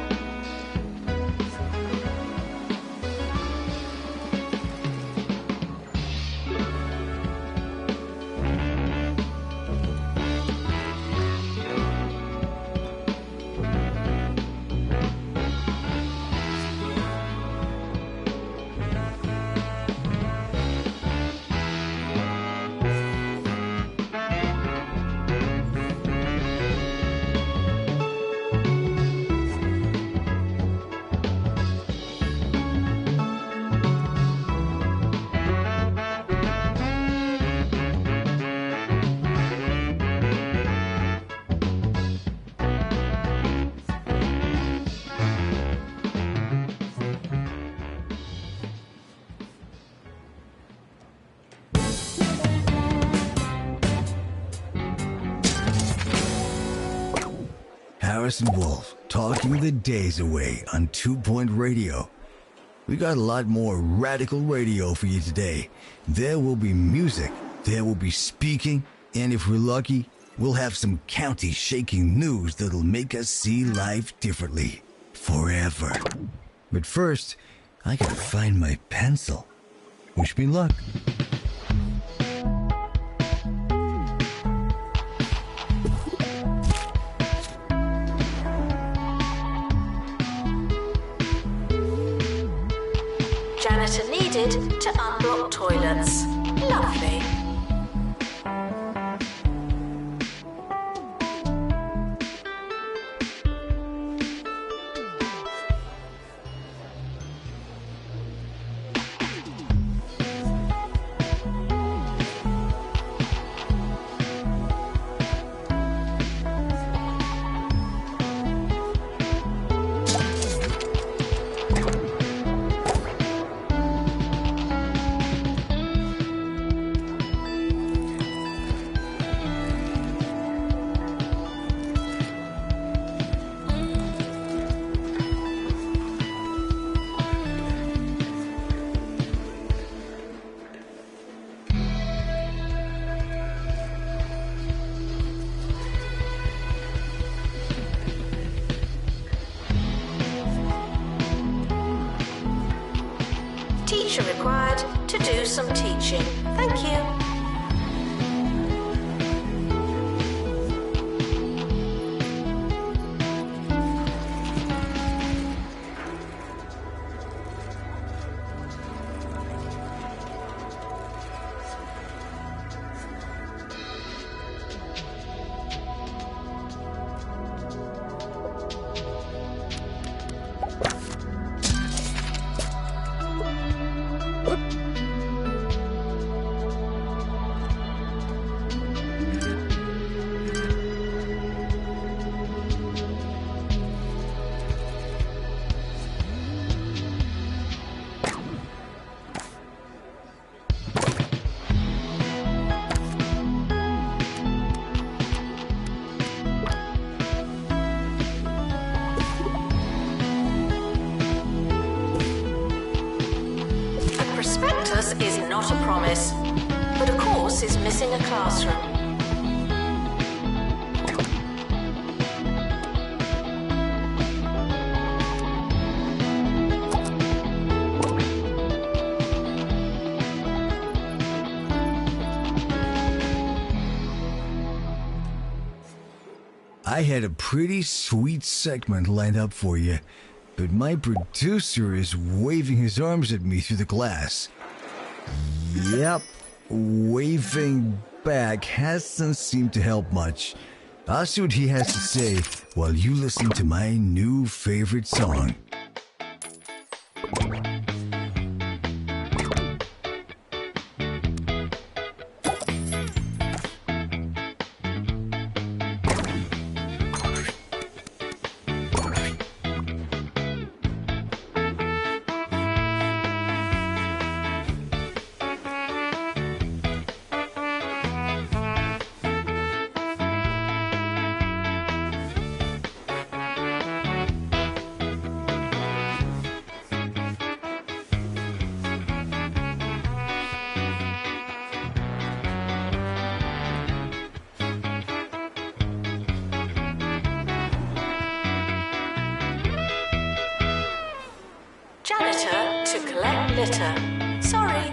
Harrison Wolf talking the days away on 2 Point Radio. We got a lot more radical radio for you today. There will be music, there will be speaking, and if we're lucky, we'll have some county-shaking news that'll make us see life differently. Forever. But first, I gotta find my pencil. Wish me luck. Janitor needed to unblock toilets. Lovely. Teacher required to do some teaching. Thank you. Kansas is not a promise, but a course is missing a classroom. I had a pretty sweet segment lined up for you, but my producer is waving his arms at me through the glass. Yep, waving back hasn't seemed to help much. I'll see what he has to say while you listen to my new favorite song. Janitor to collect litter. Sorry.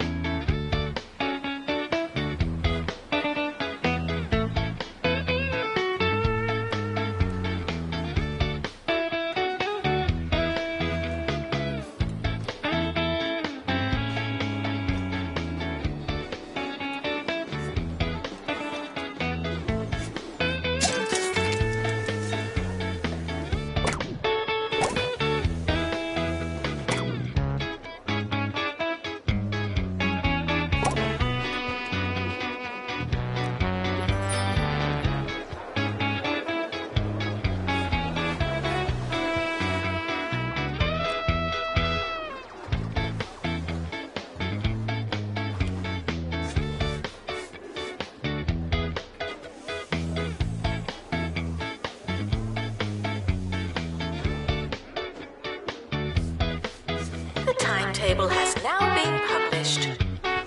The timetable has now been published.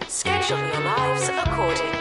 Schedule your lives accordingly.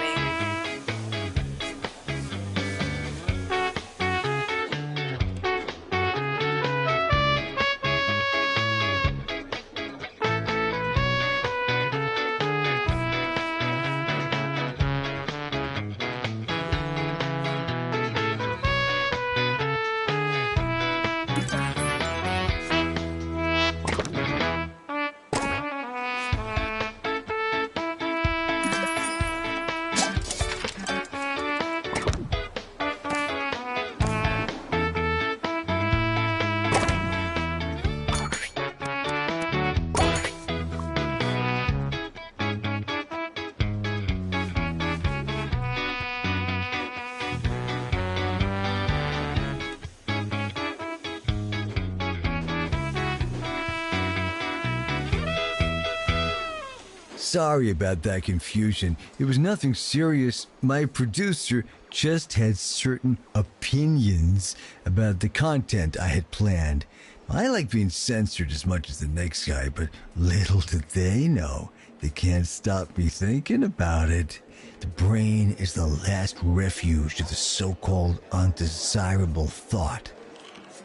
Sorry about that confusion. It was nothing serious. My producer just had certain opinions about the content I had planned. I like being censored as much as the next guy, but little did they know they can't stop me thinking about it. The brain is the last refuge of the so-called undesirable thought.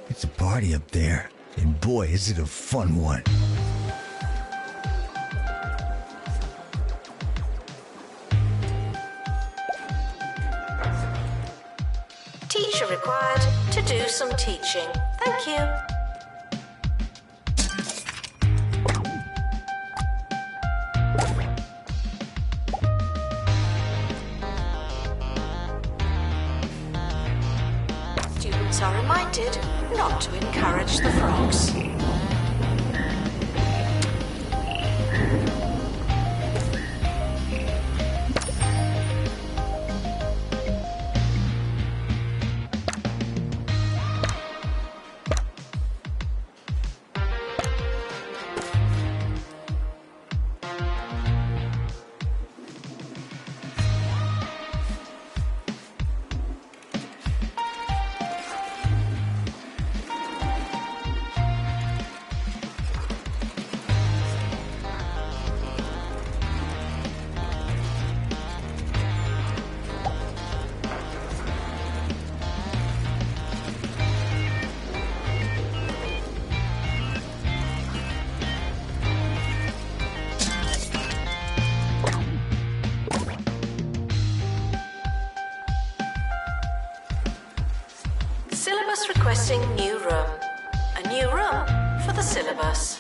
It's a party up there, and boy, is it a fun one. Teacher required to do some teaching. Thank you. Students are reminded not to encourage the frogs. Syllabus requesting new room. A new room for the syllabus.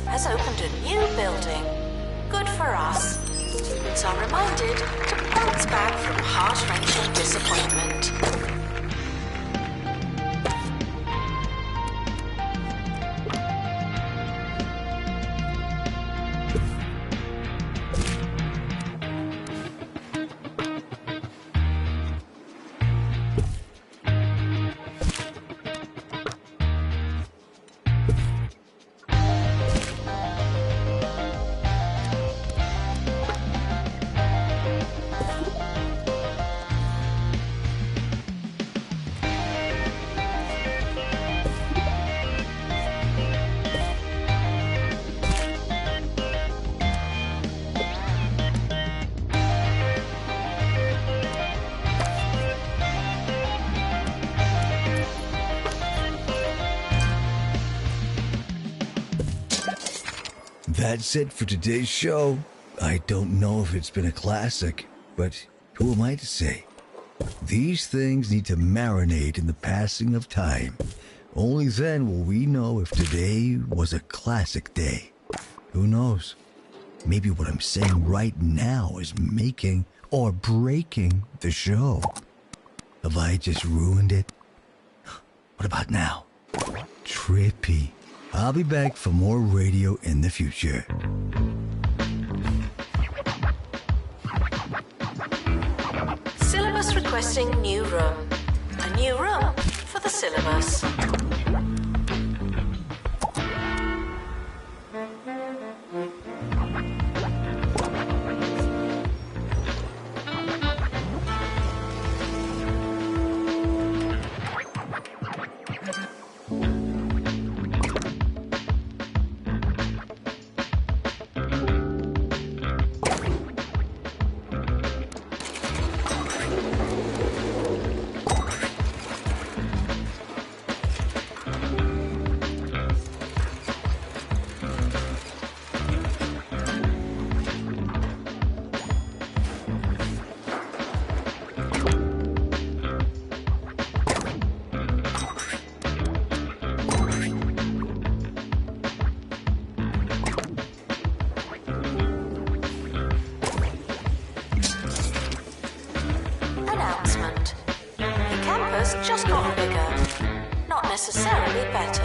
Has opened a new building. Good for us. Students are reminded to bounce back from heart-wrenching disappointment. That's it for today's show. I don't know if it's been a classic, but who am I to say? These things need to marinate in the passing of time. Only then will we know if today was a classic day. Who knows? Maybe what I'm saying right now is making or breaking the show. Have I just ruined it? What about now? Trippy. I'll be back for more radio in the future. Syllabus requesting new room. A new room for the syllabus. Announcement. The campus just got bigger, not necessarily better.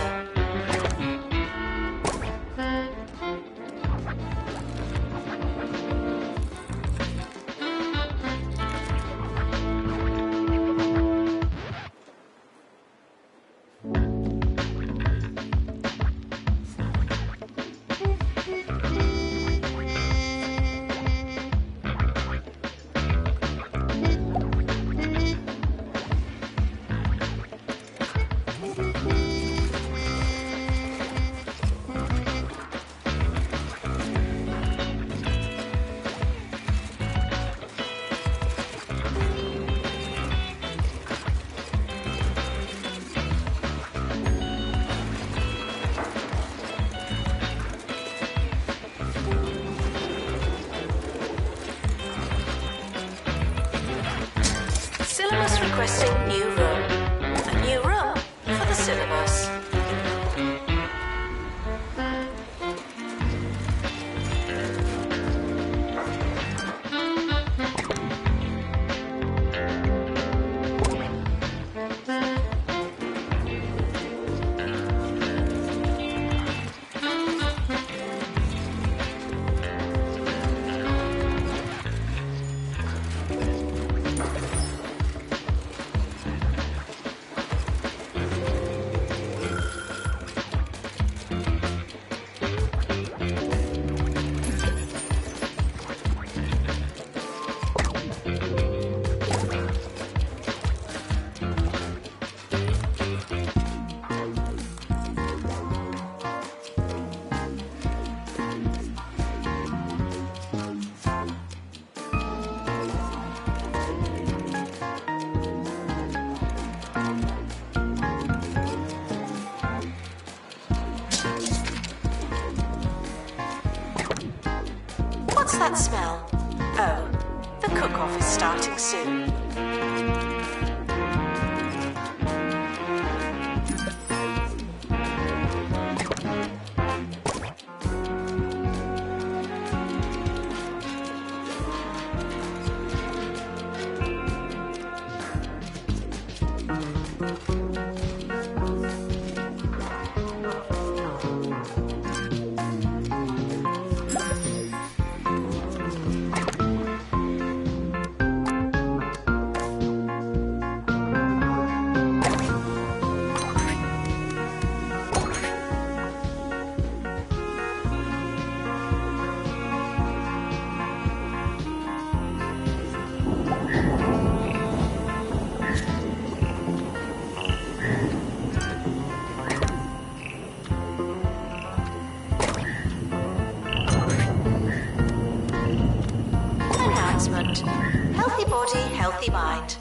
Syllabus requesting new room. A new room for the syllabus. kickoff is starting soon. Healthy body, healthy mind.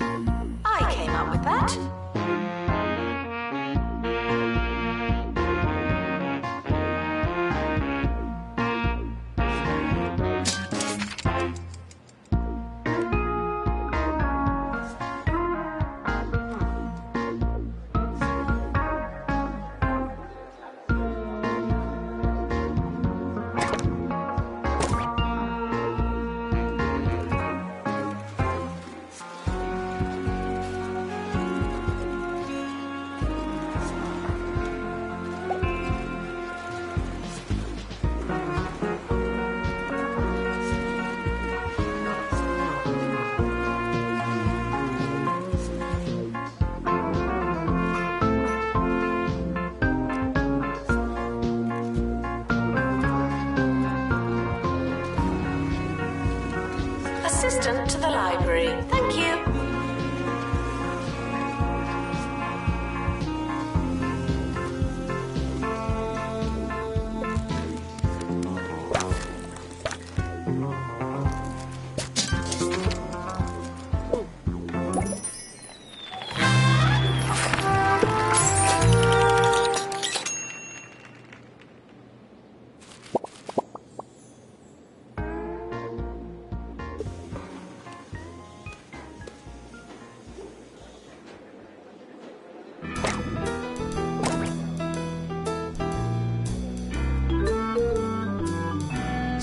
I came up with that. Assistant to the library. Thank you.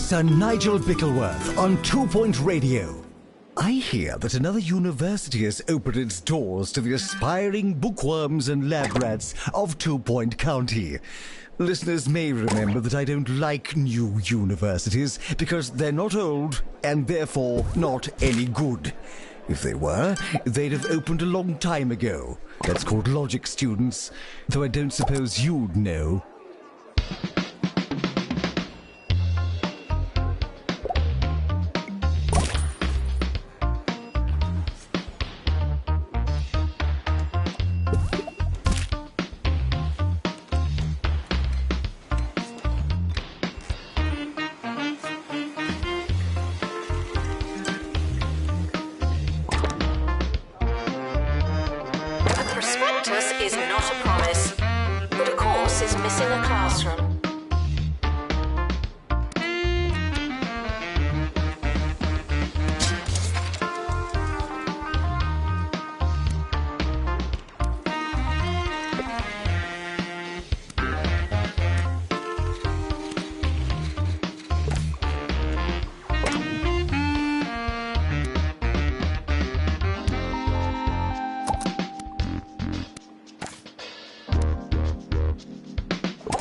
Sir Nigel Bickleworth on 2 Radio. I hear that another university has opened its doors to the aspiring bookworms and lab rats of 2 County. Listeners may remember that I don't like new universities because they're not old and therefore not any good. If they were, they'd have opened a long time ago. That's called logic, students, though I don't suppose you'd know. Is not a promise, but a course is missing a classroom.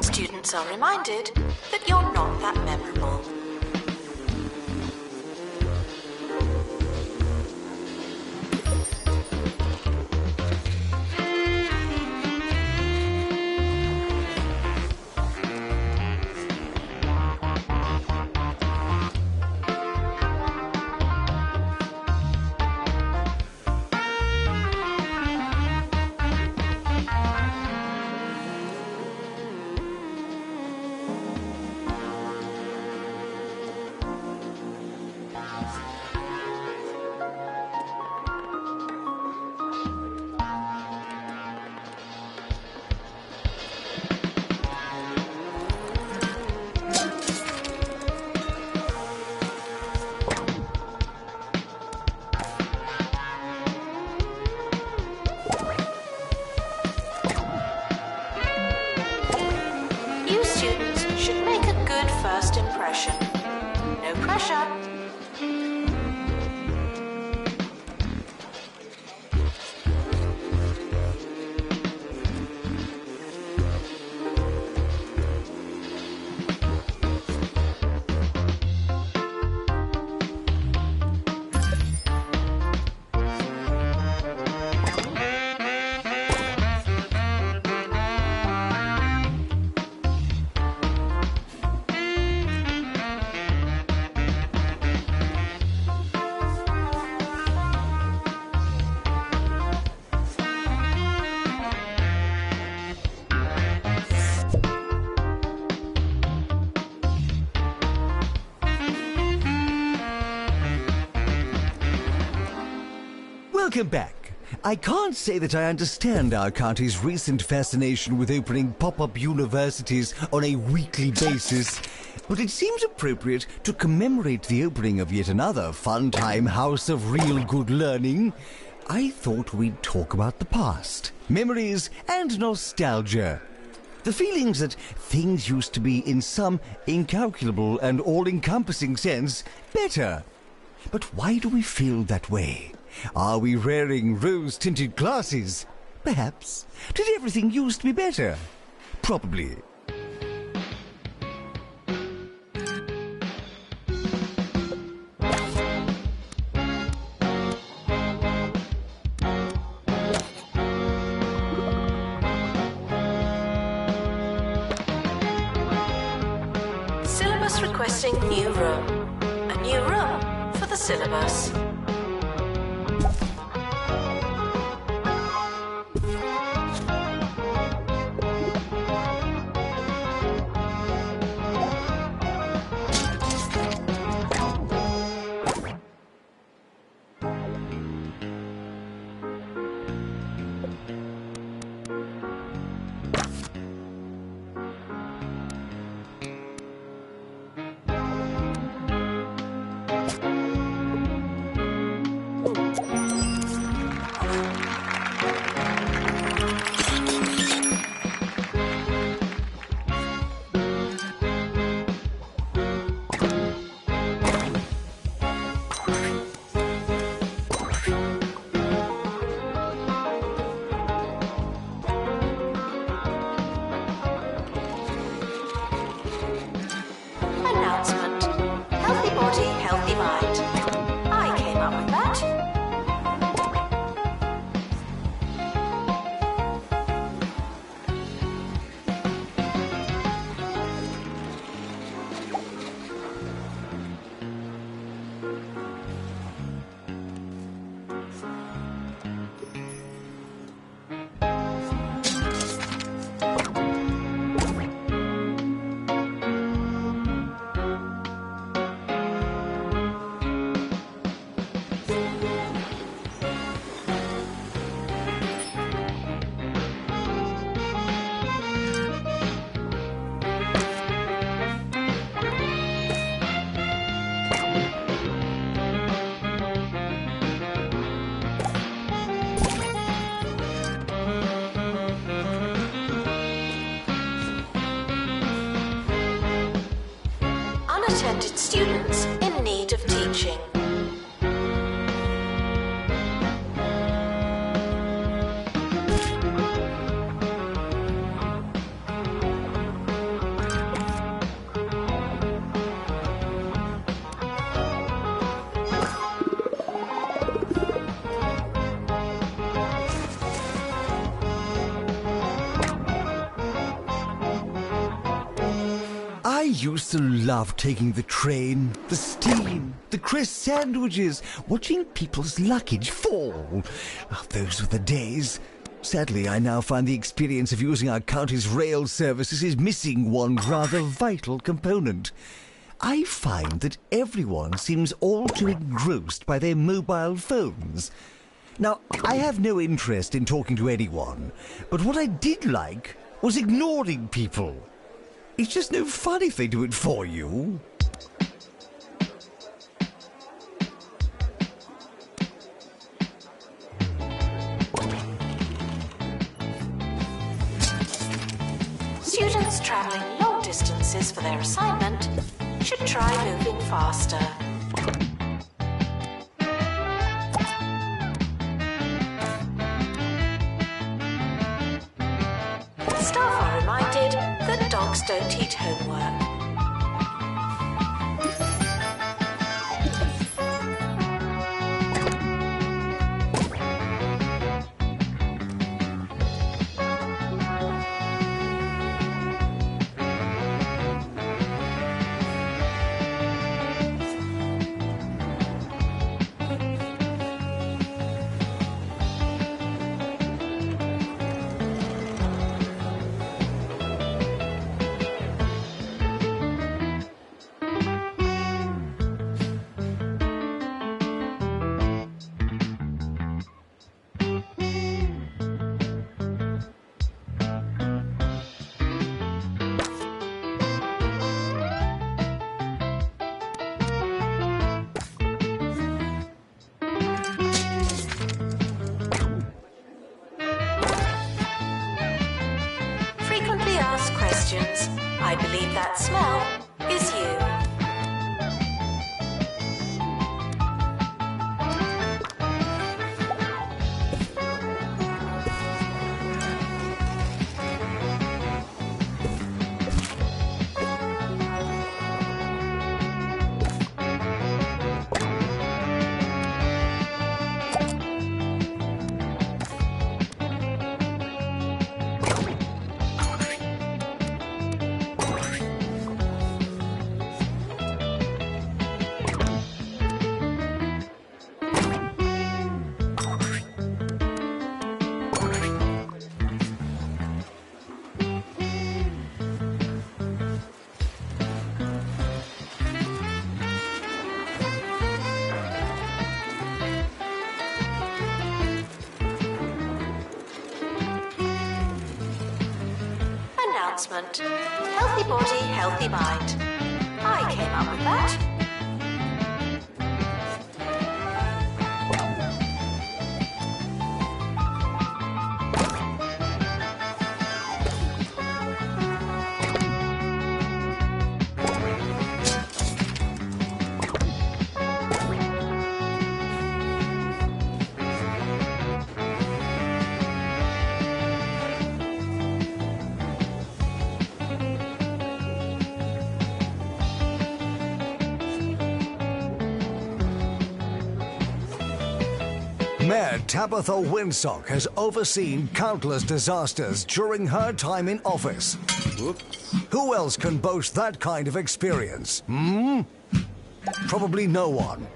Students are reminded that you're not that memorable. Welcome back. I can't say that I understand our county's recent fascination with opening pop-up universities on a weekly basis, but it seems appropriate to commemorate the opening of yet another fun-time house of real good learning. I thought we'd talk about the past, memories and nostalgia. The feelings that things used to be, in some incalculable and all-encompassing sense, better. But why do we feel that way? Are we wearing rose-tinted glasses? Perhaps. Did everything used to be better? Probably. Syllabus requesting new room. A new room for the syllabus. Announcement. Healthy body, healthy mind. I came up with that. Unattended students in need of teaching. I used to love taking the train, the steam, the crisp sandwiches, watching people's luggage fall. Oh, those were the days. Sadly, I now find the experience of using our county's rail services is missing one rather vital component. I find that everyone seems all too engrossed by their mobile phones. Now, I have no interest in talking to anyone, but what I did like was ignoring people. It's just no fun if they do it for you. Students travelling long distances for their assignment should try moving faster. Staff are reminded that dogs don't eat homework. I believe that smell is you. Announcement. Healthy body, healthy mind. I came up with that. Mayor Tabitha Windsock has overseen countless disasters during her time in office. Whoops. Who else can boast that kind of experience? Probably no one.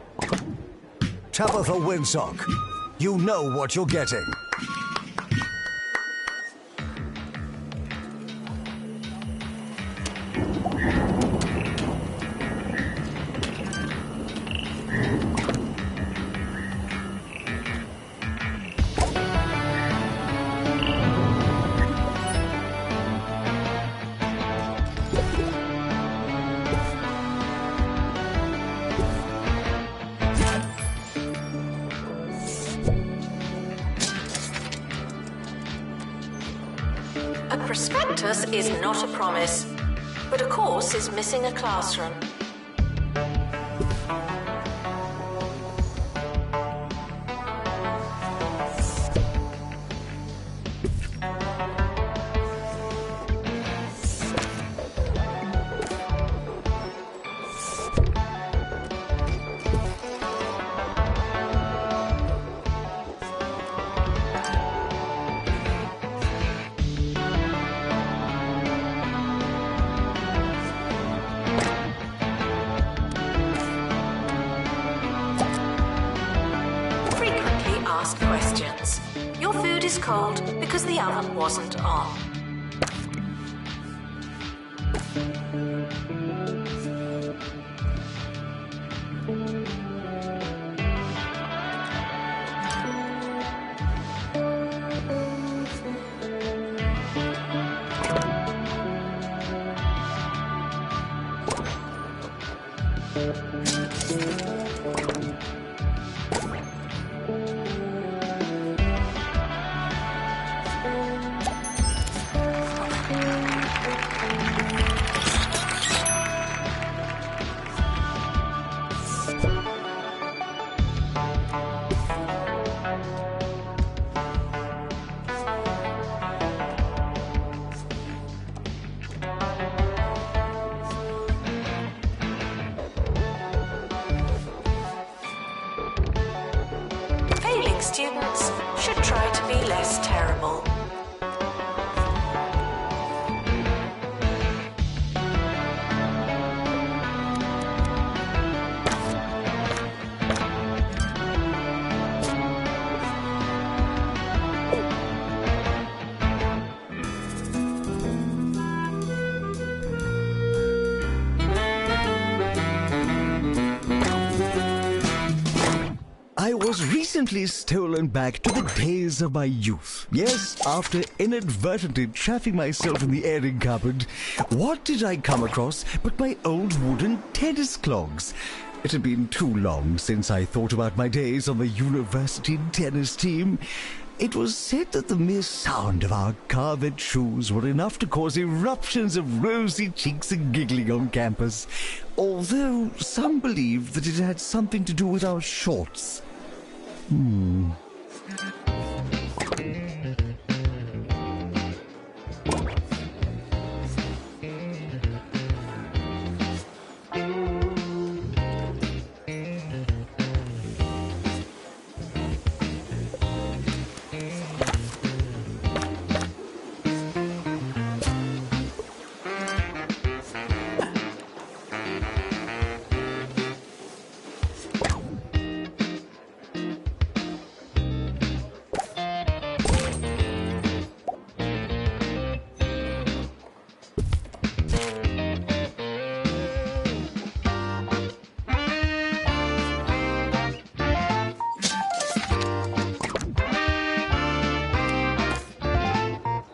Tabitha Windsock, you know what you're getting. A prospectus is not a promise, but a course is missing a classroom. Ask questions. Your food is cold because the oven wasn't on. Students should try to be less terrible. I was recently stolen back to the days of my youth. Yes, after inadvertently trapping myself in the airing cupboard, what did I come across but my old wooden tennis clogs? It had been too long since I thought about my days on the university tennis team. It was said that the mere sound of our carved shoes were enough to cause eruptions of rosy cheeks and giggling on campus, although some believed that it had something to do with our shorts.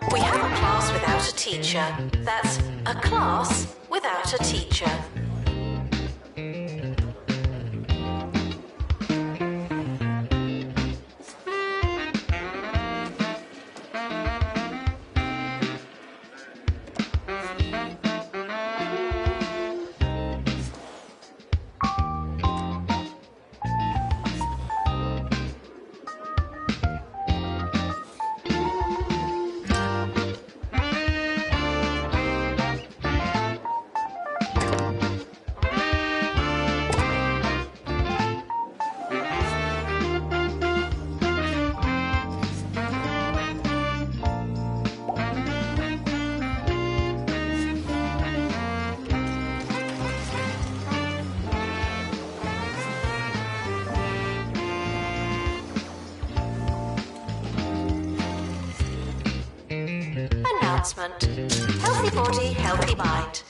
We have a class without a teacher. That's a class without a teacher. Announcement. Healthy body, healthy mind.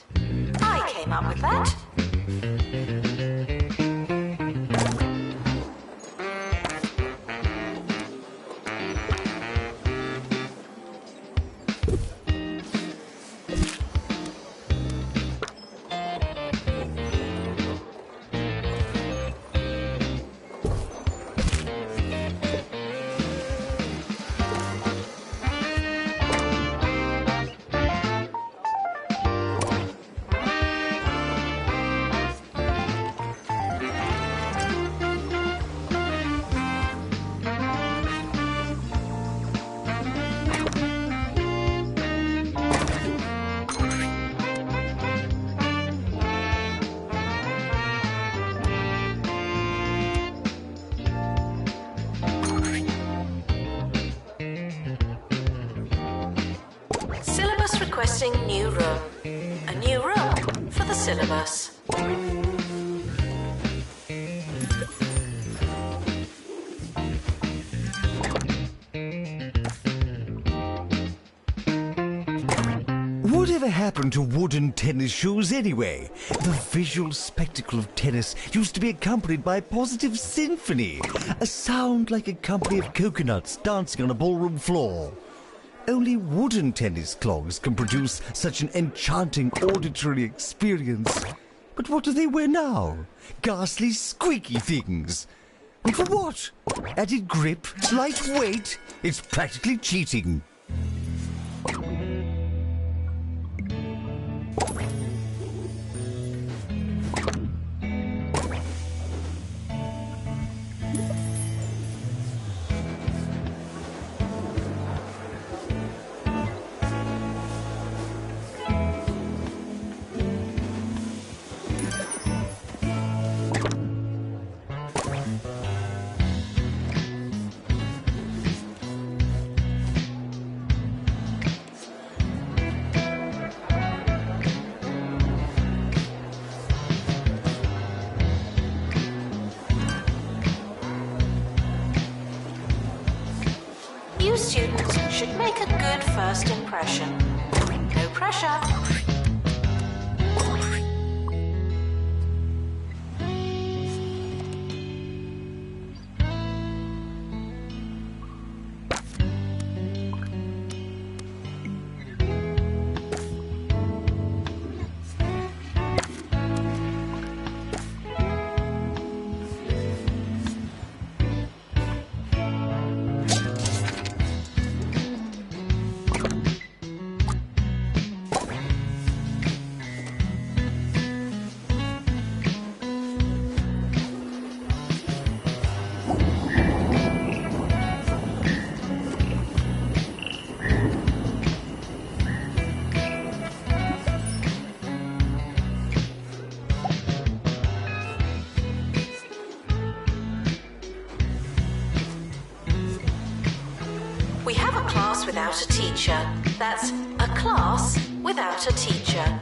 I came up with that. Syllabus requesting new room. A new room for the syllabus. Whatever happened to wooden tennis shoes anyway? The visual spectacle of tennis used to be accompanied by a positive symphony, a sound like a company of coconuts dancing on a ballroom floor. Only wooden tennis clogs can produce such an enchanting auditory experience. But what do they wear now? Ghastly, squeaky things. And for what? Added grip? Light weight? It's practically cheating. You students should make a good first impression. No pressure. have a class without a teacher. That's a class without a teacher.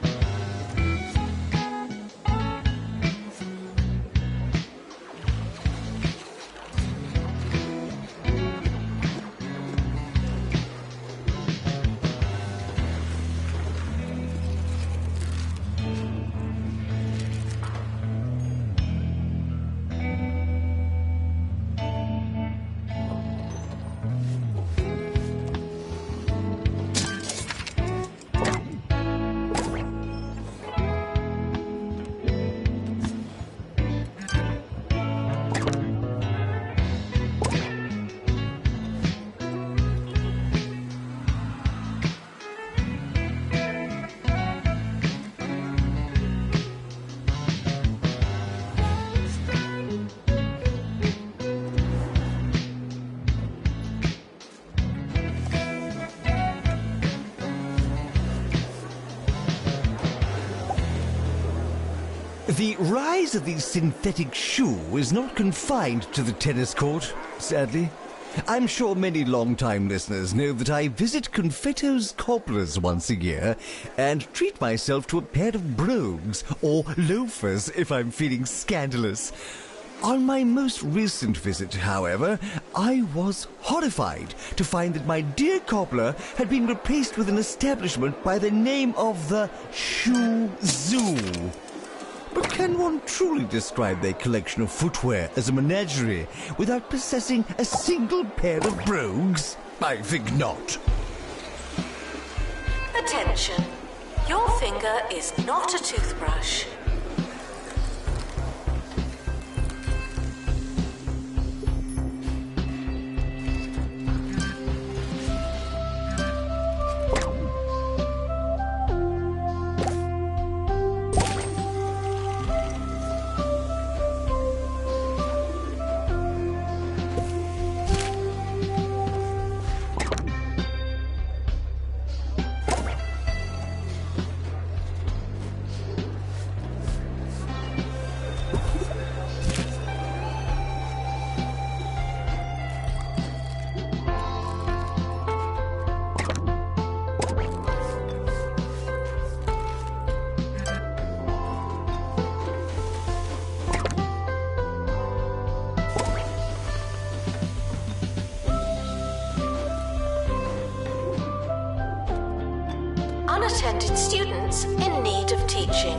The rise of the synthetic shoe is not confined to the tennis court, sadly. I'm sure many long-time listeners know that I visit Confetto's Cobblers once a year and treat myself to a pair of brogues, or loafers if I'm feeling scandalous. On my most recent visit, however, I was horrified to find that my dear cobbler had been replaced with an establishment by the name of the Shoe Zoo. But can one truly describe their collection of footwear as a menagerie without possessing a single pair of brogues? I think not. Attention. Your finger is not a toothbrush. Unattended students in need of teaching.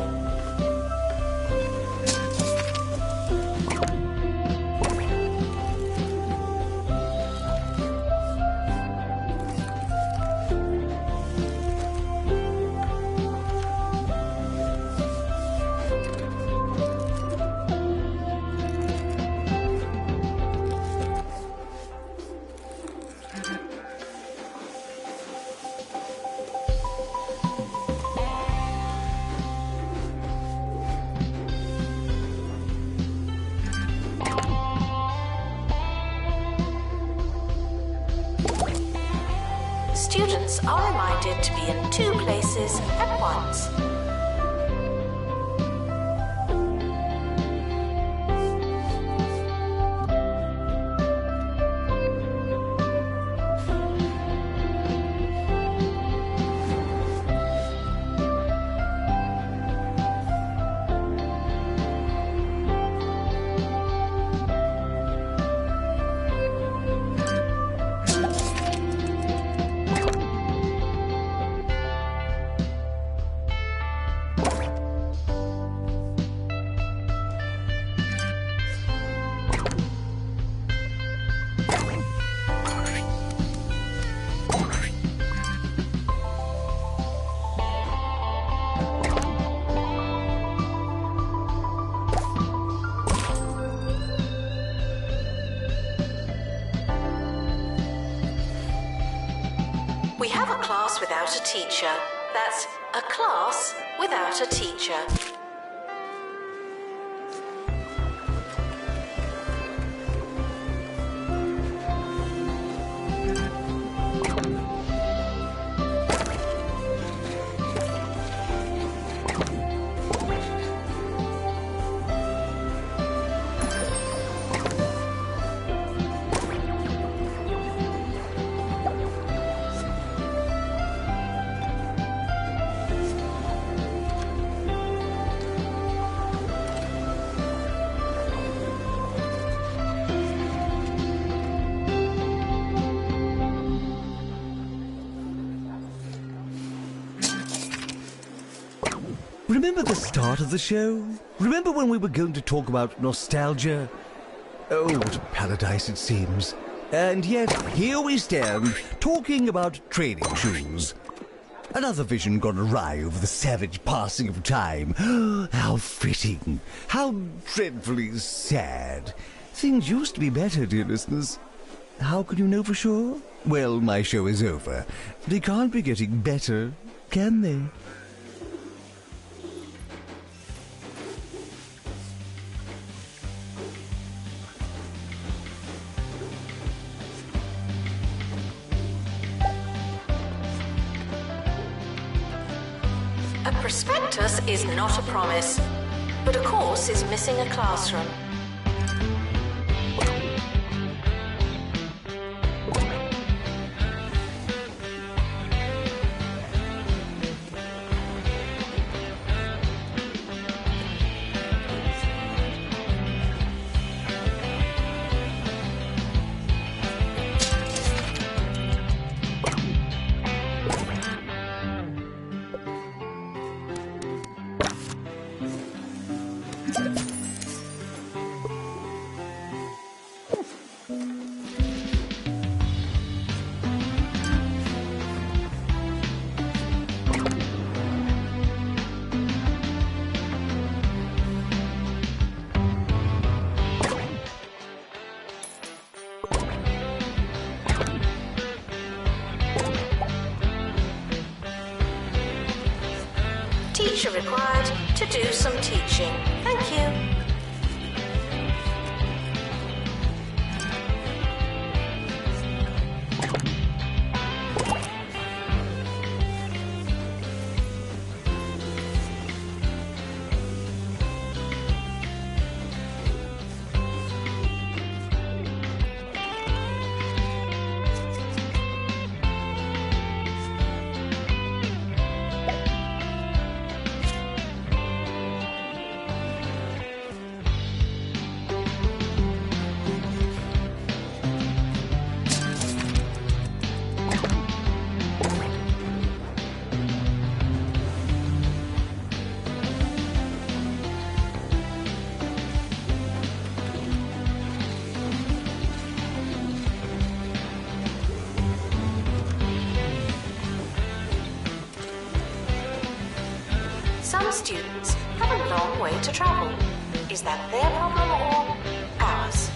Students are reminded to be in two places at once. We have a class without a teacher. That's a class without a teacher. remember the start of the show? Remember when we were going to talk about nostalgia? Oh, what a paradise it seems. And yet, here we stand, talking about training shoes. Another vision gone awry over the savage passing of time. How fitting. How dreadfully sad. Things used to be better, dear listeners. How can you know for sure? Well, my show is over. They can't be getting better, can they? A prospectus is not a promise, but a course is missing a classroom. Teacher required to do some teaching. Thank you. Some students have a long way to travel. Is that their problem or ours?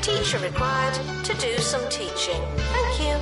Teacher required to do some teaching. Thank you.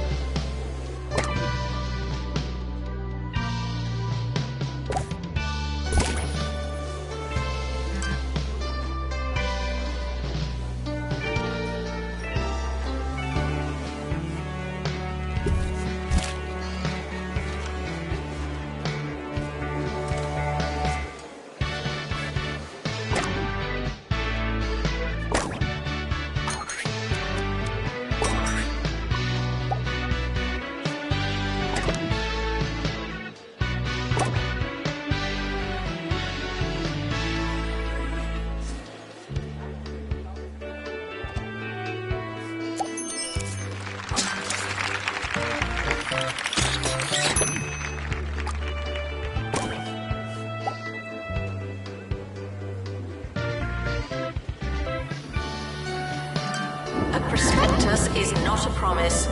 A prospectus is not a promise,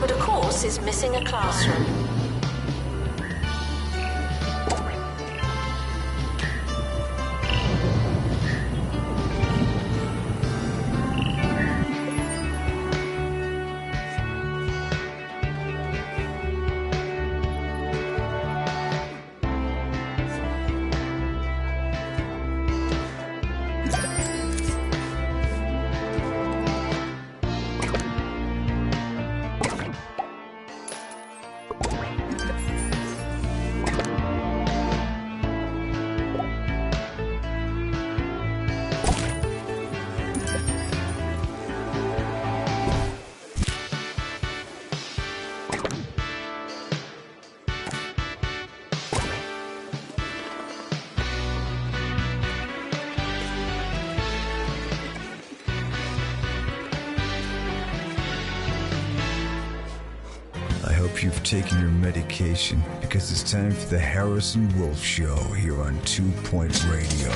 but a course is missing a classroom. hope you've taken your medication, because it's time for the Harrison Wolf Show here on 2 Point Radio.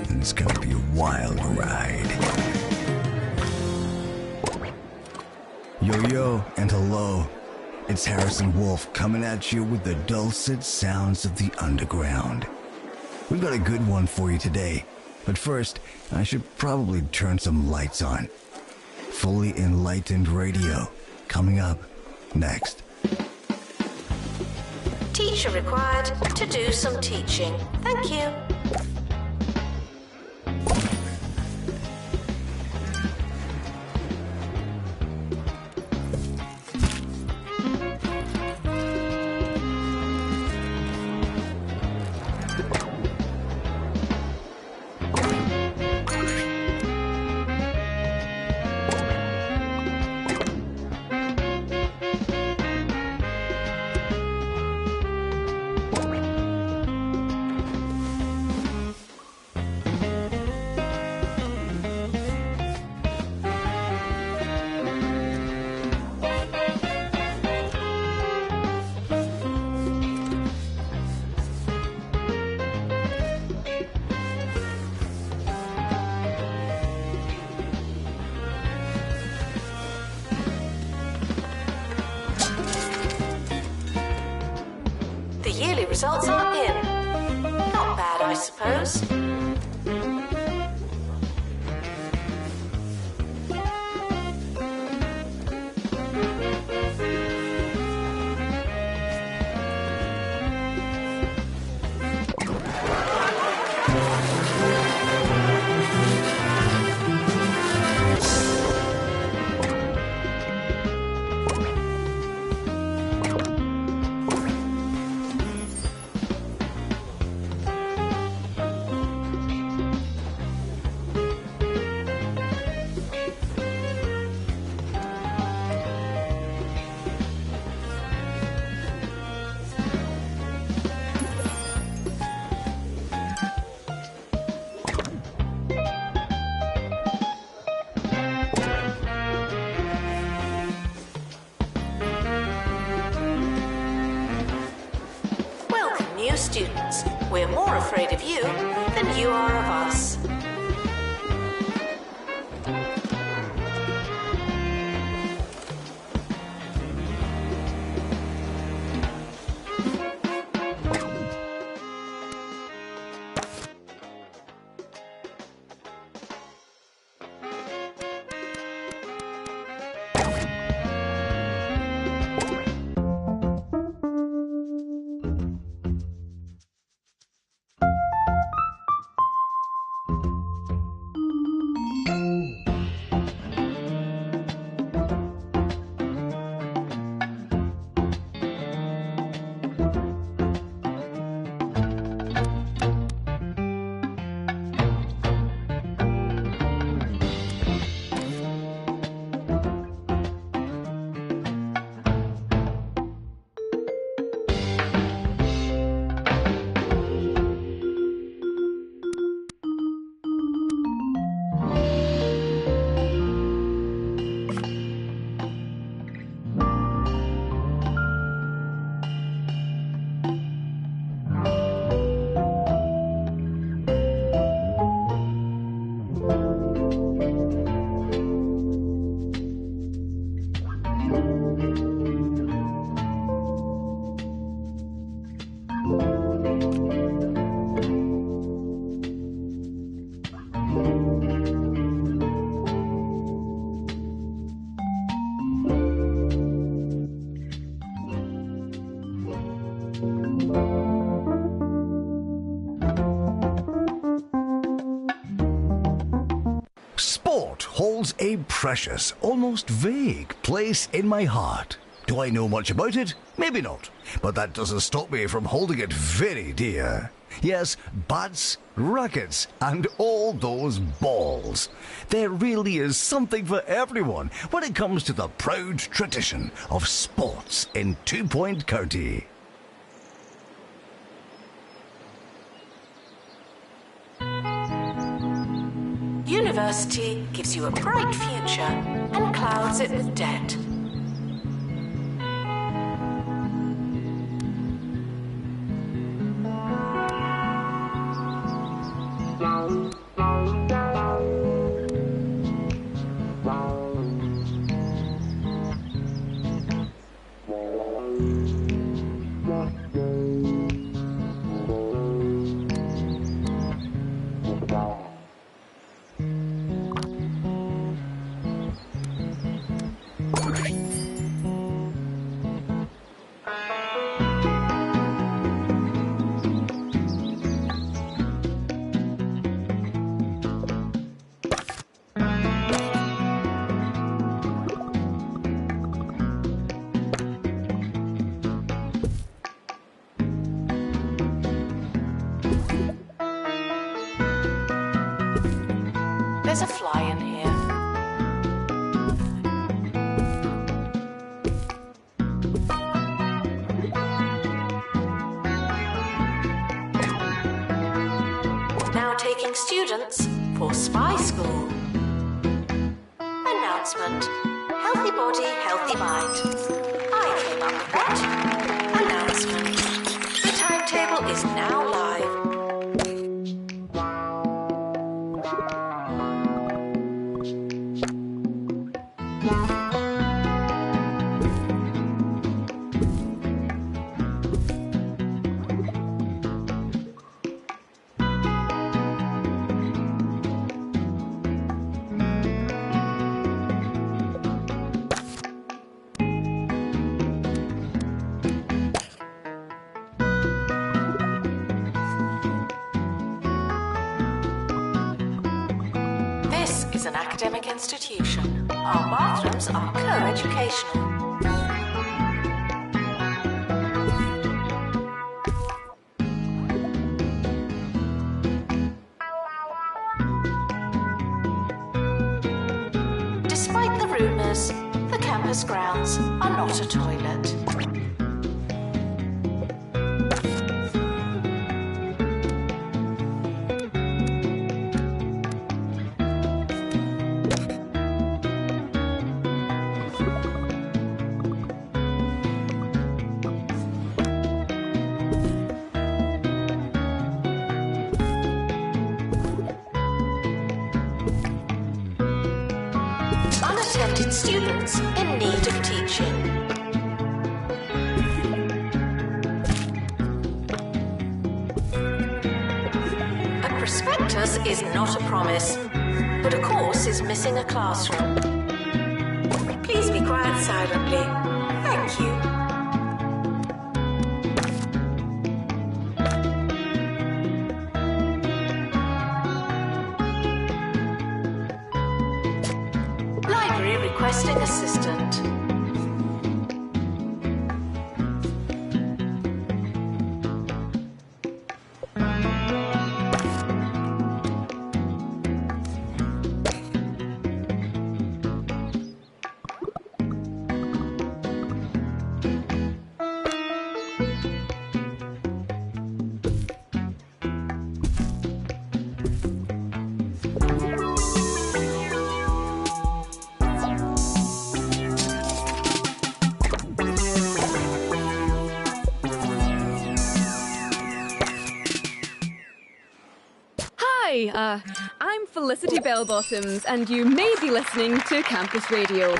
And it's gonna be a wild ride. Yo, and hello. It's Harrison Wolf coming at you with the dulcet sounds of the underground. We've got a good one for you today. But first, I should probably turn some lights on. Fully Enlightened Radio, coming up next. Teacher required to do some teaching. Thank you. Results are in. Not bad, I suppose. Students, we're more afraid of you than you are of us. Holds a precious, almost vague place in my heart. Do I know much about it? Maybe not. But that doesn't stop me from holding it very dear. Yes, bats, rackets, and all those balls. There really is something for everyone when it comes to the proud tradition of sports in 2 Point County. University gives you a bright future and clouds it with debt. a fly in here. Now taking students for spy school. Announcement. Healthy body, healthy mind. I came up with that. Announcement. The timetable is now live. This is an academic institution. Our bathrooms are co-educational. Despite the rumours, the campus grounds are not a toilet. Unattended students in need of teaching. A prospectus is not a promise, but a course is missing a classroom. Please be quiet silently. Thank you. Library requesting assistant. Hi, I'm Felicity Bellbottoms, and you may be listening to Campus Radio.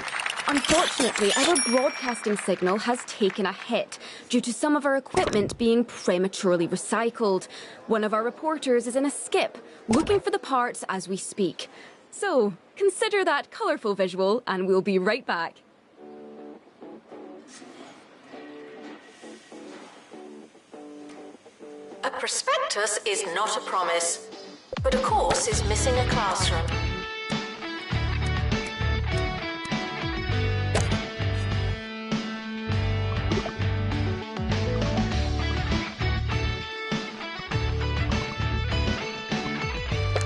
Unfortunately, our broadcasting signal has taken a hit due to some of our equipment being prematurely recycled. One of our reporters is in a skip, looking for the parts as we speak. So, consider that colourful visual, and we'll be right back. A prospectus is not a promise, but a course is missing a classroom.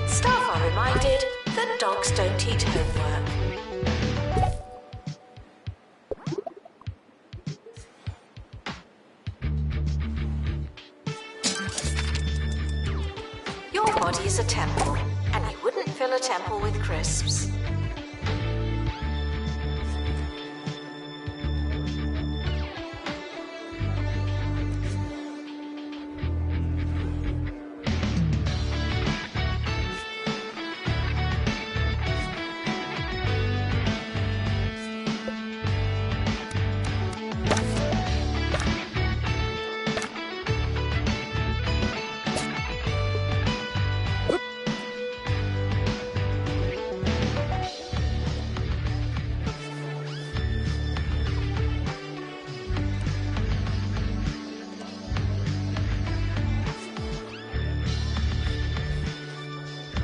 Staff are reminded that dogs don't eat homework. Your body is a temple, and you wouldn't fill a temple with crisps.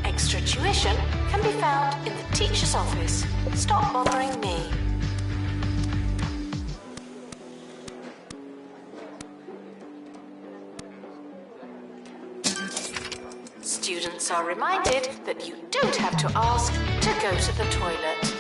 Extra tuition can be found in the teacher's office. Stop bothering me. Students are reminded that you don't have to ask to go to the toilet.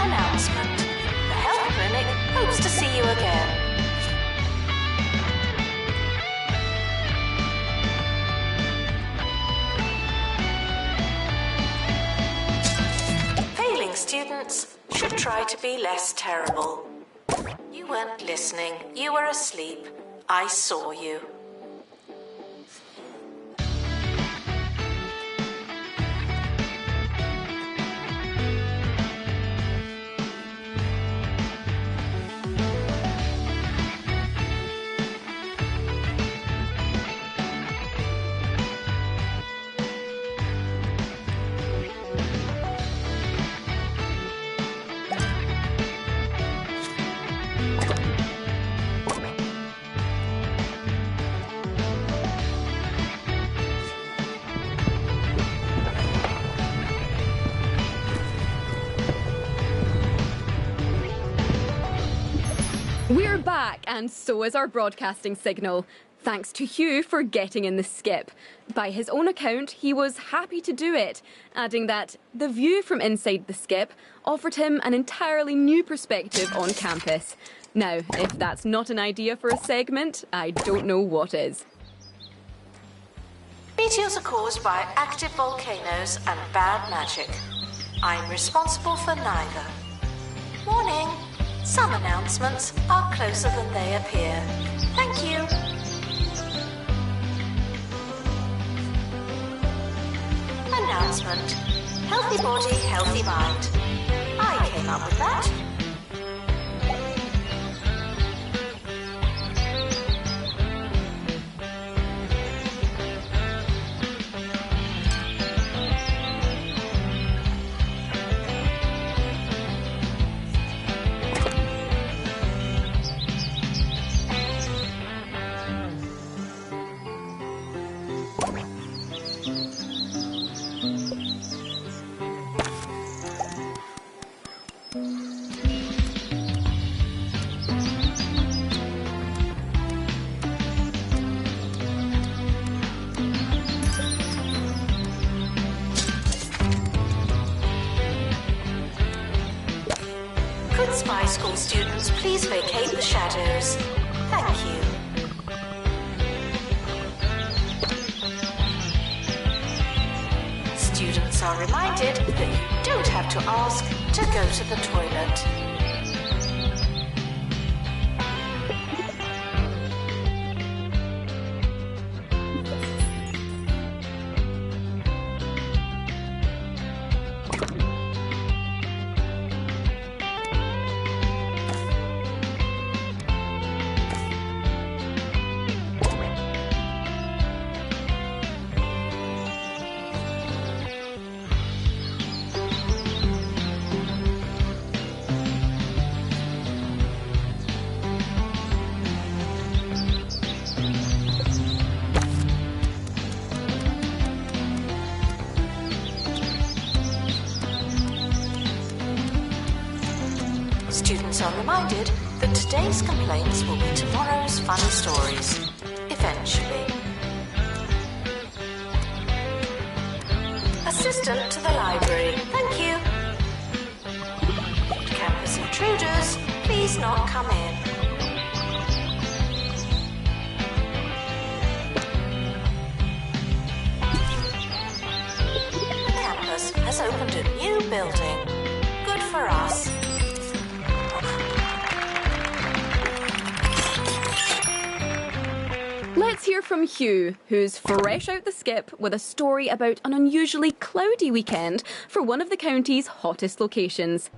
Announcement. The health clinic hopes to see you again. Failing students should try to be less terrible. You weren't listening. You were asleep. I saw you. We're back, and so is our broadcasting signal. Thanks to Hugh for getting in the skip. By his own account, he was happy to do it, adding that the view from inside the skip offered him an entirely new perspective on campus. Now, if that's not an idea for a segment, I don't know what is. Meteors are caused by active volcanoes and bad magic. I'm responsible for neither. Warning! Some announcements are closer than they appear. Thank you. Announcement. Healthy body, healthy mind. I came up with that. Could Spy School students please vacate the shadows? Thank you. Students are reminded that you don't have to ask to go to the toilet. Students are reminded that today's complaints will be tomorrow's funny stories. Eventually. Assistant to the library. Thank you. Campus intruders, please not come in. The campus has opened a new building. Good for us. Let's hear from Hugh, who's fresh out the skip with a story about an unusually cloudy weekend for one of the county's hottest locations.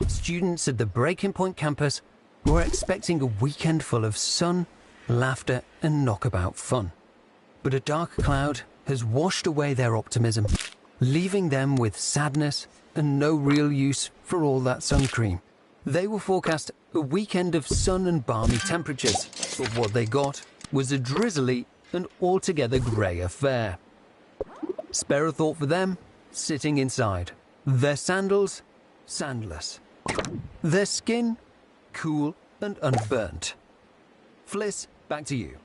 Students at the Breaking Point campus were expecting a weekend full of sun, laughter and knockabout fun. But a dark cloud has washed away their optimism, leaving them with sadness and no real use for all that sun cream. They were forecast a weekend of sun and balmy temperatures, but what they got was a drizzly and altogether grey affair. Spare a thought for them, sitting inside. Their sandals, sandless. Their skin, cool and unburnt. Fliss, back to you.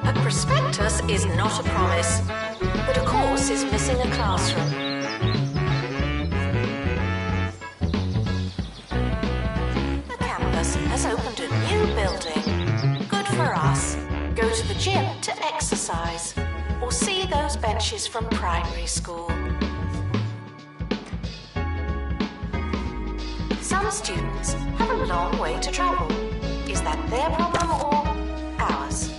A prospectus is not a promise, but a course is missing a classroom. The campus has opened a new building. Good for us. Go to the gym to exercise, or see those benches from primary school. Some students have a long way to travel. Is that their problem or ours?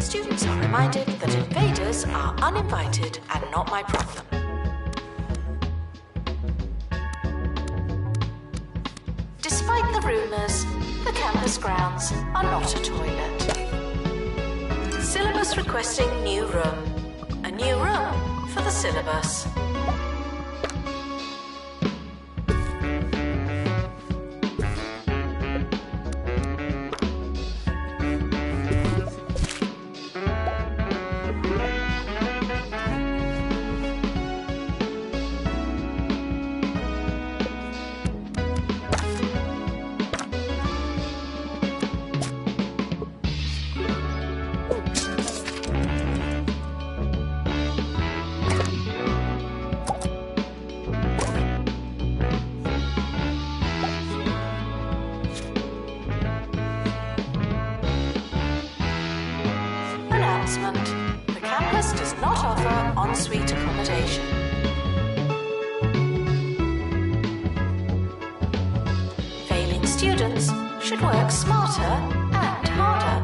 Students are reminded that invaders are uninvited and not my problem. Despite the rumours, the campus grounds are not a toilet. Syllabus requesting new room. A new room for the syllabus. The campus does not offer ensuite accommodation. Failing students should work smarter and harder.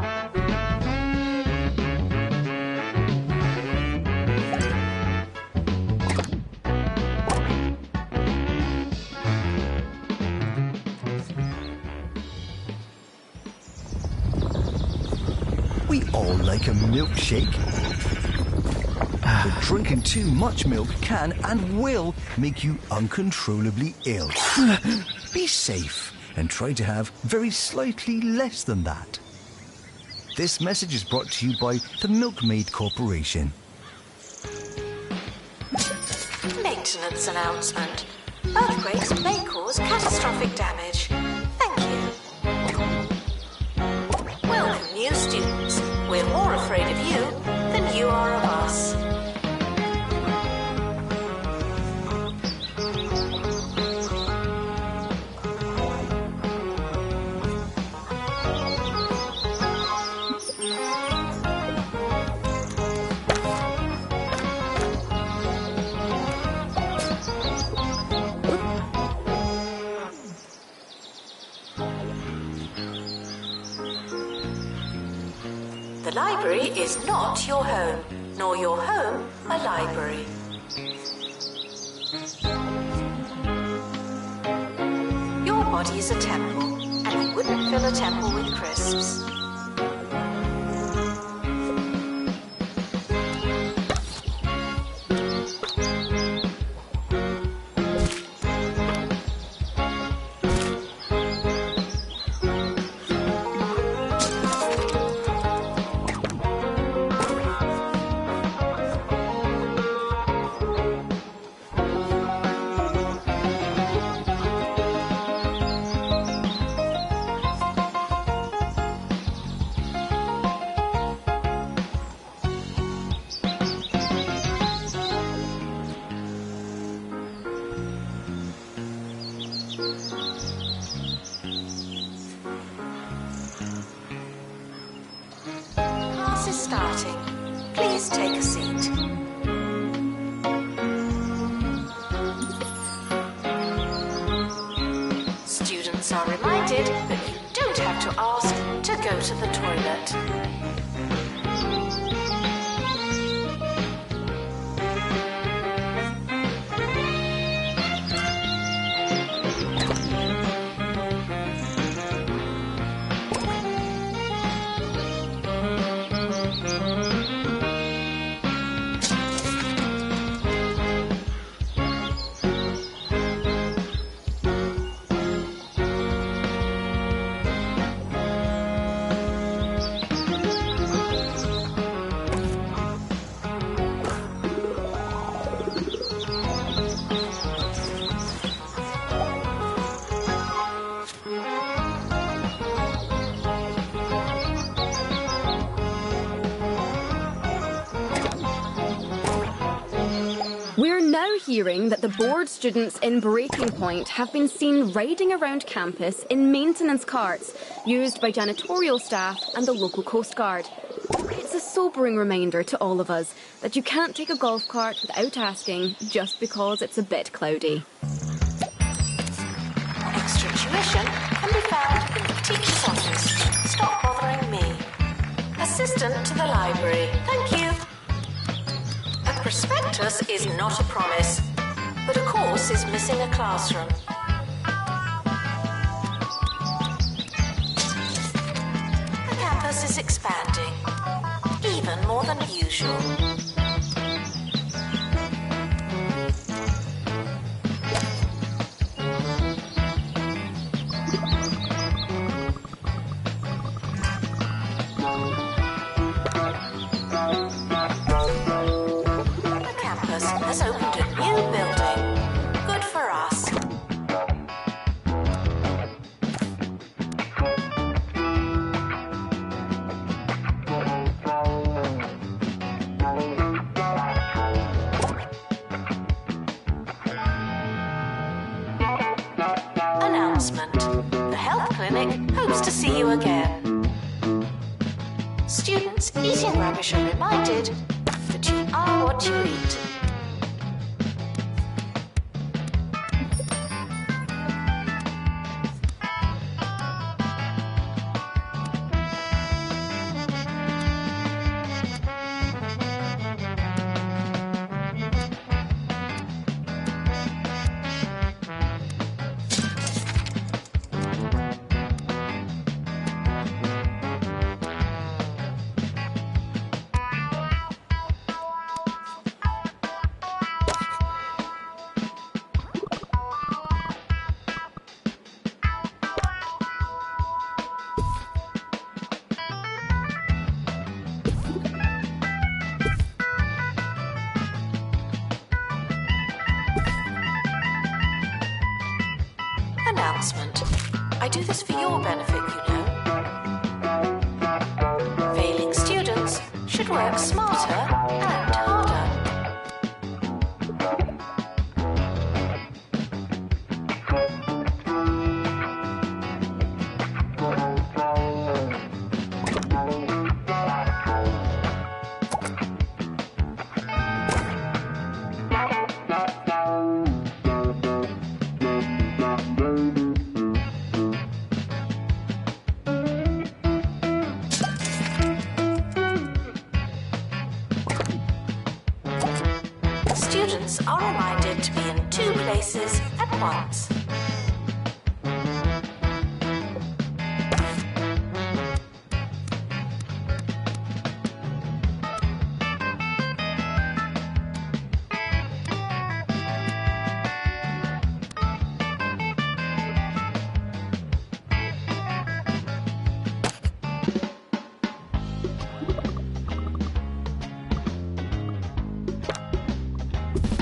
We all like a milkshake. But drinking too much milk can and will make you uncontrollably ill. Be safe and try to have very slightly less than that. This message is brought to you by the Milkmaid Corporation. Maintenance announcement. Earthquakes may cause catastrophic damage. Thank you. Welcome, new students. We're more afraid of you than you are of us. The library is not your home, nor your home a library. Your body is a temple, and you wouldn't fill a temple with crisps. class is starting. Please take a seat. Students are reminded that you don't have to ask to go to the toilet. We're now hearing that the bored students in Breaking Point have been seen riding around campus in maintenance carts used by janitorial staff and the local Coast Guard. It's a sobering reminder to all of us that you can't take a golf cart without asking just because it's a bit cloudy. Extra tuition can be found in the teacher's office. Stop bothering me. Assistant to the library. Thank you. A prospectus is not a promise, but a course is missing a classroom. The campus is expanding, even more than usual. Has opened a new building. Good for us. Announcement. The health clinic hopes to see you again. Students eating rubbish are reminded that you are what you eat. Announcement. I do this for your benefit, you know. Failing students should work smarter and harder. Students are reminded to be in two places at once.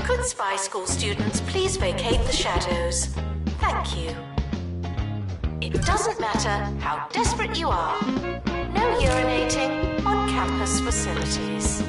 Could Spy School students please vacate the shadows? Thank you. It doesn't matter how desperate you are. No urinating on campus facilities.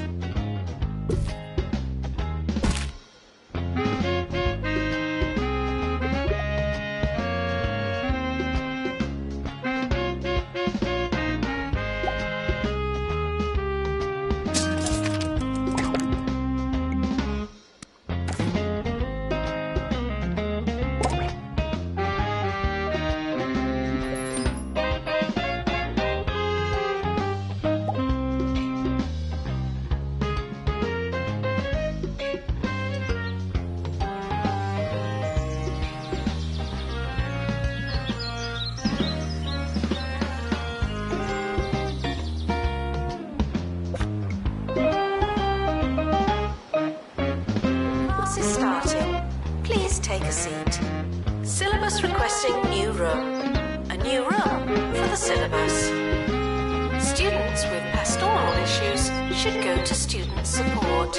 a seat. Syllabus requesting new room. A new room for the syllabus. Students with pastoral issues should go to student support.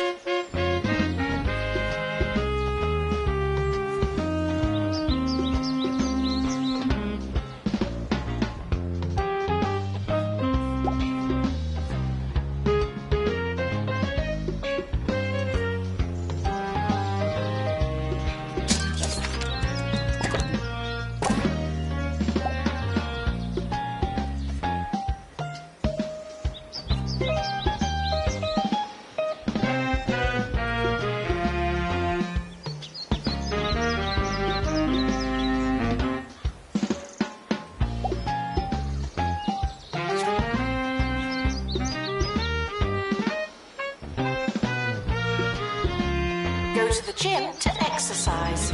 Go to the gym to exercise,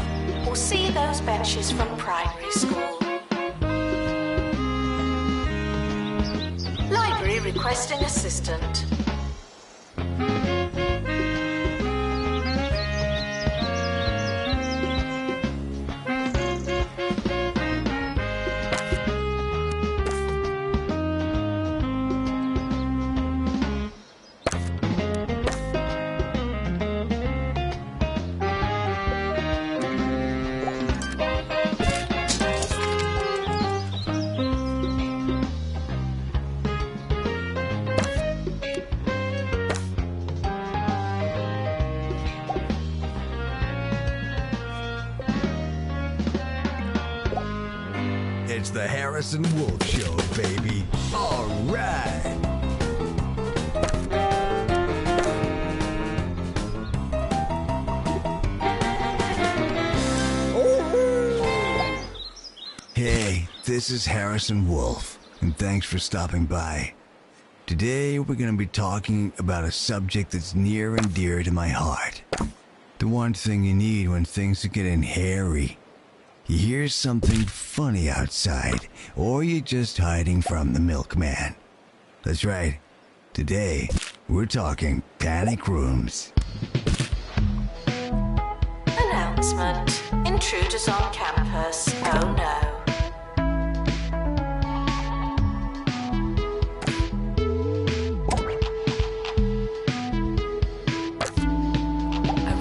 or see those benches from primary school. Library requesting assistant. It's the Harrison Wolf Show, baby. All right. Hey, this is Harrison Wolf, and thanks for stopping by. Today, we're going to be talking about a subject that's near and dear to my heart. The one thing you need when things are getting hairy. You hear something funny outside, or you're just hiding from the milkman. That's right. Today, we're talking panic rooms. Announcement. Intruders on campus. Oh no.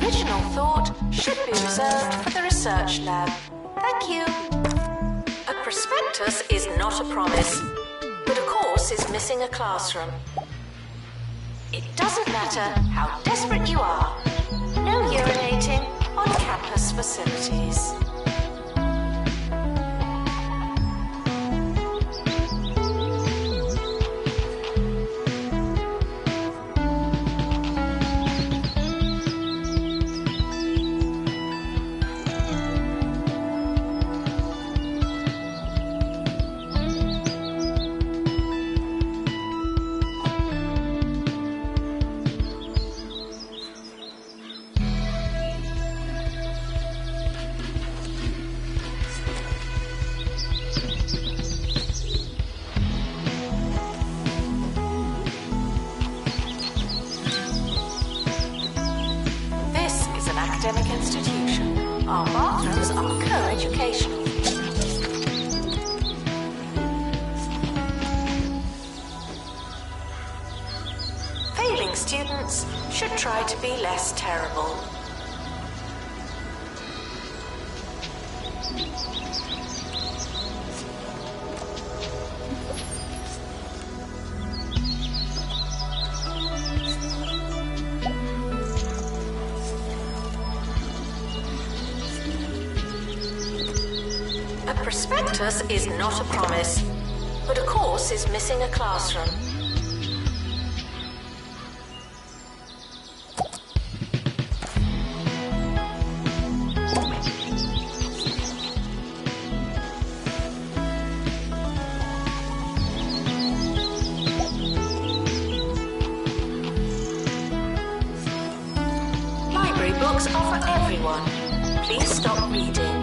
Original thought should be reserved for the research lab. Thank you. A prospectus is not a promise, but a course is missing a classroom. It doesn't matter how desperate you are. No urinating on campus facilities. Academic institution. Our bathrooms are co-educational. Failing students should try to be less terrible. A prospectus is not a promise, but a course is missing a classroom. Library books are for everyone. Please stop reading.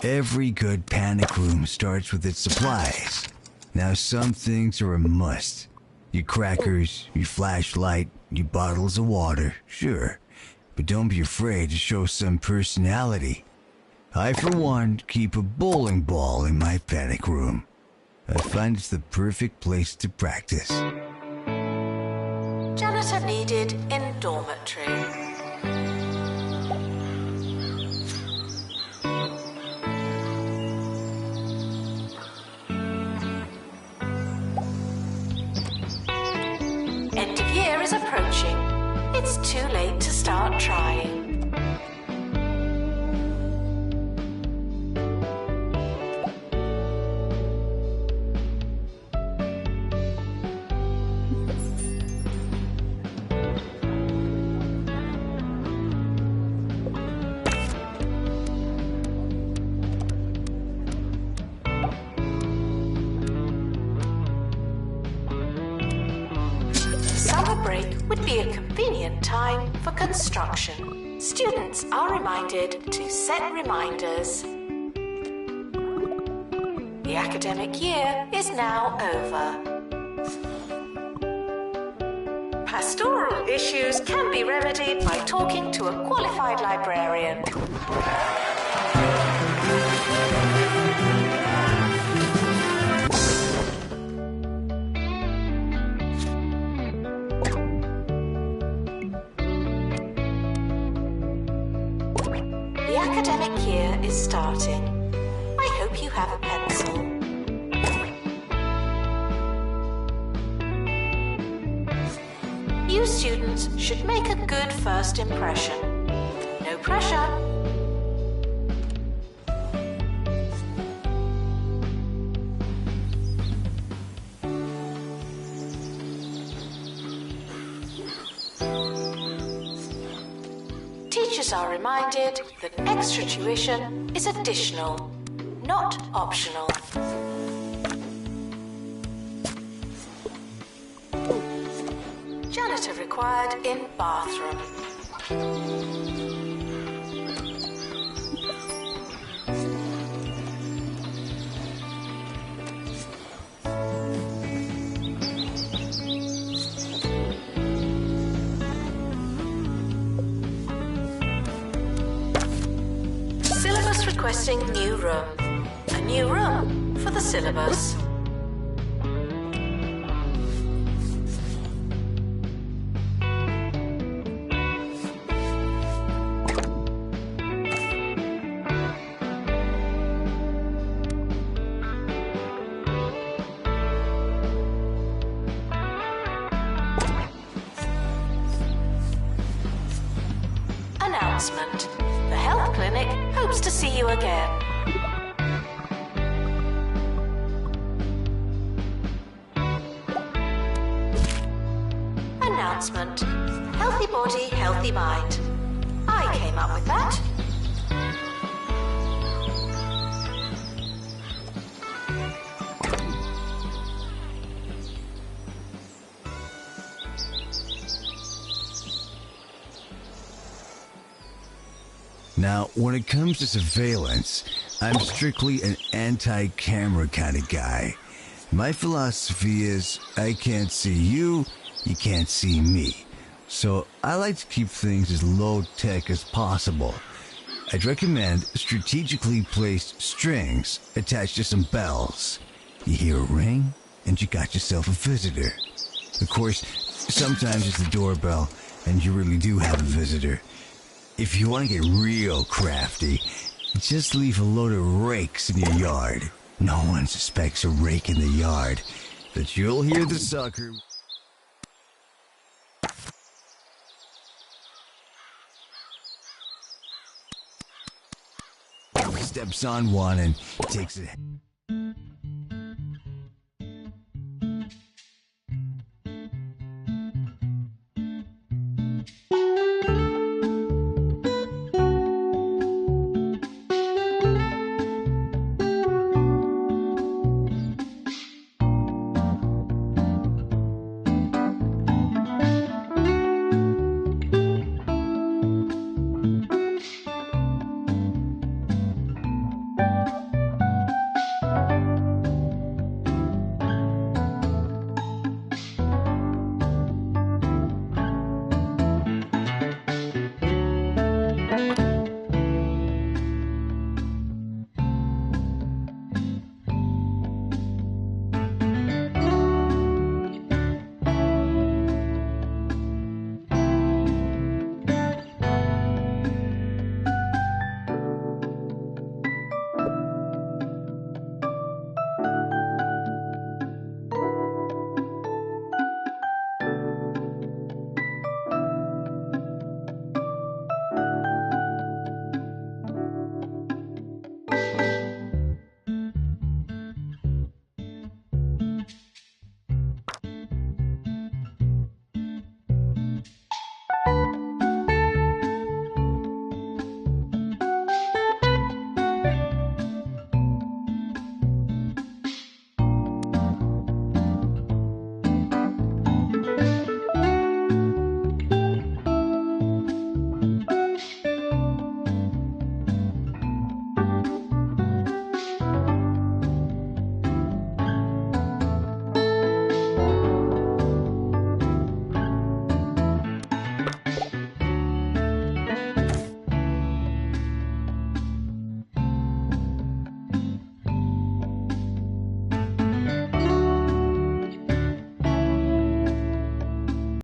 Every good panic room starts with its supplies. Now some things are a must. Your crackers, your flashlight, your bottles of water, sure. But don't be afraid to show some personality. I, for one, keep a bowling ball in my panic room. I find it's the perfect place to practice. Janitor needed in dormitory. End of year is approaching. It's too late to start trying. Summer break would be a convenient time for construction. Students are reminded to set reminders. The academic year is now over. Pastoral issues can be remedied by talking to a qualified librarian. The academic year is starting. I hope you have a pencil. You students should make a good first impression. No pressure. Teachers are reminded that extra tuition is additional, not optional. Janitor required in bathroom. Syllabus requesting new room. A new room for the syllabus. Announcement. The health clinic hopes to see you again. Announcement. Healthy body, healthy mind. I came up with that. Now, when it comes to surveillance, I'm strictly an anti-camera kind of guy. My philosophy is, I can't see you, you can't see me. So I like to keep things as low-tech as possible. I'd recommend strategically placed strings attached to some bells. You hear a ring, and you got yourself a visitor. Of course, sometimes it's the doorbell, and you really do have a visitor. If you want to get real crafty, just leave a load of rakes in your yard. No one suspects a rake in the yard, but you'll hear the sucker steps on one and takes it.